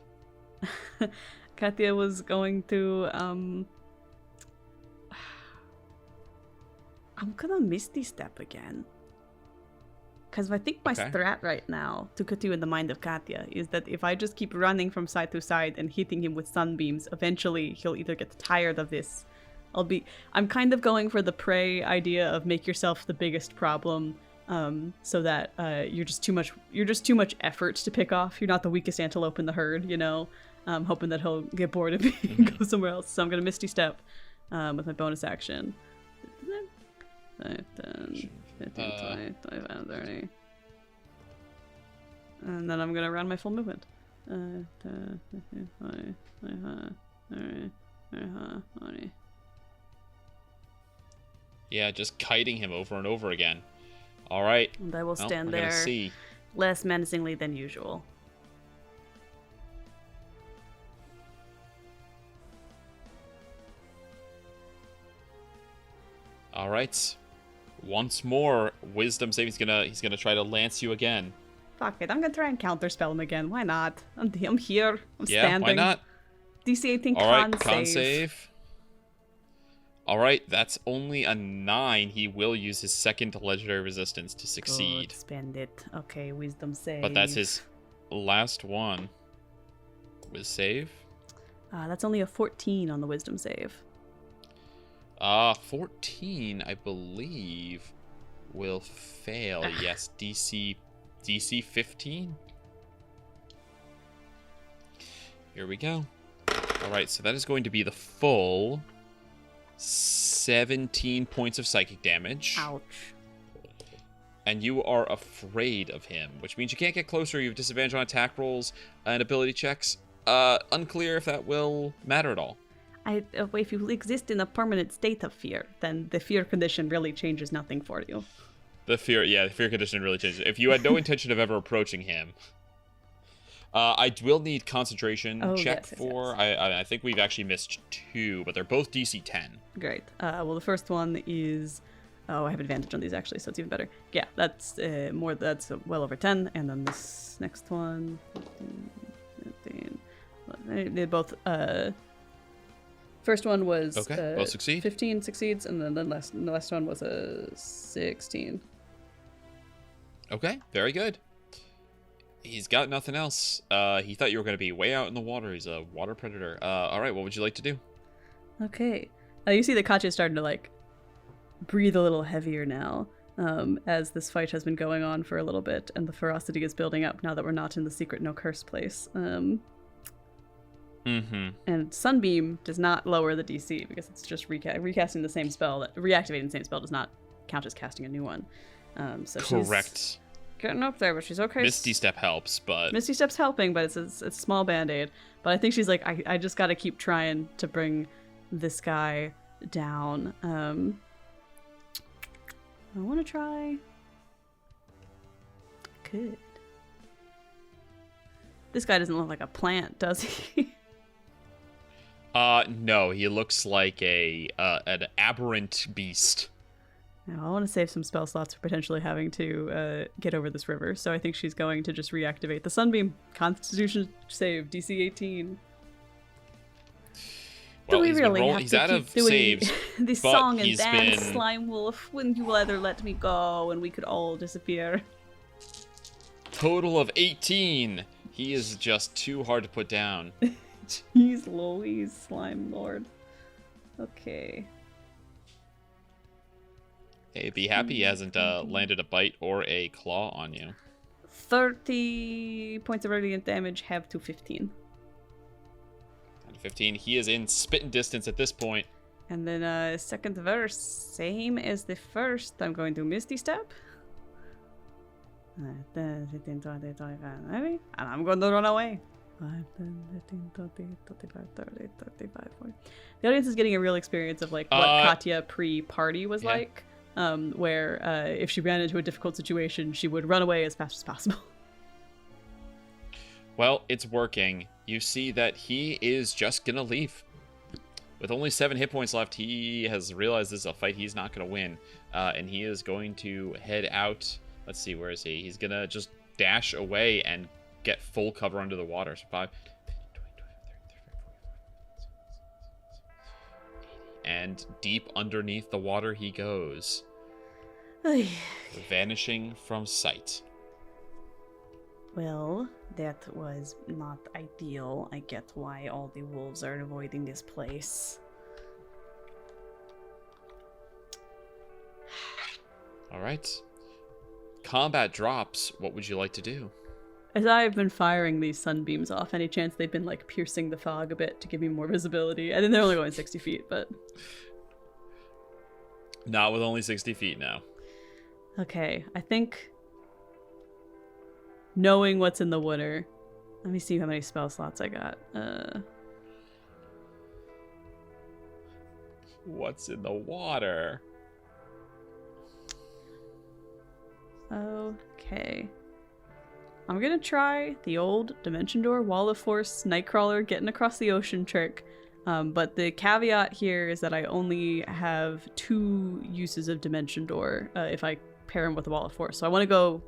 Katya was going to I'm gonna Misty Step again. Because I think my strat right now, to put you in the mind of Katya, is that if I just keep running from side to side and hitting him with sunbeams, eventually he'll either get tired of this. I'm kind of going for the prey idea of make yourself the biggest problem, so that you're just too much effort to pick off. You're not the weakest antelope in the herd, you know. Hoping that he'll get bored of me and go somewhere else. So I'm gonna Misty Step with my bonus action. 5, 10, 15, 20, 25, 30. And then I'm gonna run my full movement. 10, 15, 20, 25, 30, 35, 40. Yeah, just kiting him over and over again. All right. And I will stand we're gonna there see. less menacingly than usual. All right. Once more, wisdom save. He's gonna try to lance you again. Fuck it, I'm gonna try and counterspell him again. Why not? I'm here. I'm Yeah, standing. why not? DC 18 All right, con save. All right, that's only a 9. He will use his second legendary resistance to succeed. Good, spend it. Okay, wisdom save. But that's his last one. With save? That's only a 14 on the wisdom save. 14, I believe, will fail. Yes, DC 15. Here we go. All right, so that is going to be the full 17 points of psychic damage. Ouch. And you are afraid of him, which means you can't get closer. You have disadvantage on attack rolls and ability checks. Unclear if that will matter at all. If you exist in a permanent state of fear, then the fear condition really changes nothing for you. The fear condition really changes. If you had no intention of ever approaching him, I will need concentration check yes. for. I think we've actually missed 2, but they're both DC 10. Great. Well, the first one is... Oh, I have advantage on these, actually, so it's even better. Yeah, that's That's well over 10. And then this next one... 15, 15. They both... First one was... Okay, both succeed. 15 succeeds, and then the last one was a 16. Okay, very good. He's got nothing else. He thought you were going to be way out in the water. He's a water predator. All right, what would you like to do? Okay. You see that Katya's starting to, like, breathe a little heavier now, as this fight has been going on for a little bit, and the ferocity is building up now that we're not in the secret no curse place. And Sunbeam does not lower the DC, because it's just recasting the same spell. Reactivating the same spell does not count as casting a new one. So Correct. She's getting up there, but she's okay. Misty Step helps, but... Misty Step's helping, but it's a small band-aid. But I think she's like, I just gotta keep trying to bring this guy down. I want to try... Could. This guy doesn't look like a plant, does he? No, he looks like an aberrant beast. Now, I want to save some spell slots for potentially having to get over this river, so I think she's going to just reactivate the Sunbeam. Constitution save, DC 18. Well, Do we really have he's to out keep of doing saves, this but song and he's dance, been... Slime Wolf? When you will either let me go and we could all disappear. Total of 18. He is just too hard to put down. Jeez Louise, Slime Lord. Okay. Hey, be happy he hasn't landed a bite or a claw on you. 30 points of radiant damage, have to 15. 15. He is in spitting distance at this point. And then second verse, same as the first. I'm going to Misty Step. 15, 20, 25, maybe? And I'm going to run away. 5, 10, 15, 20, 25, 30, 35, 40. The audience is getting a real experience of like what Katya pre-party was like. Where if she ran into a difficult situation, she would run away as fast as possible. Well, it's working. You see that he is just gonna leave. With only 7 hit points left, he has realized this is a fight he's not gonna win. And he is going to head out. Let's see, where is he? He's gonna just dash away and get full cover under the water. So 5, 10, 20, 25, 30, 35, 40, 50, 60, 80. And deep underneath the water he goes. Vanishing from sight. Well, that was not ideal. I get why all the wolves are avoiding this place. All right. Combat drops. What would you like to do? As I've been firing these sunbeams off, any chance they've been like piercing the fog a bit to give me more visibility? I think they're only going 60 feet, but... Not with only 60 feet now. Okay, I think... Knowing what's in the water... Let me see how many spell slots I got. What's in the water? Okay. I'm gonna try the old Dimension Door, Wall of Force, Nightcrawler, getting across the ocean trick. But the caveat here is that I only have 2 uses of Dimension Door if I pair them with the Wall of Force. So I want to go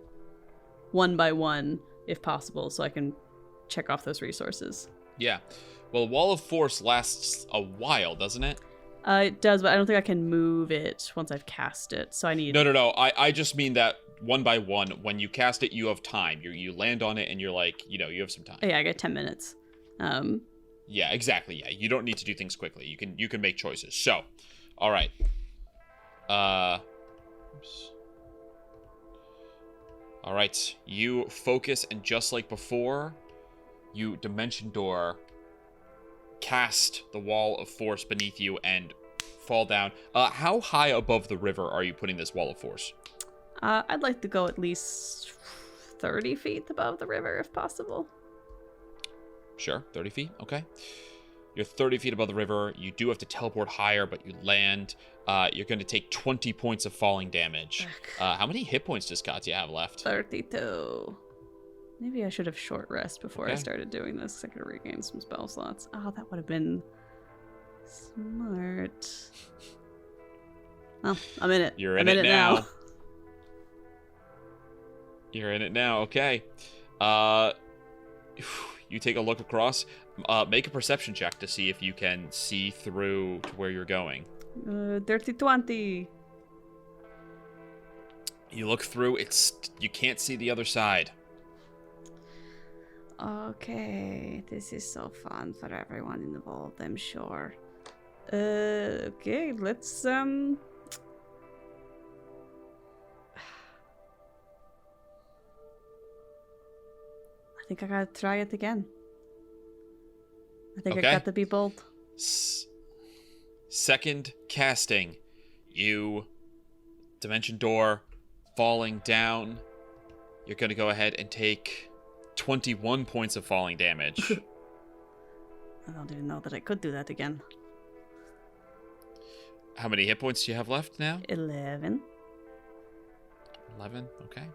one by one if possible so I can check off those resources. Yeah. Well, Wall of Force lasts a while, doesn't it? It does, but I don't think I can move it once I've cast it. So I need... No. I just mean that one by one, when you cast it, you have time. You land on it and you're like, you have some time. Yeah, I get 10 minutes. Yeah, exactly. Yeah, you don't need to do things quickly. You can make choices. So, all right. Oops. All right. You focus, and just like before, you Dimension Door, cast the Wall of Force beneath you, and fall down. How high above the river are you putting this Wall of Force? I'd like to go at least 30 feet above the river, if possible. Sure, 30 feet, okay. You're 30 feet above the river. You do have to teleport higher, but you land. You're going to take 20 points of falling damage. How many hit points does Katya have left? 32. Maybe I should have short rest before I Okay. started doing this, 'cause I could have regained some spell slots. Oh, that would have been smart. Oh, I'm in it. You're I'm in it now. now. You're in it now. Okay. You take a look across. Make a perception check to see if you can see through to where you're going. Dirty 20. You look through. You can't see the other side. Okay, this is so fun for everyone involved, I'm sure. Okay, let's, I think I gotta try it again. I think Okay. I got to be bold. Second casting. You, dimension door, falling down. You're going to go ahead and take 21 points of falling damage. I don't even know that I could do that again. How many hit points do you have left now? 11. 11. Okay.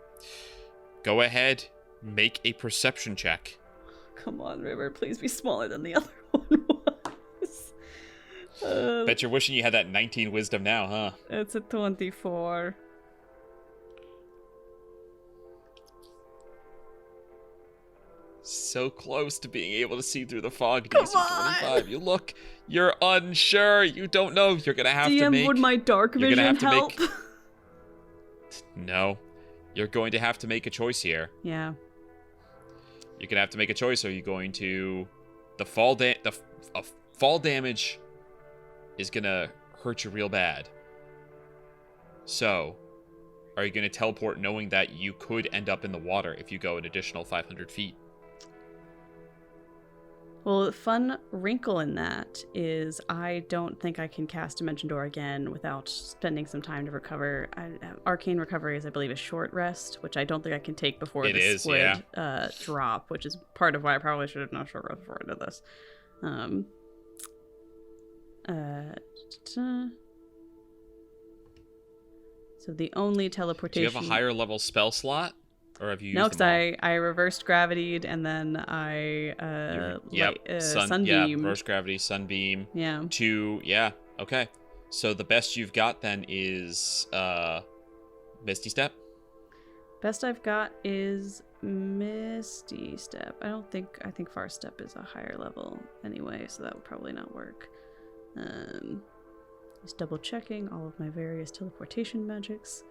Go ahead. Make a perception check. Come on, River, please be smaller than the other one was. Bet you're wishing you had that 19 wisdom now, huh? It's a 24. So close to being able to see through the fog. Come DC on! 25. You look. You're unsure. You don't know. You're gonna have to DM, make. would my dark you're gonna vision have to help? make. No. You're going to have to make a choice here. Yeah. You're gonna have to make a choice. Are you going to the fall damage is gonna hurt you real bad. So, are you gonna teleport knowing that you could end up in the water if you go an additional 500 feet? Well, the fun wrinkle in that is I don't think I can cast Dimension Door again without spending some time to recover. Arcane Recovery is, I believe, a short rest, which I don't think I can take before It the is, squid drop, which is part of why I probably should have done a short rest before I did this. So the only Do teleportation... you have a higher level spell slot? Or have you used No, because them all? I reversed gravitied and then I sunbeam. Yeah, reverse gravity, sunbeam. Yeah. Yeah, okay. So the best you've got then is Misty Step. Best I've got is Misty Step. I think Far Step is a higher level anyway, so that would probably not work. Just double checking all of my various teleportation magics.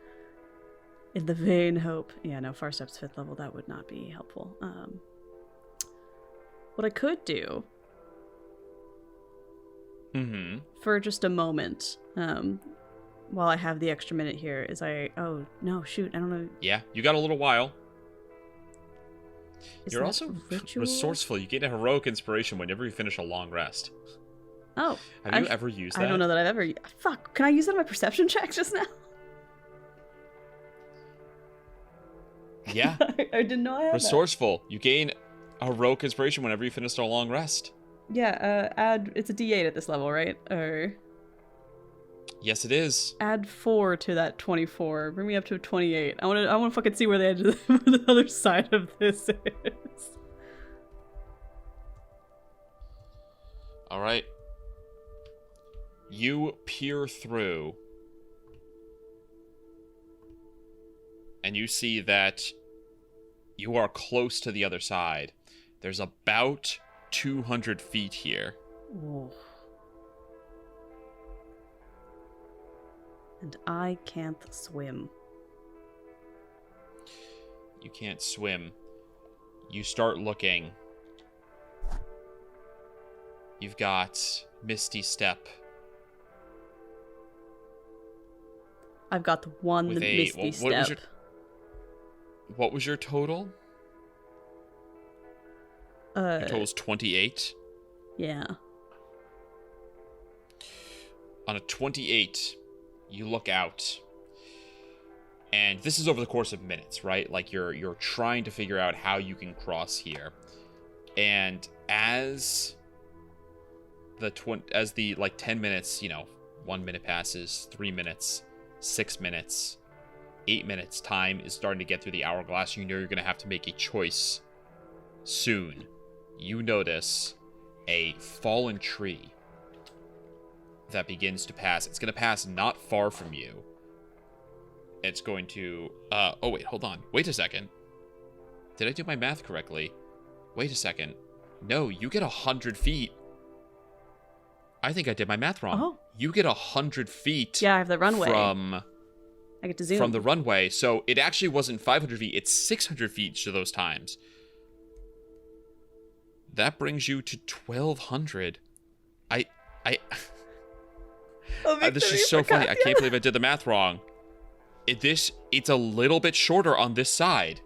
In the vain hope. Yeah, no, Far Step's 5th level, that would not be helpful. What I could do for just a moment, while I have the extra minute here, is oh no, shoot, I don't know. Yeah, you got a little while. Is You're that also ritual? resourceful. You get a heroic inspiration whenever you finish a long rest. Oh. Have you ever used that? I don't know that I've ever... Fuck, can I use that in my perception check just now? Yeah. I didn't know I had Resourceful. You gain a heroic inspiration whenever you finish a long rest. that. Yeah, it's a D8 at this level, right? Or Yes, it is. add 4 to that 24. Bring me up to a 28. I want to fucking see where the edge of where the other side of this is. All right. You peer through, and you see that you are close to the other side. There's about 200 feet here. Ooh. And I can't swim. You can't swim. You start looking. You've got Misty Step. I've got the one With Misty Step. What was your total? Your total's 28. Yeah. On a 28, you look out. And this is over the course of minutes, right? Like you're trying to figure out how you can cross here. And as the 10 minutes, 1 minute passes, 3 minutes, 6 minutes, 8 minutes. Time is starting to get through the hourglass. You know you're going to have to make a choice soon. You notice a fallen tree that begins to pass. It's going to pass not far from you. It's going to... oh, wait, hold on. Wait a second. Did I do my math correctly? Wait a second. No, you get 100 feet. I think I did my math wrong. Oh. You get 100 feet. Yeah, I have the runway. I get to zoom. From the runway. So it actually wasn't 500 feet. It's 600 feet to those times. That brings you to 1,200. This is so funny. I can't believe I did the math wrong. It's a little bit shorter on this side.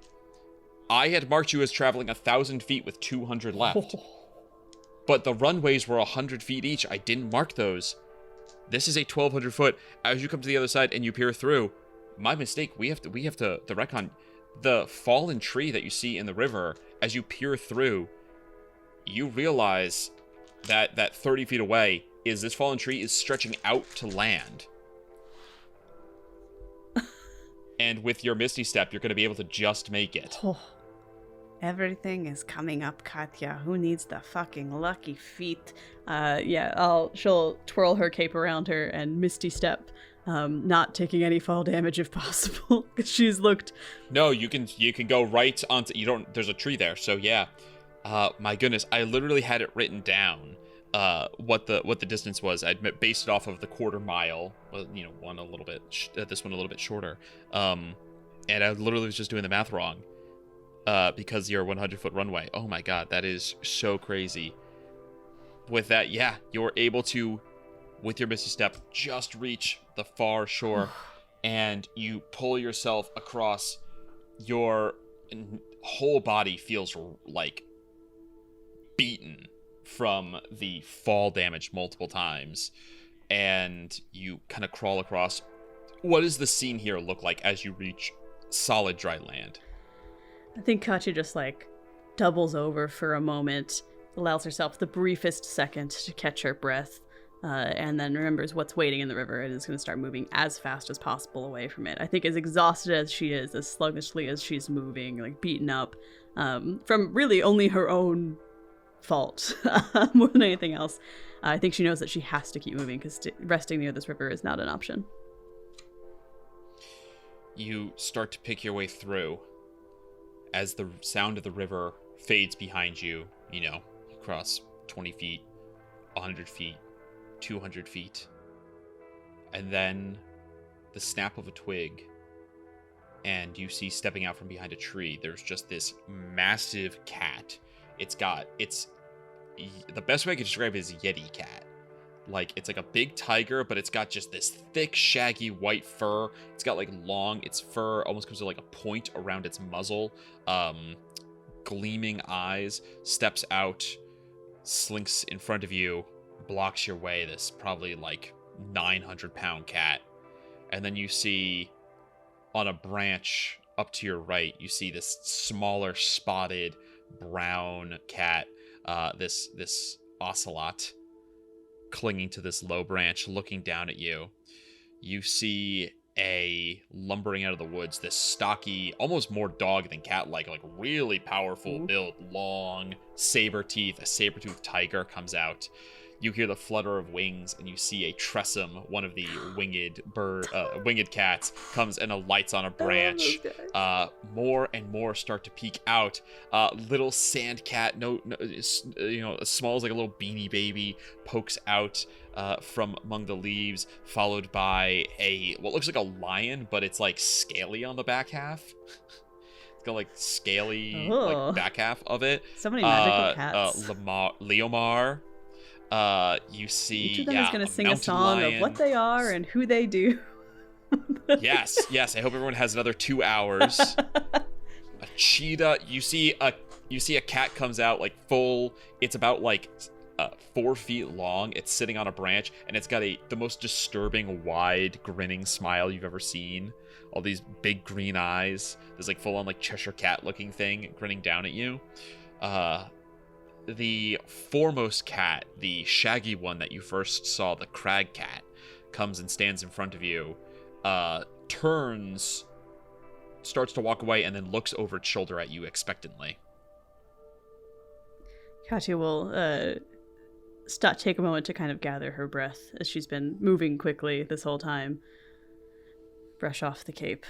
I had marked you as traveling 1,000 feet with 200 left. But the runways were 100 feet each. I didn't mark those. This is a 1,200 foot. As you come to the other side and you peer through, my mistake. We have to the retcon. The fallen tree that you see in the river, as you peer through, you realize that 30 feet away is this fallen tree is stretching out to land. And with your Misty Step, you're going to be able to just make it. Oh. Everything is coming up, Katya. Who needs the fucking lucky feet? She'll twirl her cape around her and Misty Step, not taking any fall damage if possible, because she's looked... No, you can go right onto... There's a tree there, so yeah. My goodness, I literally had it written down, what the distance was. I'd based it off of the quarter mile, one a little bit, this one a little bit shorter. And I literally was just doing the math wrong. Because you're 100-foot runway. Oh my god, that is so crazy. With that, yeah, you're able to, with your Misty Step, just reach the far shore, and you pull yourself across. Your whole body feels like beaten from the fall damage multiple times, and you kind of crawl across. What does the scene here look like as you reach solid dry land? I think Katya just, doubles over for a moment, allows herself the briefest second to catch her breath, and then remembers what's waiting in the river and is going to start moving as fast as possible away from it. I think as exhausted as she is, as sluggishly as she's moving, beaten up, from really only her own fault, more than anything else, I think she knows that she has to keep moving because resting near this river is not an option. You start to pick your way through. As the sound of the river fades behind you, you cross 20 feet, 100 feet, 200 feet. And then the snap of a twig, and you see stepping out from behind a tree, there's just this massive cat. The best way I could describe it is Yeti cat. It's like a big tiger, but it's got just this thick, shaggy white fur. It's got its fur almost comes to a point around its muzzle. Gleaming eyes, steps out, slinks in front of you, blocks your way, this probably 900-pound cat. And then you see on a branch up to your right, you see this smaller spotted brown cat, this ocelot, clinging to this low branch, looking down at you. You see a lumbering out of the woods, this stocky, almost more dog than cat-like, really powerful build, long saber teeth. A saber-toothed tiger comes out. You hear the flutter of wings, and you see a Tressum, one of the winged cats, comes and alights on a branch. More and more start to peek out. Little sand cat, as small as a little beanie baby, pokes out from among the leaves, followed by what looks like a lion, but it's scaly on the back half. It's got scaly back half of it. So many magical cats. Leomar. You see, each of them is going to sing a song lion. of what they are and who they do. Yes. I hope everyone has another 2 hours. A cheetah. You see a cat comes out full. It's about 4 feet long. It's sitting on a branch, and it's got the most disturbing, wide, grinning smile you've ever seen. All these big green eyes. There's full on Cheshire cat looking thing grinning down at you. The foremost cat, the shaggy one that you first saw, the crag cat, comes and stands in front of you, turns starts to walk away and then looks over its shoulder at you expectantly. Katya will take a moment to kind of gather her breath as she's been moving quickly this whole time. Brush off the cape.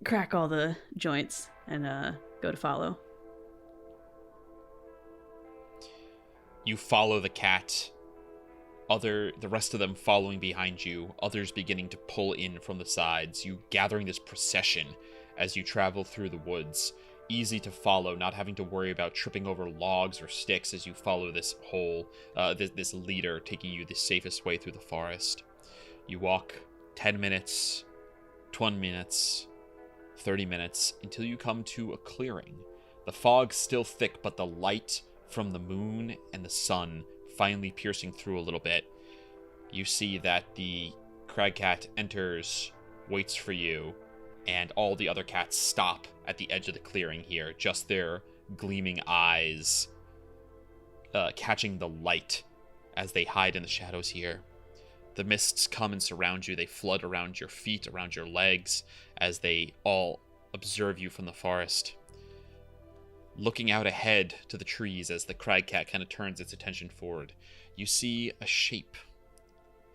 Crack all the joints and go to follow. You follow the cat. The rest of them following behind you, others beginning to pull in from the sides, you gathering this procession as you travel through the woods. Easy to follow, not having to worry about tripping over logs or sticks as you follow this this leader taking you the safest way through the forest. You walk 10 minutes, 20 minutes, 30 minutes, until you come to a clearing. The fog's still thick, but the light from the moon and the sun finally piercing through a little bit. You see that the crag cat enters, waits for you, and all the other cats stop at the edge of the clearing here, just their gleaming eyes catching the light as they hide in the shadows here. The mists come and surround you. They flood around your feet, around your legs, as they all observe you from the forest. Looking out ahead to the trees as the crag cat kind of turns its attention forward, you see a shape,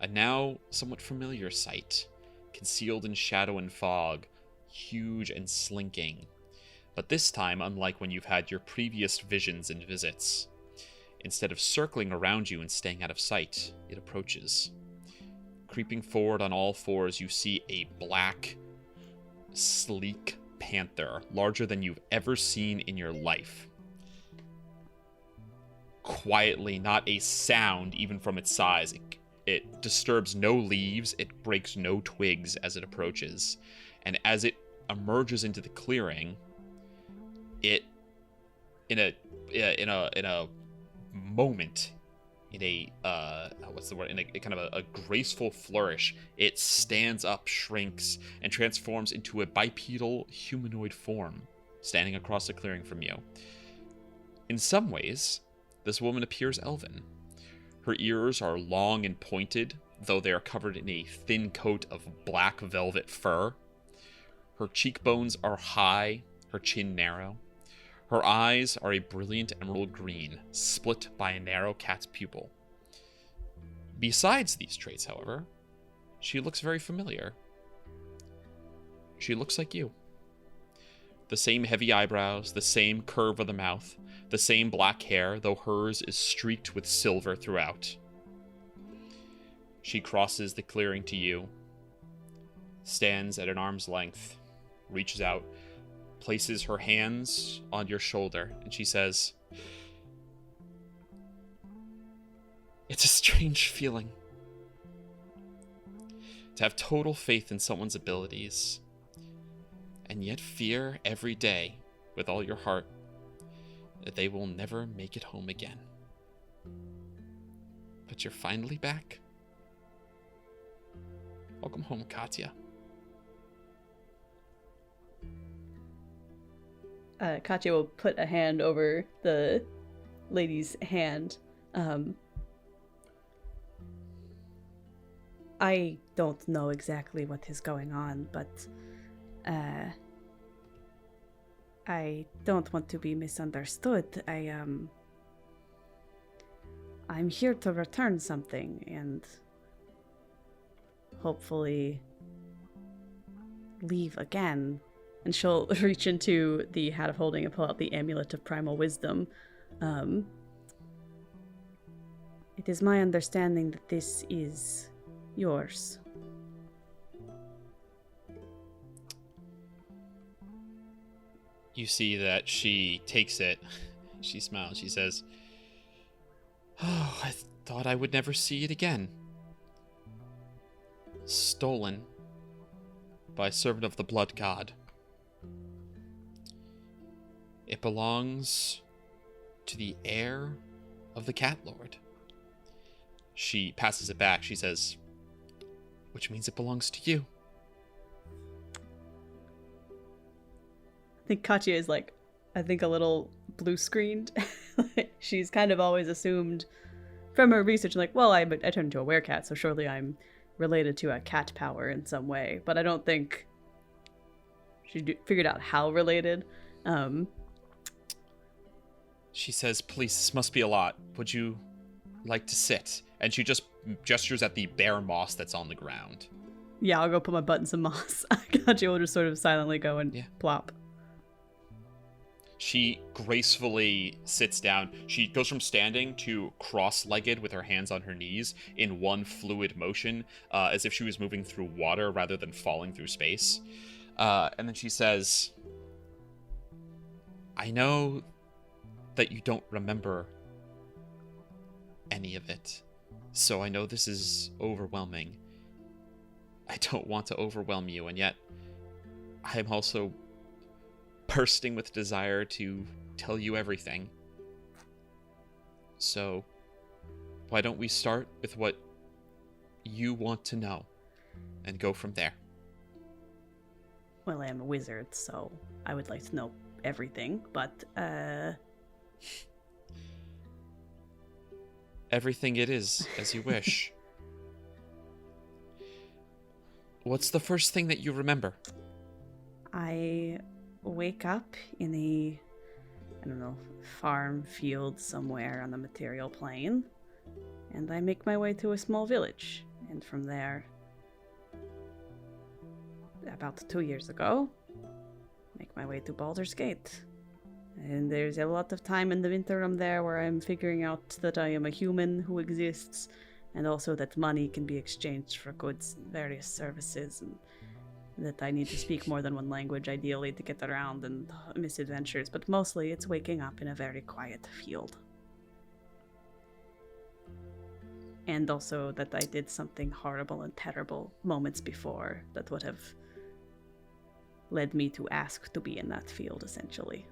a now somewhat familiar sight, concealed in shadow and fog, huge and slinking. But this time, unlike when you've had your previous visions and visits, instead of circling around you and staying out of sight, it approaches. Creeping forward on all fours, you see a black, sleek panther, larger than you've ever seen in your life. Quietly, not a sound even from its size. It disturbs no leaves, it breaks no twigs as it approaches. And as it emerges into the clearing, it in a moment, in a kind of a graceful flourish, it stands up, shrinks, and transforms into a bipedal humanoid form, standing across the clearing from you. In some ways, this woman appears elven. Her ears are long and pointed, though they are covered in a thin coat of black velvet fur. Her cheekbones are high, her chin narrow. Her eyes are a brilliant emerald green, split by a narrow cat's pupil. Besides these traits, however, she looks very familiar. She looks like you. The same heavy eyebrows, the same curve of the mouth, the same black hair, though hers is streaked with silver throughout. She crosses the clearing to you, stands at an arm's length, reaches out, places her hands on your shoulder, and she says, "It's a strange feeling to have total faith in someone's abilities, and yet fear every day with all your heart that they will never make it home again. But you're finally back. Welcome home, Katya." Katya will put a hand over the lady's hand. I don't know exactly what is going on, but I don't want to be misunderstood. I'm here to return something and hopefully leave again. And she'll reach into the Hat of Holding and pull out the Amulet of Primal Wisdom. It is my understanding that this is yours. You see that she takes it. She smiles. She says, "Oh, I thought I would never see it again. Stolen by a servant of the Blood God. It belongs to the heir of the Cat Lord." She passes it back. She says, "Which means it belongs to you." I think Katya is a little blue screened. She's kind of always assumed from her research, I turned into a werecat, so surely I'm related to a cat power in some way. But I don't think figured out how related. She says, please, this must be a lot. Would you like to sit? And she just gestures at the bare moss that's on the ground. Yeah, I'll go put my butt in some moss. Katya will just sort of silently go and plop. She gracefully sits down. She goes from standing to cross-legged with her hands on her knees in one fluid motion, as if she was moving through water rather than falling through space. And then she says, I know that you don't remember any of it, so I know this is overwhelming. I don't want to overwhelm you, and yet I'm also bursting with desire to tell you everything. So why don't we start with what you want to know and go from there? Well, I am a wizard, so I would like to know everything, but Everything it is, as you wish. What's the first thing that you remember? I wake up in a, farm field somewhere on the material plane, and I make my way to a small village, and from there, about 2 years ago, make my way to Baldur's Gate. And there's a lot of time in the interim there where I'm figuring out that I am a human who exists, and also that money can be exchanged for goods and various services, and that I need to speak more than one language, ideally, to get around and misadventures, but mostly it's waking up in a very quiet field. And also that I did something horrible and terrible moments before that would have led me to ask to be in that field, essentially.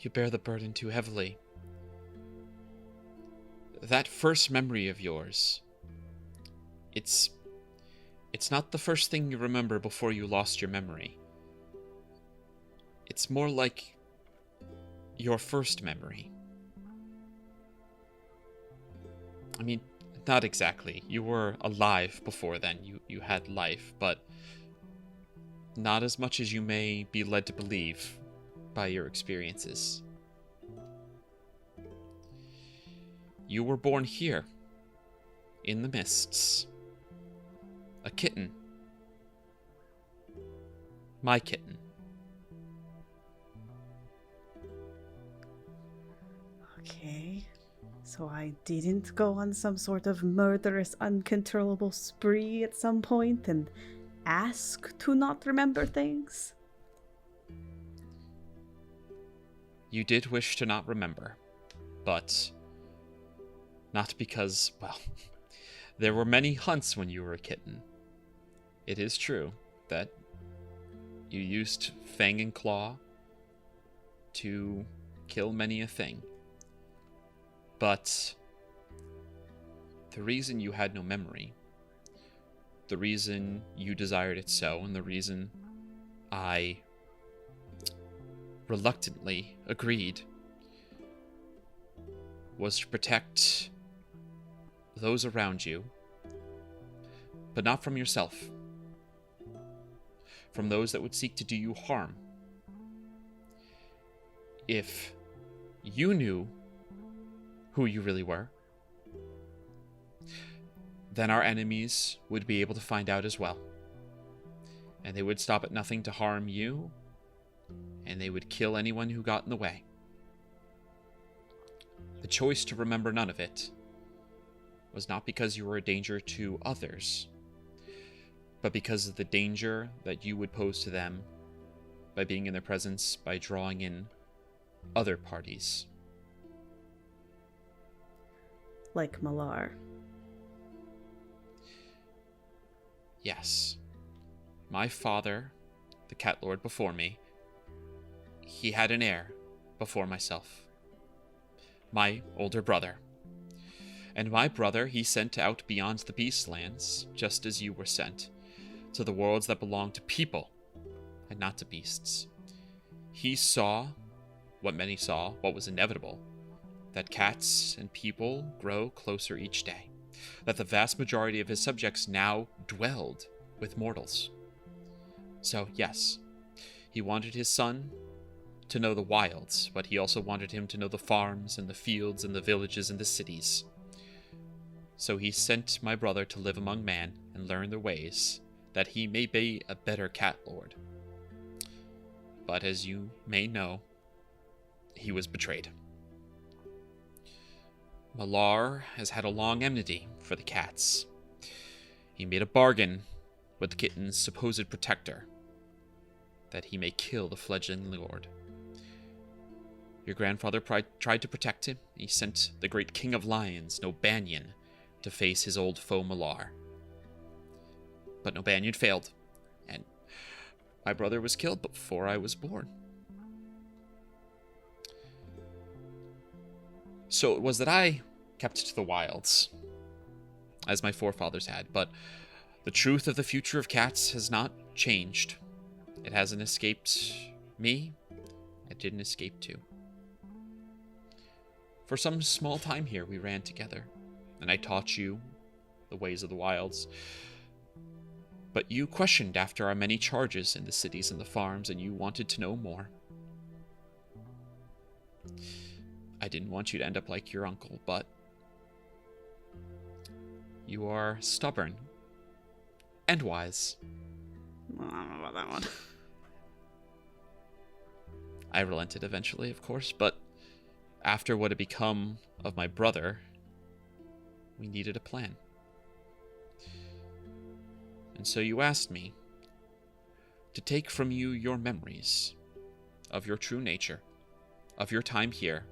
You bear the burden too heavily. That first memory of yours, it's not the first thing you remember before you lost your memory. It's more like your first memory. I mean, not exactly. You were alive before then. You had life, but not as much as you may be led to believe by your experiences. You were born here, in the mists. A kitten. My kitten. Okay, so I didn't go on some sort of murderous, uncontrollable spree at some point and ask to not remember things? You did wish to not remember, but not because, well, there were many hunts when you were a kitten. It is true that you used fang and claw to kill many a thing. But the reason you had no memory, the reason you desired it so, and the reason I reluctantly agreed was to protect those around you, but not from yourself, from those that would seek to do you harm. If you knew who you really were, then our enemies would be able to find out as well. And they would stop at nothing to harm you, and they would kill anyone who got in the way. The choice to remember none of it was not because you were a danger to others, but because of the danger that you would pose to them by being in their presence, by drawing in other parties. Like Malar. Yes. My father, the Cat Lord before me, he had an heir before myself. My older brother. And my brother he sent out beyond the Beastlands, just as you were sent, to the worlds that belong to people, and not to beasts. He saw what many saw, what was inevitable, that cats and people grow closer each day. that the vast majority of his subjects now dwelled with mortals. So, yes, he wanted his son to know the wilds, but he also wanted him to know the farms and the fields and the villages and the cities. So he sent my brother to live among man and learn their ways, that he may be a better cat lord. But as you may know, he was betrayed. Malar has had a long enmity for the cats. He made a bargain with the kitten's supposed protector, that he may kill the fledgling lord. Your grandfather tried to protect him. He sent the great king of lions, Nobanian, to face his old foe Malar. But Nobanian failed, and my brother was killed before I was born. So it was that I kept to the wilds, as my forefathers had, but the truth of the future of cats has not changed. It hasn't escaped me. It didn't escape too. For some small time here, we ran together, and I taught you the ways of the wilds. But you questioned after our many charges in the cities and the farms, and you wanted to know more. I didn't want you to end up like your uncle, but you are stubborn and wise. I don't know about that one. I relented eventually, of course, but after what had become of my brother, we needed a plan. And so you asked me to take from you your memories of your true nature, of your time here,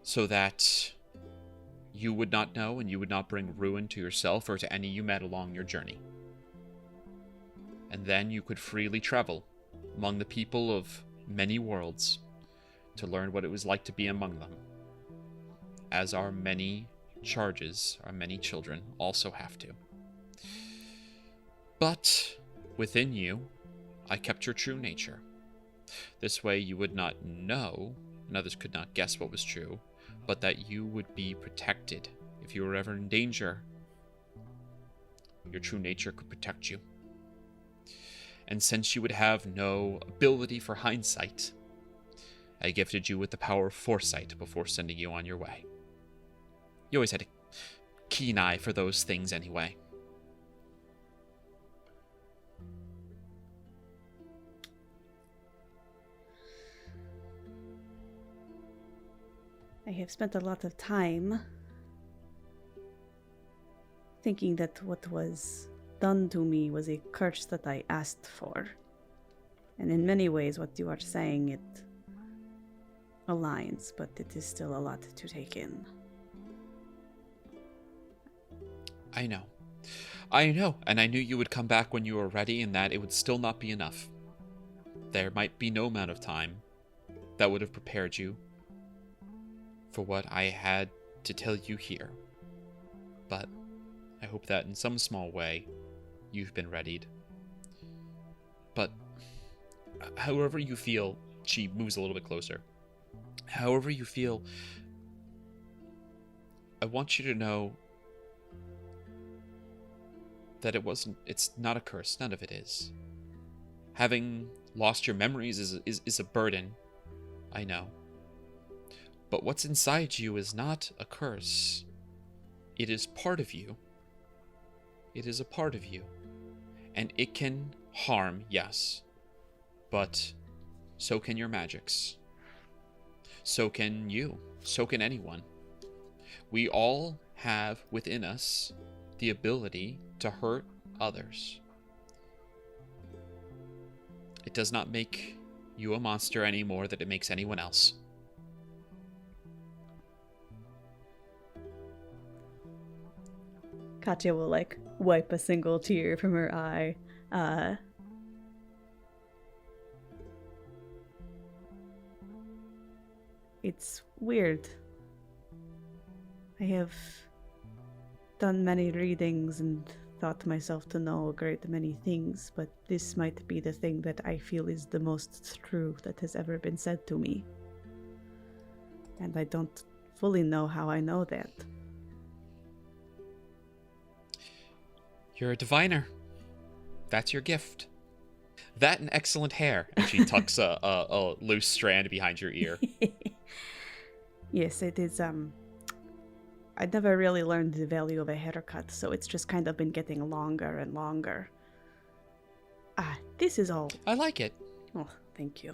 so that you would not know and you would not bring ruin to yourself or to any you met along your journey. And then you could freely travel among the people of many worlds to learn what it was like to be among them, as our many charges, our many children also have to. But within you, I kept your true nature. This way you would not know, and others could not guess what was true, but that you would be protected. If you were ever in danger, your true nature could protect you. And since you would have no ability for hindsight, I gifted you with the power of foresight before sending you on your way. You always had a keen eye for those things anyway. I have spent a lot of time thinking that what was done to me was a curse that I asked for. And in many ways, what you are saying, it aligns, but it is still a lot to take in. I know, and I knew you would come back when you were ready, and that it would still not be enough. There might be no amount of time that would have prepared you for what I had to tell you here. But I hope that in some small way, you've been readied. But however you feel, she moves a little bit closer. However you feel, I want you to know that it's not a curse. None of it is. Having lost your memories is a burden. I know. But what's inside you is not a curse. It is part of you. It is a part of you. And it can harm, yes. But so can your magics. So can you. So can anyone. We all have within us the ability to hurt others. It does not make you a monster any more than it makes anyone else. Katya will, wipe a single tear from her eye. It's weird. I have done many readings and thought myself to know a great many things, but this might be the thing that I feel is the most true that has ever been said to me. And I don't fully know how I know that. You're a diviner. That's your gift. That and excellent hair. And she tucks a loose strand behind your ear. Yes, it is, I never really learned the value of a haircut, so it's just kind of been getting longer and longer. This is all... I like it. Oh, thank you.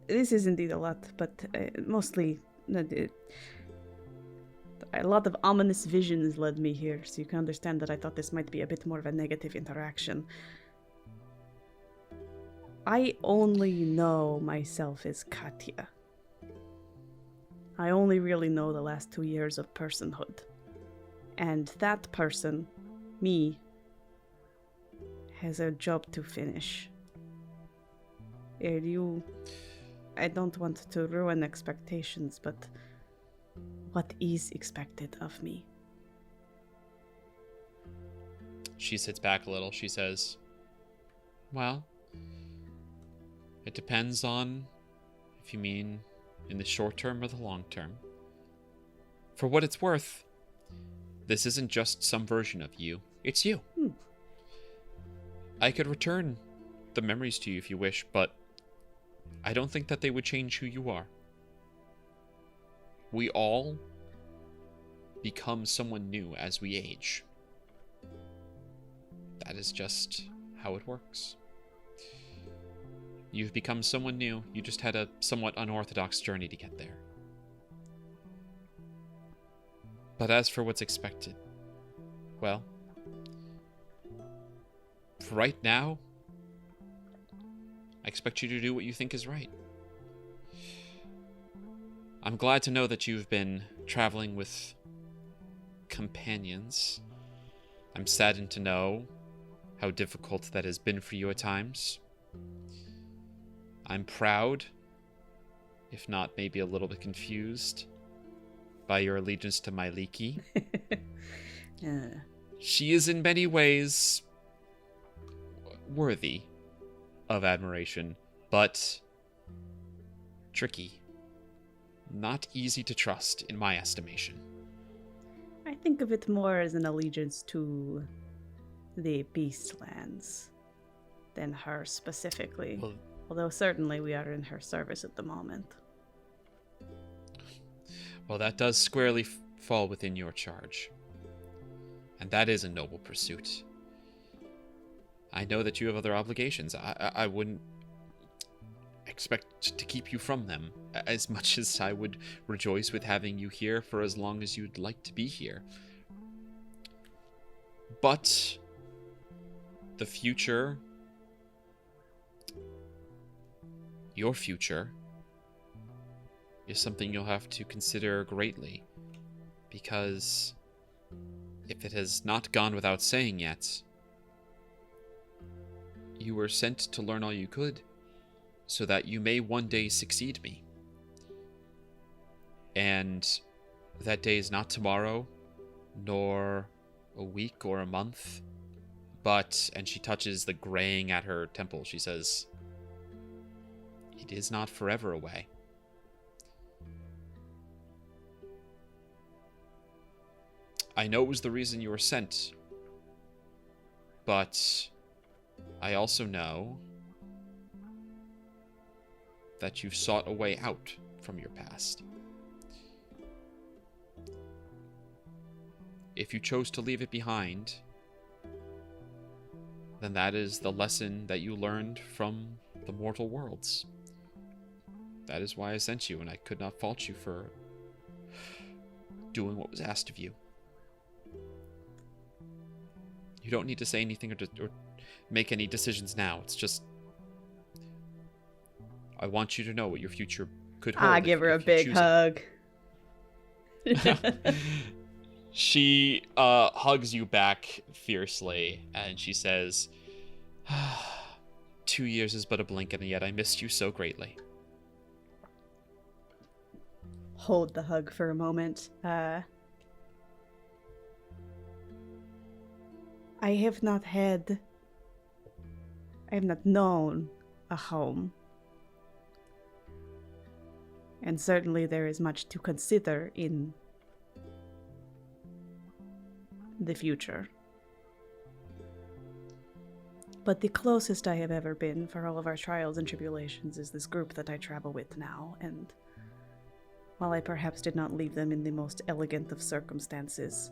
This is indeed a lot, but mostly... a lot of ominous visions led me here, so you can understand that I thought this might be a bit more of a negative interaction. I only know myself as Katya. I only really know the last 2 years of personhood. And that person, me, has a job to finish. I don't want to ruin expectations, but what is expected of me? She sits back a little. She says, well, it depends on if you mean in the short term or the long term. For what it's worth, this isn't just some version of you. It's you. I could return the memories to you if you wish, but I don't think that they would change who you are. We all become someone new as we age. That is just how it works. You've become someone new. You just had a somewhat unorthodox journey to get there. But as for what's expected, well, for right now, I expect you to do what you think is right. I'm glad to know that you've been traveling with companions. I'm saddened to know how difficult that has been for you at times. I'm proud, if not maybe a little bit confused, by your allegiance to Myliki. She is in many ways worthy of admiration, but tricky. Not easy to trust, in my estimation. I think of it more as an allegiance to the Beastlands than her specifically. Well, although certainly we are in her service at the moment. Well, that does squarely fall within your charge. And that is a noble pursuit. I know that you have other obligations. I wouldn't expect to keep you from them, as much as I would rejoice with having you here for as long as you'd like to be here. But the future, your future, is something you'll have to consider greatly, because if it has not gone without saying yet, you were sent to learn all you could, so that you may one day succeed me. And that day is not tomorrow, nor a week or a month, but, and she touches the graying at her temple, she says, it is not forever away. I know it was the reason you were sent, but I also know that you've sought a way out from your past. If you chose to leave it behind, then that is the lesson that you learned from the mortal worlds. That is why I sent you, and I could not fault you for doing what was asked of you. You don't need to say anything or make any decisions now. It's just, I want you to know what your future could hold. I give her a big hug. She hugs you back fiercely, and she says, 2 years is but a blink, and yet I missed you so greatly. Hold the hug for a moment. I have not known a home. And certainly there is much to consider in the future. But the closest I have ever been for all of our trials and tribulations is this group that I travel with now, and while I perhaps did not leave them in the most elegant of circumstances,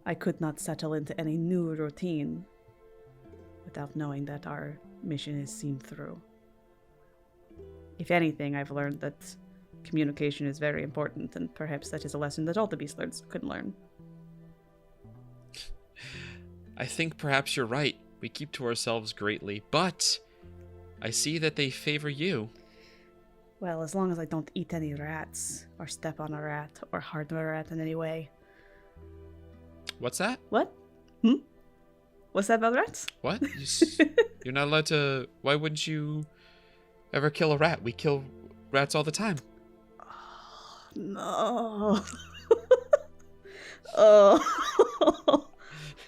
I could not settle into any new routine without knowing that our mission is seen through. If anything, I've learned that communication is very important, and perhaps that is a lesson that all the Beast Lords could learn. I think perhaps you're right. We keep to ourselves greatly, but I see that they favor you. Well, as long as I don't eat any rats, or step on a rat, or harm a rat in any way. What's that? What? What's that about rats? What? You're not allowed to... Why wouldn't you ever kill a rat? We kill rats all the time. Oh, no. Oh.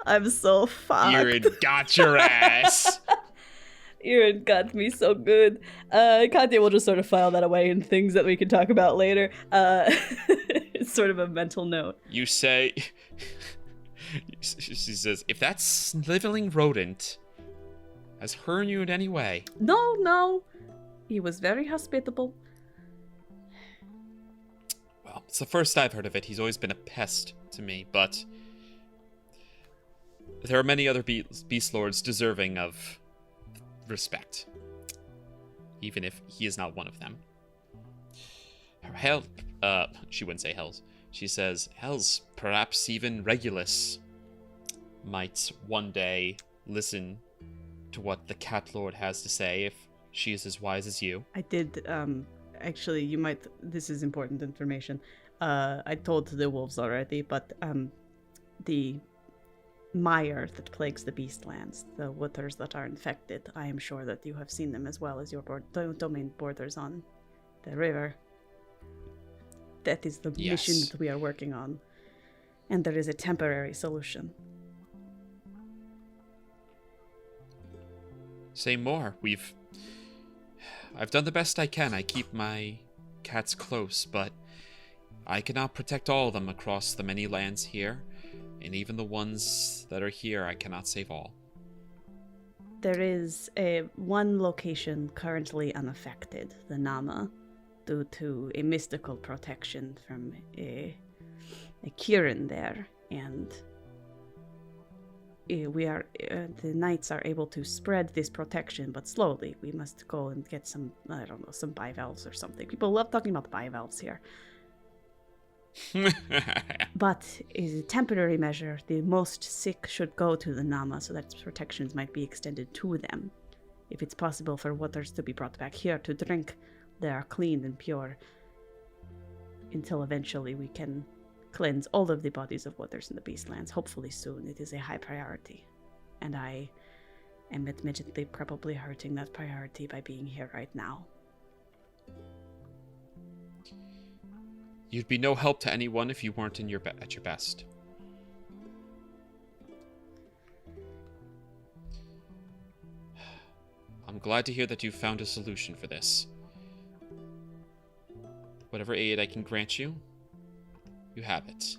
I'm so fucked. Irid got your ass. Irid got me so good. Katya will just sort of file that away in things that we can talk about later. It's sort of a mental note. You say... She says, if that sniveling rodent has hurt you in any way... No. He was very hospitable. Well, it's the first I've heard of it. He's always been a pest to me, but... There are many other Beast Lords deserving of respect, even if he is not one of them. Hell, she wouldn't say Hells. She says, Hells, perhaps even Regulus, might one day listen to what the Cat Lord has to say if she is as wise as you. I did, actually, you might, this is important information. I told the wolves already, but, the mire that plagues the Beastlands, the waters that are infected, I am sure that you have seen them as well as your domain borders on the river. That is the mission that we are working on, and there is a temporary solution. Say more. I've done the best I can. I keep my cats close, but I cannot protect all of them across the many lands here. And even the ones that are here, I cannot save all. There is one location currently unaffected, the Nama, due to a mystical protection from a Kireek there, and the knights are able to spread this protection, but slowly. We must go and get some, I don't know, some bivalves or something. People love talking about bivalves here. But as a temporary measure, the most sick should go to the Nama so that protections might be extended to them. If it's possible for waters to be brought back here to drink, they are clean and pure. Until eventually we can cleanse all of the bodies of waters in the Beastlands. Hopefully soon. It is a high priority. And I am admittedly probably hurting that priority by being here right now. You'd be no help to anyone if you weren't at your best. I'm glad to hear that you've found a solution for this. Whatever aid I can grant you, you have it.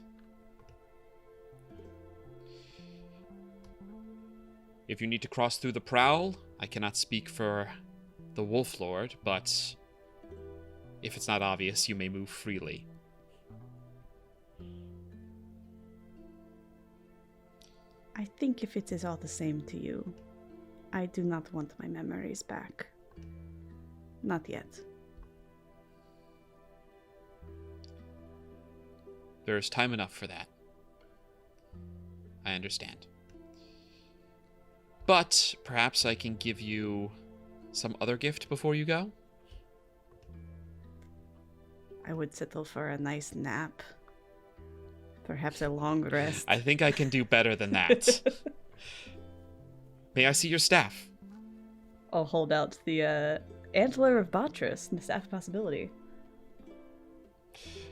If you need to cross through the Prowl, I cannot speak for the Wolf Lord, but if it's not obvious, you may move freely. I think if it is all the same to you, I do not want my memories back. Not yet. There is time enough for that. I understand. But perhaps I can give you some other gift before you go? I would settle for a nice nap. Perhaps a long rest. I think I can do better than that. May I see your staff? I'll hold out the antler of Botris, the staff possibility.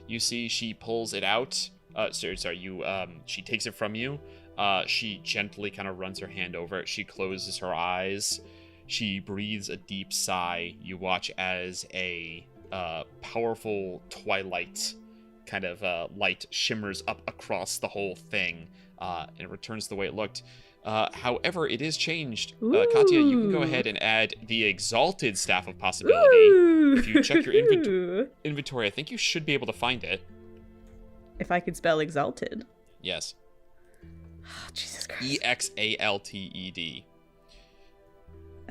You see she pulls it out. She takes it from you. She gently kind of runs her hand over it. She closes her eyes. She breathes a deep sigh. You watch as a powerful twilight kind of light shimmers up across the whole thing, and it returns the way it looked. However, it is changed. Katya, you can go ahead and add the Exalted Staff of Possibility. If you check your inventory, I think you should be able to find it. If I could spell exalted. Yes. Oh, Jesus Christ. EXALTED.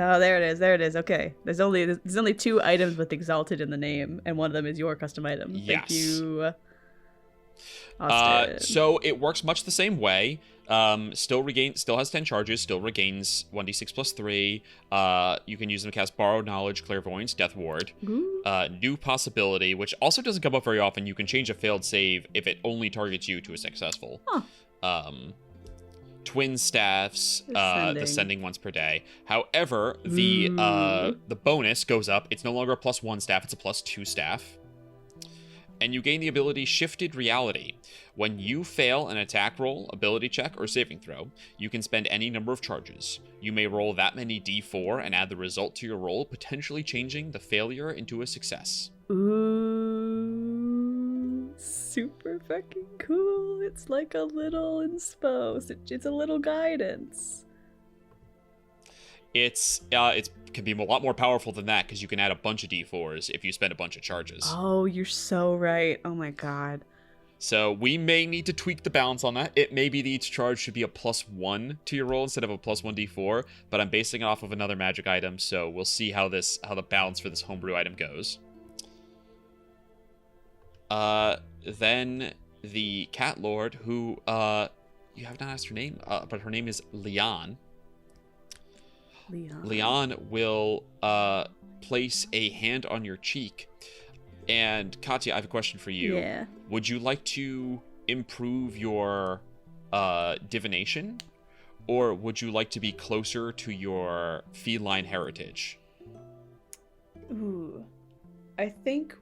Oh, there it is. Okay. There's only 2 items with exalted in the name, and one of them is your custom item. Yes. Thank you, Austin. So it works much the same way. Still has 10 charges, still regains 1d6 plus 3. You can use them to cast Borrowed Knowledge, Clairvoyance, Death Ward. New Possibility, which also doesn't come up very often. You can change a failed save if it only targets you to a successful. Huh. Twin Staffs, the sending once per day. However, the bonus goes up. It's no longer a +1 staff, it's a +2 staff. And you gain the ability Shifted Reality. When you fail an attack roll, ability check, or saving throw, you can spend any number of charges. You may roll that many d4 and add the result to your roll, potentially changing the failure into a success. Ooh, super fucking cool. It's like a little inspo. It's a little guidance. It can be a lot more powerful than that because you can add a bunch of d4s if you spend a bunch of charges. Oh, you're so right. Oh my god. So we may need to tweak the balance on that. It may be that each charge should be a +1 to your roll instead of a +1 d4, but I'm basing it off of another magic item, so we'll see how the balance for this homebrew item goes. Then the Cat Lord, who you have not asked her name, but her name is Leon. Leon will place a hand on your cheek. And Katya, I have a question for you. Yeah. Would you like to improve your divination, or would you like to be closer to your feline heritage? Ooh. I think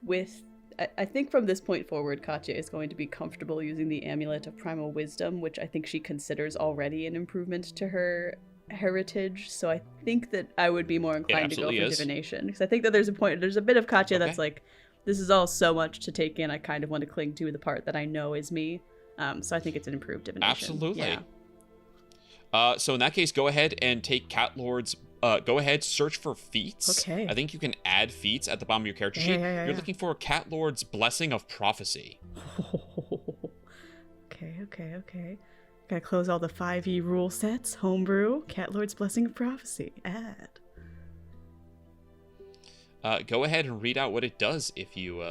from this point forward, Katya is going to be comfortable using the Amulet of Primal Wisdom, which I think she considers already an improvement to her heritage. So I think that I would be more inclined to go for divination, because I think that there's a bit of Katya that's like, this is all so much to take in. I kind of want to cling to the part that I know is me. So I think it's an improved divination. Absolutely. Yeah. So in that case, go ahead and take Cat Lord's. Go ahead, search for feats. Okay. I think you can add feats at the bottom of your character sheet. You're looking for Cat Lord's Blessing of Prophecy. Okay. Gotta close all the 5e rule sets. Homebrew, Cat Lord's Blessing of Prophecy. Add. Go ahead and read out what it does if you'd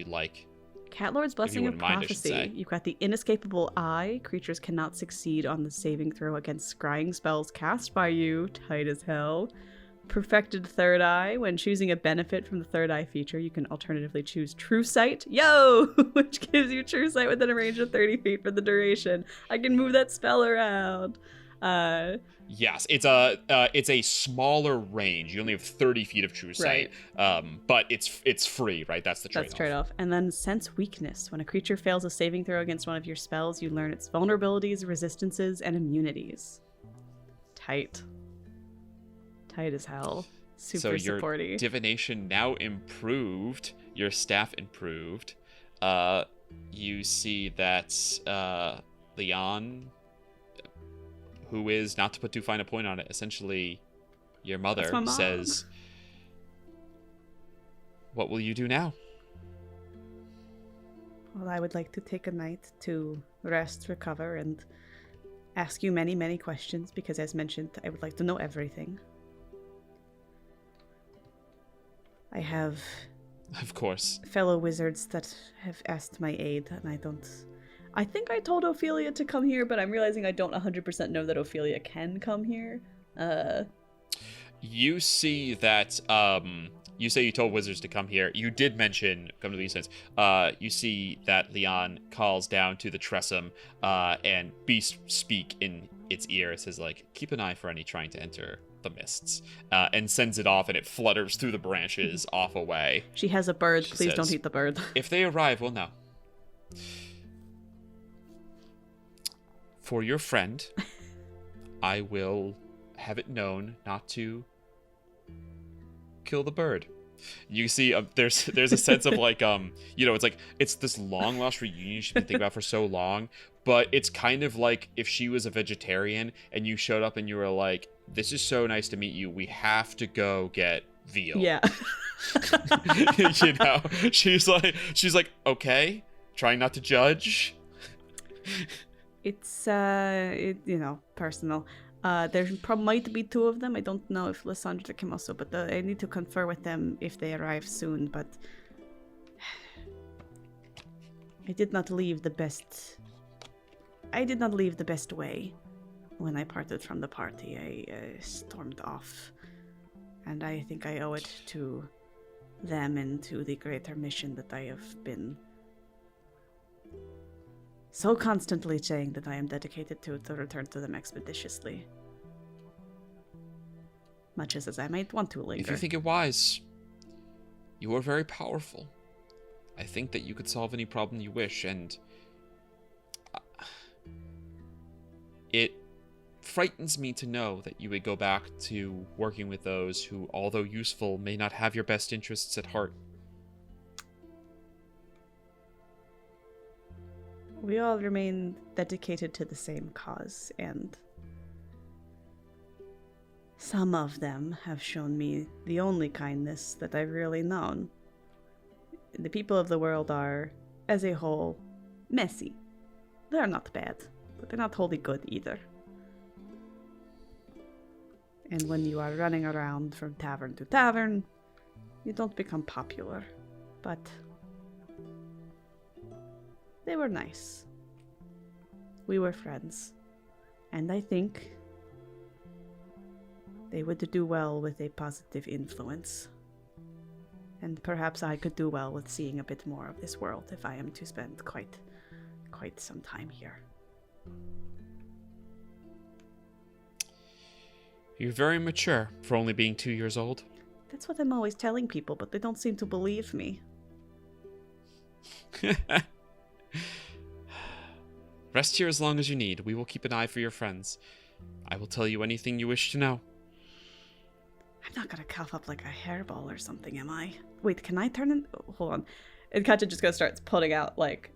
like. Cat Lord's Blessing of Prophecy. You've got the Inescapable Eye. Creatures cannot succeed on the saving throw against scrying spells cast by you. Tight as hell. Perfected Third Eye. When choosing a benefit from the Third Eye feature, you can alternatively choose True Sight. Yo! Which gives you True Sight within a range of 30 feet for the duration. I can move that spell around. Yes, it's a smaller range. You only have 30 feet of True Sight, but it's free, right? That's the trade-off. That's trade-off. And then Sense Weakness. When a creature fails a saving throw against one of your spells, you learn its vulnerabilities, resistances, and immunities. Tight as hell. Super so supporty. Your divination now improved. Your staff improved. You see that Leon, who is, not to put too fine a point on it, essentially your mother, says, "What will you do now?" Well, I would like to take a night to rest, recover, and ask you many, many questions, because as mentioned, I would like to know everything. I have, of course, fellow wizards that have asked my aid, and I think I told Ophelia to come here, but I'm realizing I don't 100% know that Ophelia can come here. You see that, you say you told wizards to come here. You did mention come to these things. You see that Leon calls down to the Tressum, and Beast speak in its ear. It says, like, keep an eye for any trying to enter the mists, and sends it off, and it flutters through the branches off away. She has a bird. She Please says, don't eat the bird. If they arrive, we'll know. For your friend, I will have it known not to kill the bird. You see, there's a sense of like, it's this long lost reunion she's been thinking about for so long, but it's kind of like if she was a vegetarian and you showed up and you were like, "This is so nice to meet you. We have to go get veal." Yeah. She's like, okay, trying not to judge. It's personal. There might be two of them. I don't know if Lysandra came also, but I need to confer with them if they arrive soon. But I did not leave the best way when I parted from the party. I stormed off, and I think I owe it to them and to the greater mission that I have been so constantly saying that I am dedicated to return to them expeditiously. Much as I might want to linger. If you think it wise, you are very powerful. I think that you could solve any problem you wish, and it frightens me to know that you would go back to working with those who, although useful, may not have your best interests at heart. We all remain dedicated to the same cause, and some of them have shown me the only kindness that I've really known. The people of the world are, as a whole, messy. They're not bad, but they're not wholly good either. And when you are running around from tavern to tavern, you don't become popular, but they were nice. We were friends. And I think they would do well with a positive influence. And perhaps I could do well with seeing a bit more of this world if I am to spend quite some time here. You're very mature for only being 2 years old. That's what I'm always telling people, but they don't seem to believe me. Rest here as long as you need. We will keep an eye for your friends. I will tell you anything you wish to know. I'm not gonna cough up like a hairball or something, am I? Wait, can I turn in? Oh, hold on. And Katya just starts putting out, like,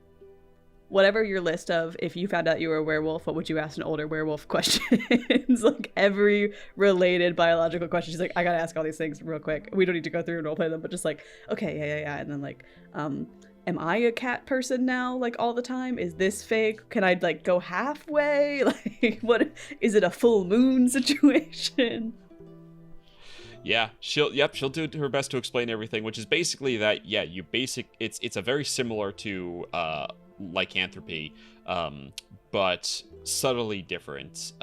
whatever your list of, if you found out you were a werewolf, what would you ask an older werewolf questions? Like, every related biological question. She's like, I gotta ask all these things real quick. We don't need to go through and roleplay them, but just like, okay, yeah. And then like, am I a cat person now, like, all the time? Is this fake? Can I, like, go halfway? Like, what? Is it a full moon situation? Yeah, she'll do her best to explain everything, which is basically that, yeah, it's a very similar to, lycanthropy, but subtly different,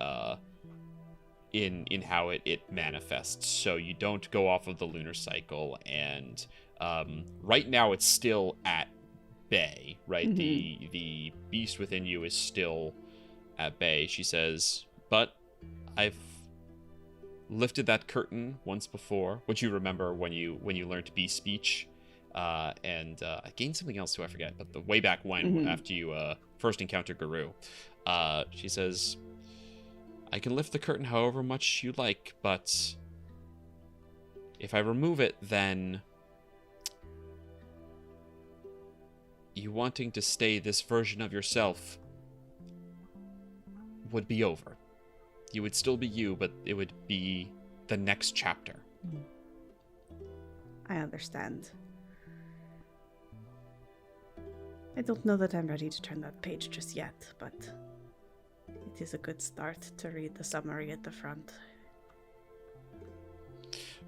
in how it manifests. So you don't go off of the lunar cycle, and, right now it's still at bay, right? Mm-hmm. The beast within you is still at bay. She says, but I've lifted that curtain once before, which you remember when you learned beast speech, and I gained something else too, I forget, but the way back when, after you first encountered Garou, she says, I can lift the curtain however much you like, but if I remove it, then you wanting to stay this version of yourself would be over. You would still be you, but it would be the next chapter. I understand. I don't know that I'm ready to turn that page just yet, but it is a good start to read the summary at the front.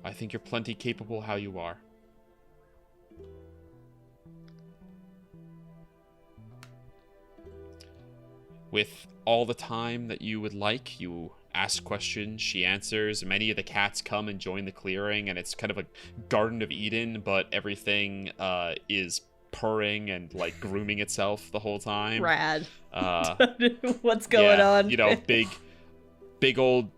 I think you're plenty capable how you are. With all the time that you would like, you ask questions, she answers. Many of the cats come and join the clearing, and it's kind of a Garden of Eden, but everything is purring and like grooming itself the whole time. Rad. What's going on? You know, big old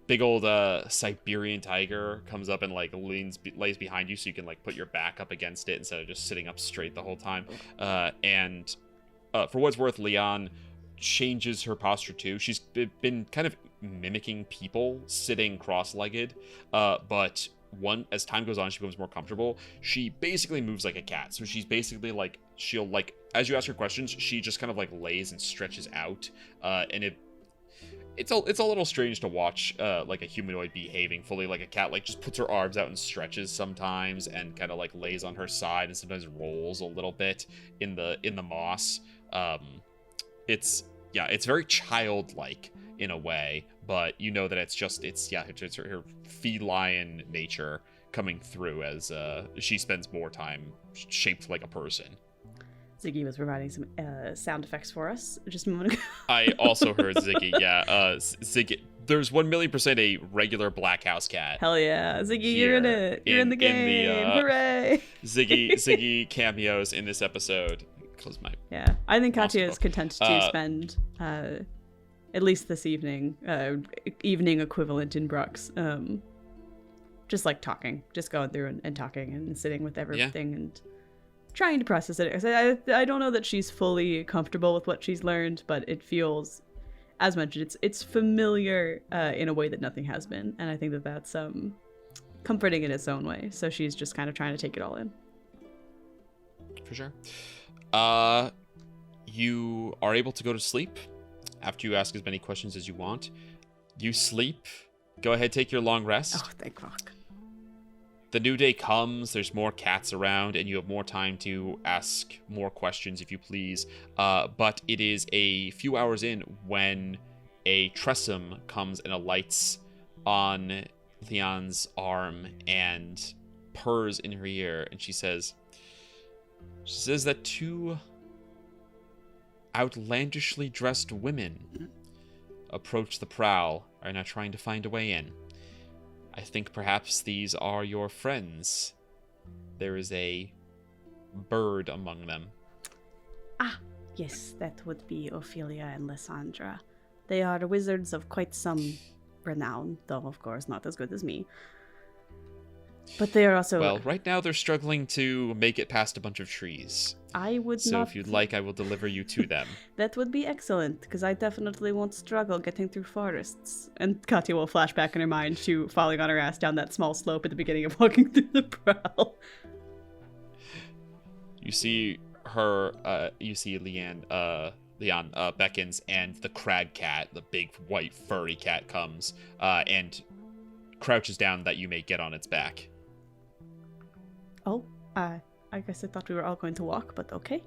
Siberian tiger comes up and like lays behind you, so you can like put your back up against it instead of just sitting up straight the whole time. And for what's worth, Leon changes her posture too. She's been kind of mimicking people sitting cross-legged, but as time goes on, she becomes more comfortable. She basically moves like a cat. So she's basically like, she'll like, as you ask her questions, she just kind of like lays and stretches out. And it's a little strange to watch like a humanoid behaving fully like a cat. Like just puts her arms out and stretches sometimes, and kind of like lays on her side and sometimes rolls a little bit in the moss. It's very childlike in a way, but you know that it's her feline nature coming through as she spends more time shaped like a person. Ziggy was providing some sound effects for us just a moment ago. I also heard Ziggy. Yeah, Ziggy. There's 1,000,000% a regular Black House cat. Hell yeah, Ziggy, you're in it. You're in the game. Hooray! Ziggy cameos in this episode. Close my. Yeah, I think Katya is content to spend at least this evening, evening equivalent in Brooks, just like talking, just going through and talking and sitting with everything and trying to process it. I don't know that she's fully comfortable with what she's learned, but it feels, as mentioned, it's familiar in a way that nothing has been, and I think that that's comforting in its own way. So she's just kind of trying to take it all in. For sure. You are able to go to sleep after you ask as many questions as you want. You sleep. Go ahead, take your long rest. Oh, thank fuck. The new day comes, there's more cats around, and you have more time to ask more questions if you please. But it is a few hours in when a Tressum comes and alights on Leon's arm and purrs in her ear, and she says that two outlandishly dressed women approach the Prowl, are now trying to find a way in. I think perhaps these are your friends. There is a bird among them. Ah, yes, that would be Ophelia and Lysandra. They are wizards of quite some renown, though of course not as good as me. But they are also... Well, right now they're struggling to make it past a bunch of trees. I would so not... So if you'd like, I will deliver you to them. That would be excellent, because I definitely won't struggle getting through forests. And Katya will flash back in her mind to falling on her ass down that small slope at the beginning of walking through the Prowl. You see her, Leon beckons, and the crag cat, the big white furry cat, comes and crouches down that you may get on its back. Oh, I guess I thought we were all going to walk, but okay.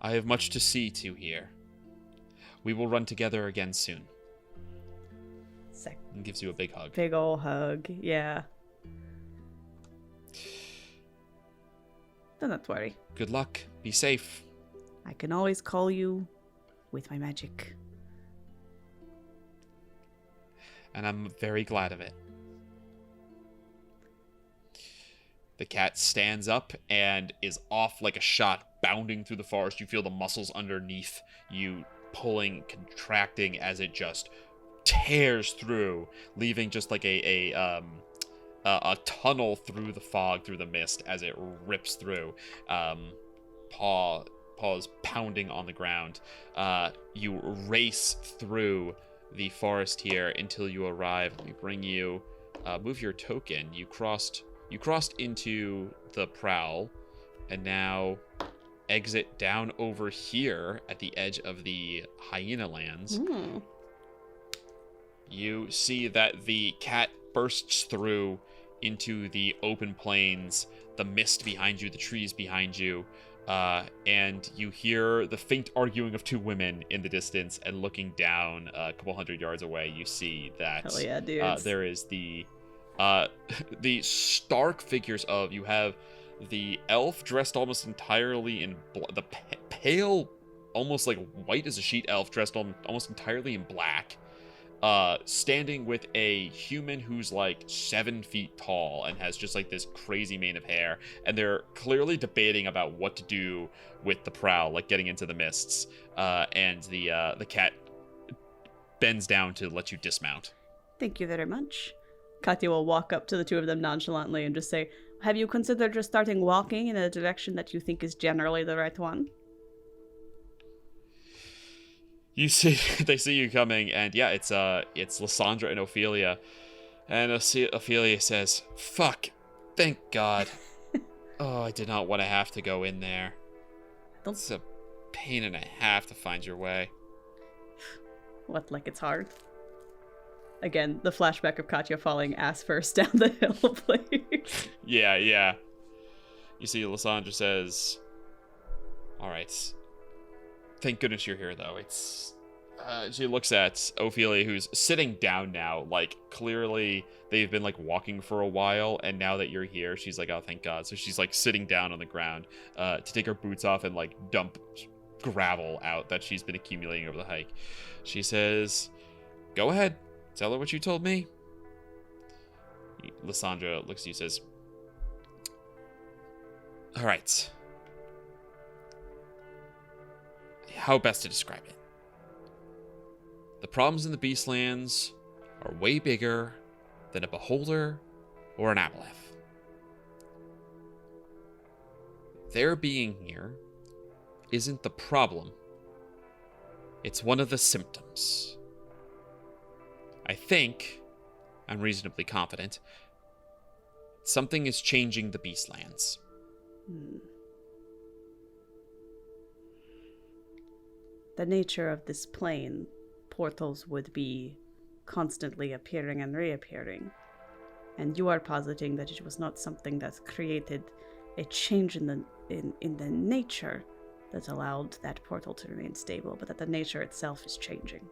I have much to see to here. We will run together again soon. Sick. And gives you a big hug. Big ol' hug, yeah. Do not worry. Good luck. Be safe. I can always call you with my magic. And I'm very glad of it. The cat stands up and is off like a shot, bounding through the forest. You feel the muscles underneath you pulling, contracting as it just tears through, leaving just like a tunnel through the fog, through the mist as it rips through. Paws pounding on the ground. You race through the forest here until you arrive. Let me bring you. Move your token. You crossed into the Prowl, and now exit down over here at the edge of the Hyena Lands. You see that the cat bursts through into the open plains, the mist behind you, the trees behind you, and you hear the faint arguing of two women in the distance, and looking down a couple hundred yards away, you see that hell yeah, dudes. There is the stark figures of, you have the elf dressed almost entirely in the pale, almost like white as a sheet elf dressed almost entirely in black, standing with a human who's like 7 feet tall and has just like this crazy mane of hair, and they're clearly debating about what to do with the Prowl, like getting into the mists, and the cat bends down to let you dismount. Thank you very much. Katya will walk up to the two of them nonchalantly and just say, have you considered just starting walking in a direction that you think is generally the right one? You see, they see you coming, and yeah, it's Lysandra and Ophelia. And Ophelia says, "Fuck, thank God. Oh, I did not want to have to go in there. It's a pain and a half to find your way." What, like it's hard? Again, the flashback of Katya falling ass first down the hill, please. Yeah. You see, Lysandra says, "All right. Thank goodness you're here, though." She looks at Ophelia, who's sitting down now. Like, clearly they've been, like, walking for a while, and now that you're here, she's like, "Oh, thank God." So she's, like, sitting down on the ground to take her boots off and, like, dump gravel out that she's been accumulating over the hike. She says, "Go ahead. Tell her what you told me." Lysandra looks at you and says, "All right. How best to describe it? The problems in the Beastlands are way bigger than a beholder or an aboleth. Their being here isn't the problem. It's one of the symptoms. I'm reasonably confident, something is changing the Beastlands." The nature of this plane, portals would be constantly appearing and reappearing. And you are positing that it was not something that created a change in the nature that allowed that portal to remain stable, but that the nature itself is changing.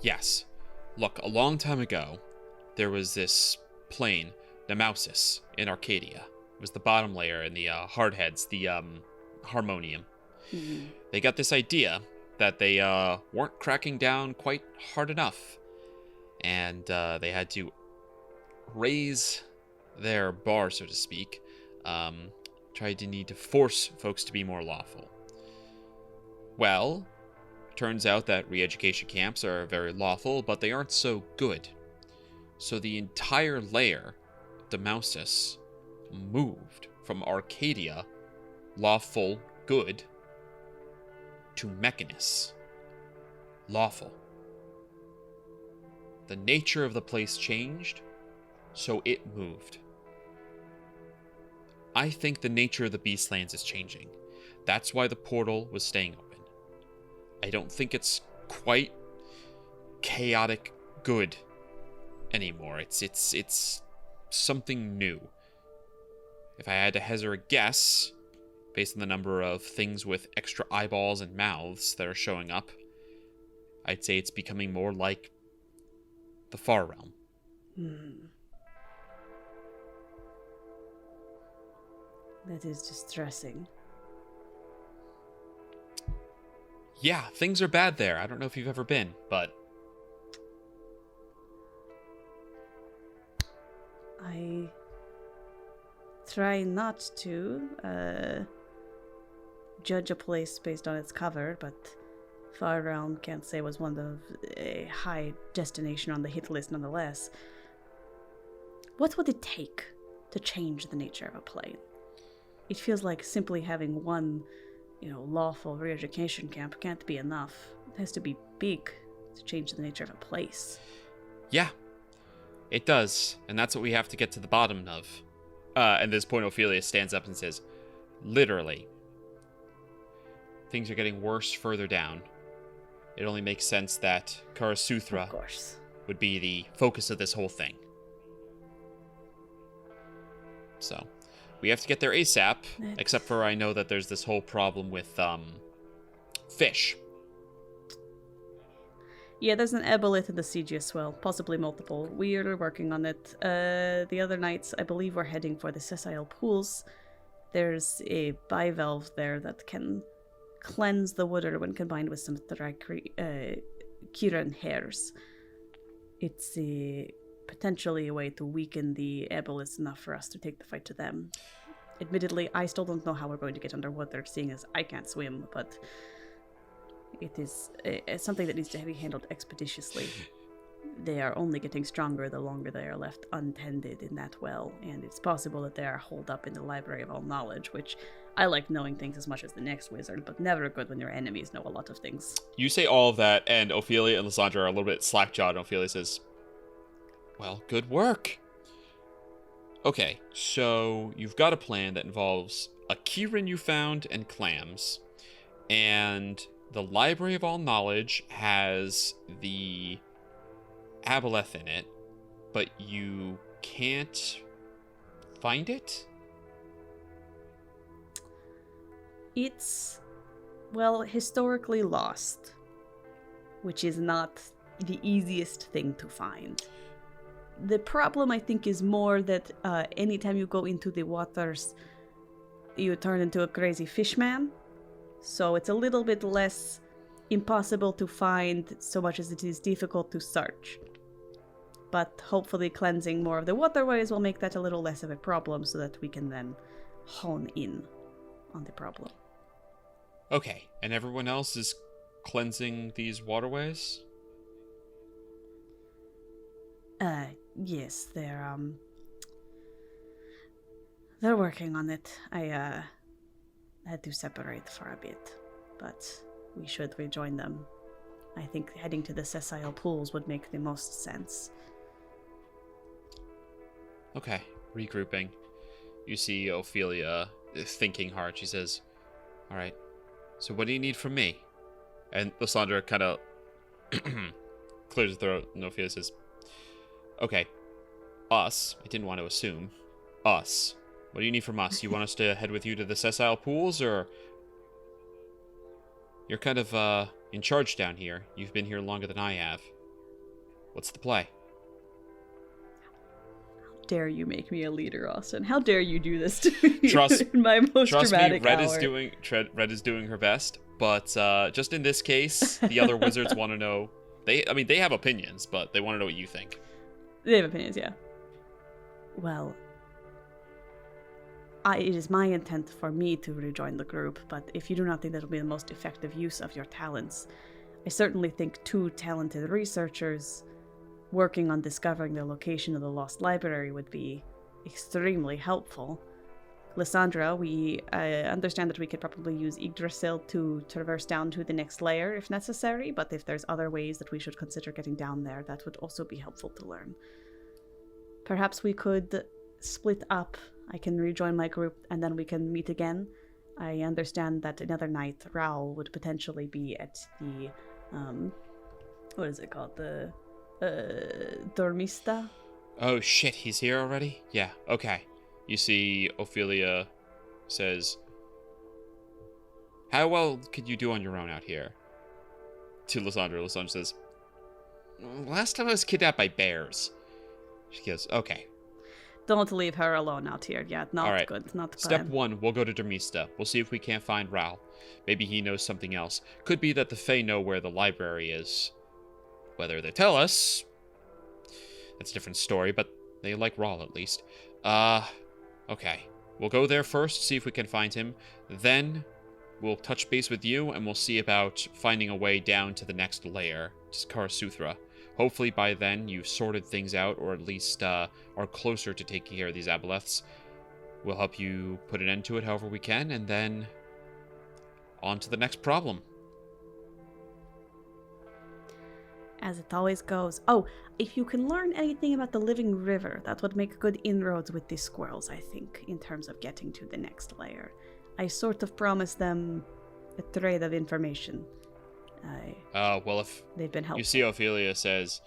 Yes. Look, a long time ago, there was this plane, Nemausis, in Arcadia. It was the bottom layer in the hardheads, the harmonium. Mm-hmm. They got this idea that they weren't cracking down quite hard enough, and they had to raise their bar, so to speak. Tried to need to force folks to be more lawful. Well, turns out that re-education camps are very lawful, but they aren't so good. So the entire layer, Demausis, moved from Arcadia, lawful, good, to Mechanus, lawful. The nature of the place changed, so it moved. I think the nature of the Beastlands is changing. That's why the portal was staying open. I don't think it's quite chaotic good anymore. It's something new. If I had to hazard a guess, based on the number of things with extra eyeballs and mouths that are showing up, I'd say it's becoming more like the Far Realm. That is distressing. Yeah, things are bad there. I don't know if you've ever been, but I try not to judge a place based on its cover, but Far Realm can't say was one of a high destination on the hit list nonetheless. What would it take to change the nature of a plane? It feels like simply having one, lawful re-education camp can't be enough. It has to be big to change the nature of a place. yeah, it does. And that's what we have to get to the bottom of. At this point, Ophelia stands up and says, literally, things are getting worse further down. It only makes sense that Karasuthra Of course. would be the focus of this whole thing. So, we have to get there ASAP, except for I know that there's this whole problem with fish. Yeah, there's an ebolith in the siege as well, possibly multiple. We are working on it. The other nights, I believe we're heading for the sessile pools. There's a bivalve there that can cleanse the water when combined with some Kiran hairs. It's potentially a way to weaken the eboliths enough for us to take the fight to them. Admittedly, I still don't know how we're going to get underwater, seeing as I can't swim, but it is something that needs to be handled expeditiously. They are only getting stronger the longer they are left untended in that well, and it's possible that they are holed up in the Library of All Knowledge, which I like knowing things as much as the next wizard, but never good when your enemies know a lot of things. You say all of that, and Ophelia and Lysandra are a little bit slack-jawed, and Ophelia says, well, good work. Okay, so you've got a plan that involves a keyring you found and clams, and the Library of All Knowledge has the aboleth in it, but you can't find it? It's, well, historically lost, which is not the easiest thing to find. The problem, I think, is more that anytime you go into the waters, you turn into a crazy fishman. So it's a little bit less impossible to find so much as it is difficult to search. But hopefully cleansing more of the waterways will make that a little less of a problem so that we can then hone in on the problem. Okay, and everyone else is cleansing these waterways? Yes, they're working on it. I had to separate for a bit, but we should rejoin them. I think heading to the sessile pools would make the most sense. Okay, regrouping. You see Ophelia thinking hard. She says, all right, so what do you need from me? And Lysandra kind of clears her throat, and Ophelia says, okay, us. I didn't want to assume. Us. What do you need from us? You want us to head with you to the sessile pools, or... You're kind of, in charge down here. You've been here longer than I have. What's the play? How dare you make me a leader, Austin? How dare you do this to me Trust- in my most Trust me, dramatic Red hour? Red is doing her best, but just in this case, the other wizards want to know... They have opinions, but they want to know what you think. They have opinions, yeah. Well, it is my intent for me to rejoin the group, but if you do not think that will be the most effective use of your talents, I certainly think 2 talented researchers working on discovering the location of the lost library would be extremely helpful. Lysandra, we understand that we could probably use Yggdrasil to traverse down to the next layer if necessary, but if there's other ways that we should consider getting down there, that would also be helpful to learn. Perhaps we could split up. I can rejoin my group and then we can meet again. I understand that another night Prowl would potentially be at the, what is it called? The, Dormista? Oh shit, he's here already? Yeah, okay. You see Ophelia says, how well could you do on your own out here? To Lysandra. Lysandra says, last time I was kidnapped by bears. She goes, okay. Don't leave her alone out here. Yeah, not All right. good. Not the Step plan. 1, we'll go to Dermista. We'll see if we can't find Prowl. Maybe he knows something else. Could be that the Fae know where the library is. Whether they tell us, that's a different story, but they like Prowl at least. Okay. We'll go there first, see if we can find him. Then we'll touch base with you, and we'll see about finding a way down to the next layer, to Karasuthra. Hopefully by then you've sorted things out, or at least are closer to taking care of these aboleths. We'll help you put an end to it however we can, and then on to the next problem. As it always goes. Oh, if you can learn anything about the living river, that would make good inroads with these squirrels, I think, in terms of getting to the next layer. I sort of promised them a trade of information. Well, if They've been helpful. you see Ophelia says,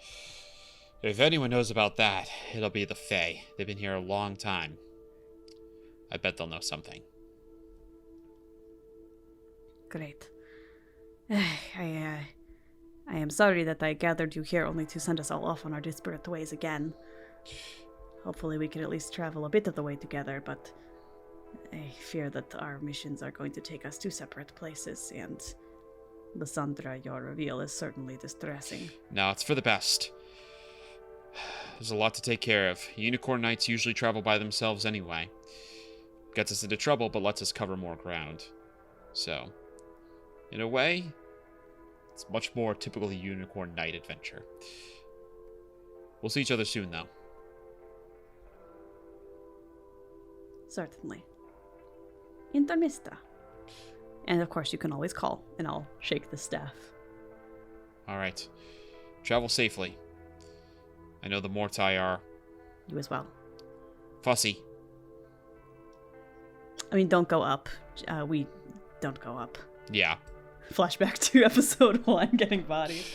if anyone knows about that, it'll be the Fae. They've been here a long time. I bet they'll know something. Great. I am sorry that I gathered you here only to send us all off on our disparate ways again. Hopefully we can at least travel a bit of the way together, but I fear that our missions are going to take us to separate places, and Lysandra, your reveal is certainly distressing. No, it's for the best. There's a lot to take care of. Unicorn Knights usually travel by themselves anyway. Gets us into trouble, but lets us cover more ground. So, in a way, it's much more typical Unicorn Knight adventure. We'll see each other soon, though. Intermista. And of course, you can always call, and I'll shake the staff. All right. Travel safely. I know the Mortai are You as well. fussy. I mean, don't go up. We don't go up. Yeah. Flashback to episode 1, getting bodied.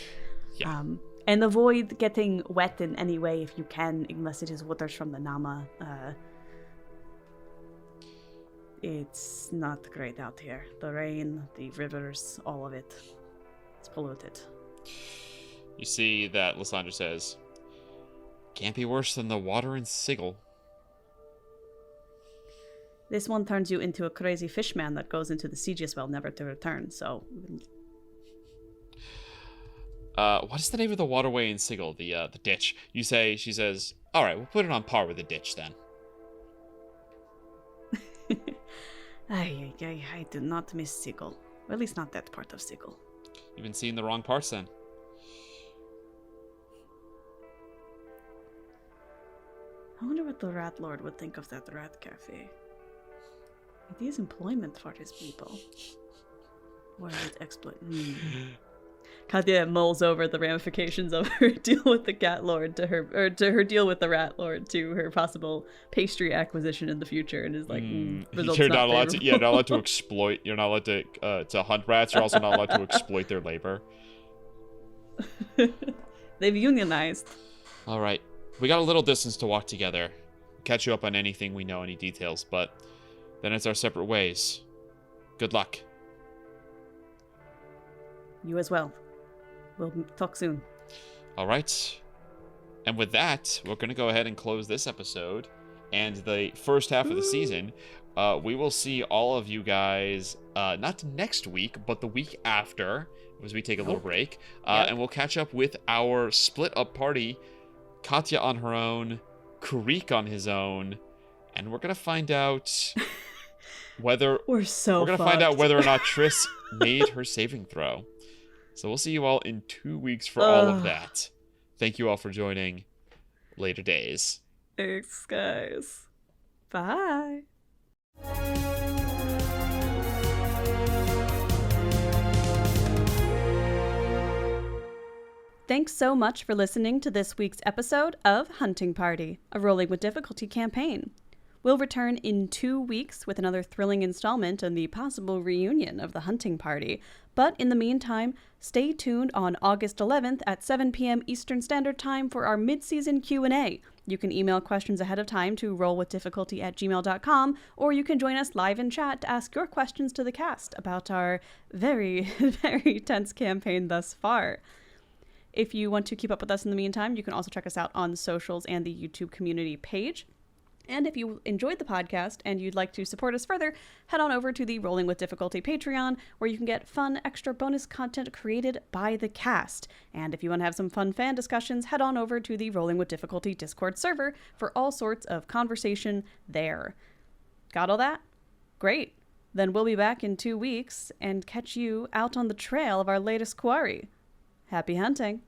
Yeah. And avoid getting wet in any way if you can, unless it is waters from the Nama. It's not great out here. The rain, the rivers, all of it. It's polluted. You see that Lysandra says, can't be worse than the water in Sigil. This one turns you into a crazy fishman that goes into the siege as well, never to return, so... What is the name of the waterway in Sigil? The ditch. She says, all right, we'll put it on par with the ditch then. I do not miss Sigil. Or at least not that part of Sigil. You've been seeing the wrong parts then. I wonder what the Rat Lord would think of that rat cafe. It is employment for his people. Or is it exploit? Katya mulls over the ramifications of her deal with the Cat Lord to her deal with the Rat Lord to her possible pastry acquisition in the future, and is like, results You're not not allowed favorable. not allowed to exploit. You're not allowed to hunt rats. You're also not allowed to exploit their labor. They've unionized. All right, we got a little distance to walk together. Catch you up on anything we know, any details, but then it's our separate ways. Good luck. You as well. We'll talk soon. All right. And with that, we're going to go ahead and close this episode and the first half of the season. We will see all of you guys, not next week, but the week after, as we take a little break. And we'll catch up with our split-up party, Katya on her own, Kireek on his own, and we're going to find out whether... We're going to find out whether or not Triss made her saving throw. So we'll see you all in 2 weeks for all of that. Thank you all for joining. Later days. Thanks, guys. Bye. Thanks so much for listening to this week's episode of Hunting Party, a Rolling with Difficulty campaign. We'll return in 2 weeks with another thrilling installment on the possible reunion of the Hunting Party. But in the meantime, stay tuned on August 11th at 7 p.m. Eastern Standard Time for our mid-season Q&A. You can email questions ahead of time to rollwithdifficulty@gmail.com, or you can join us live in chat to ask your questions to the cast about our very, very tense campaign thus far. If you want to keep up with us in the meantime, you can also check us out on socials and the YouTube community page. And if you enjoyed the podcast and you'd like to support us further, head on over to the Rolling with Difficulty Patreon, where you can get fun, extra bonus content created by the cast. And if you want to have some fun fan discussions, head on over to the Rolling with Difficulty Discord server for all sorts of conversation there. Got all that? Great. Then we'll be back in 2 weeks and catch you out on the trail of our latest quarry. Happy hunting!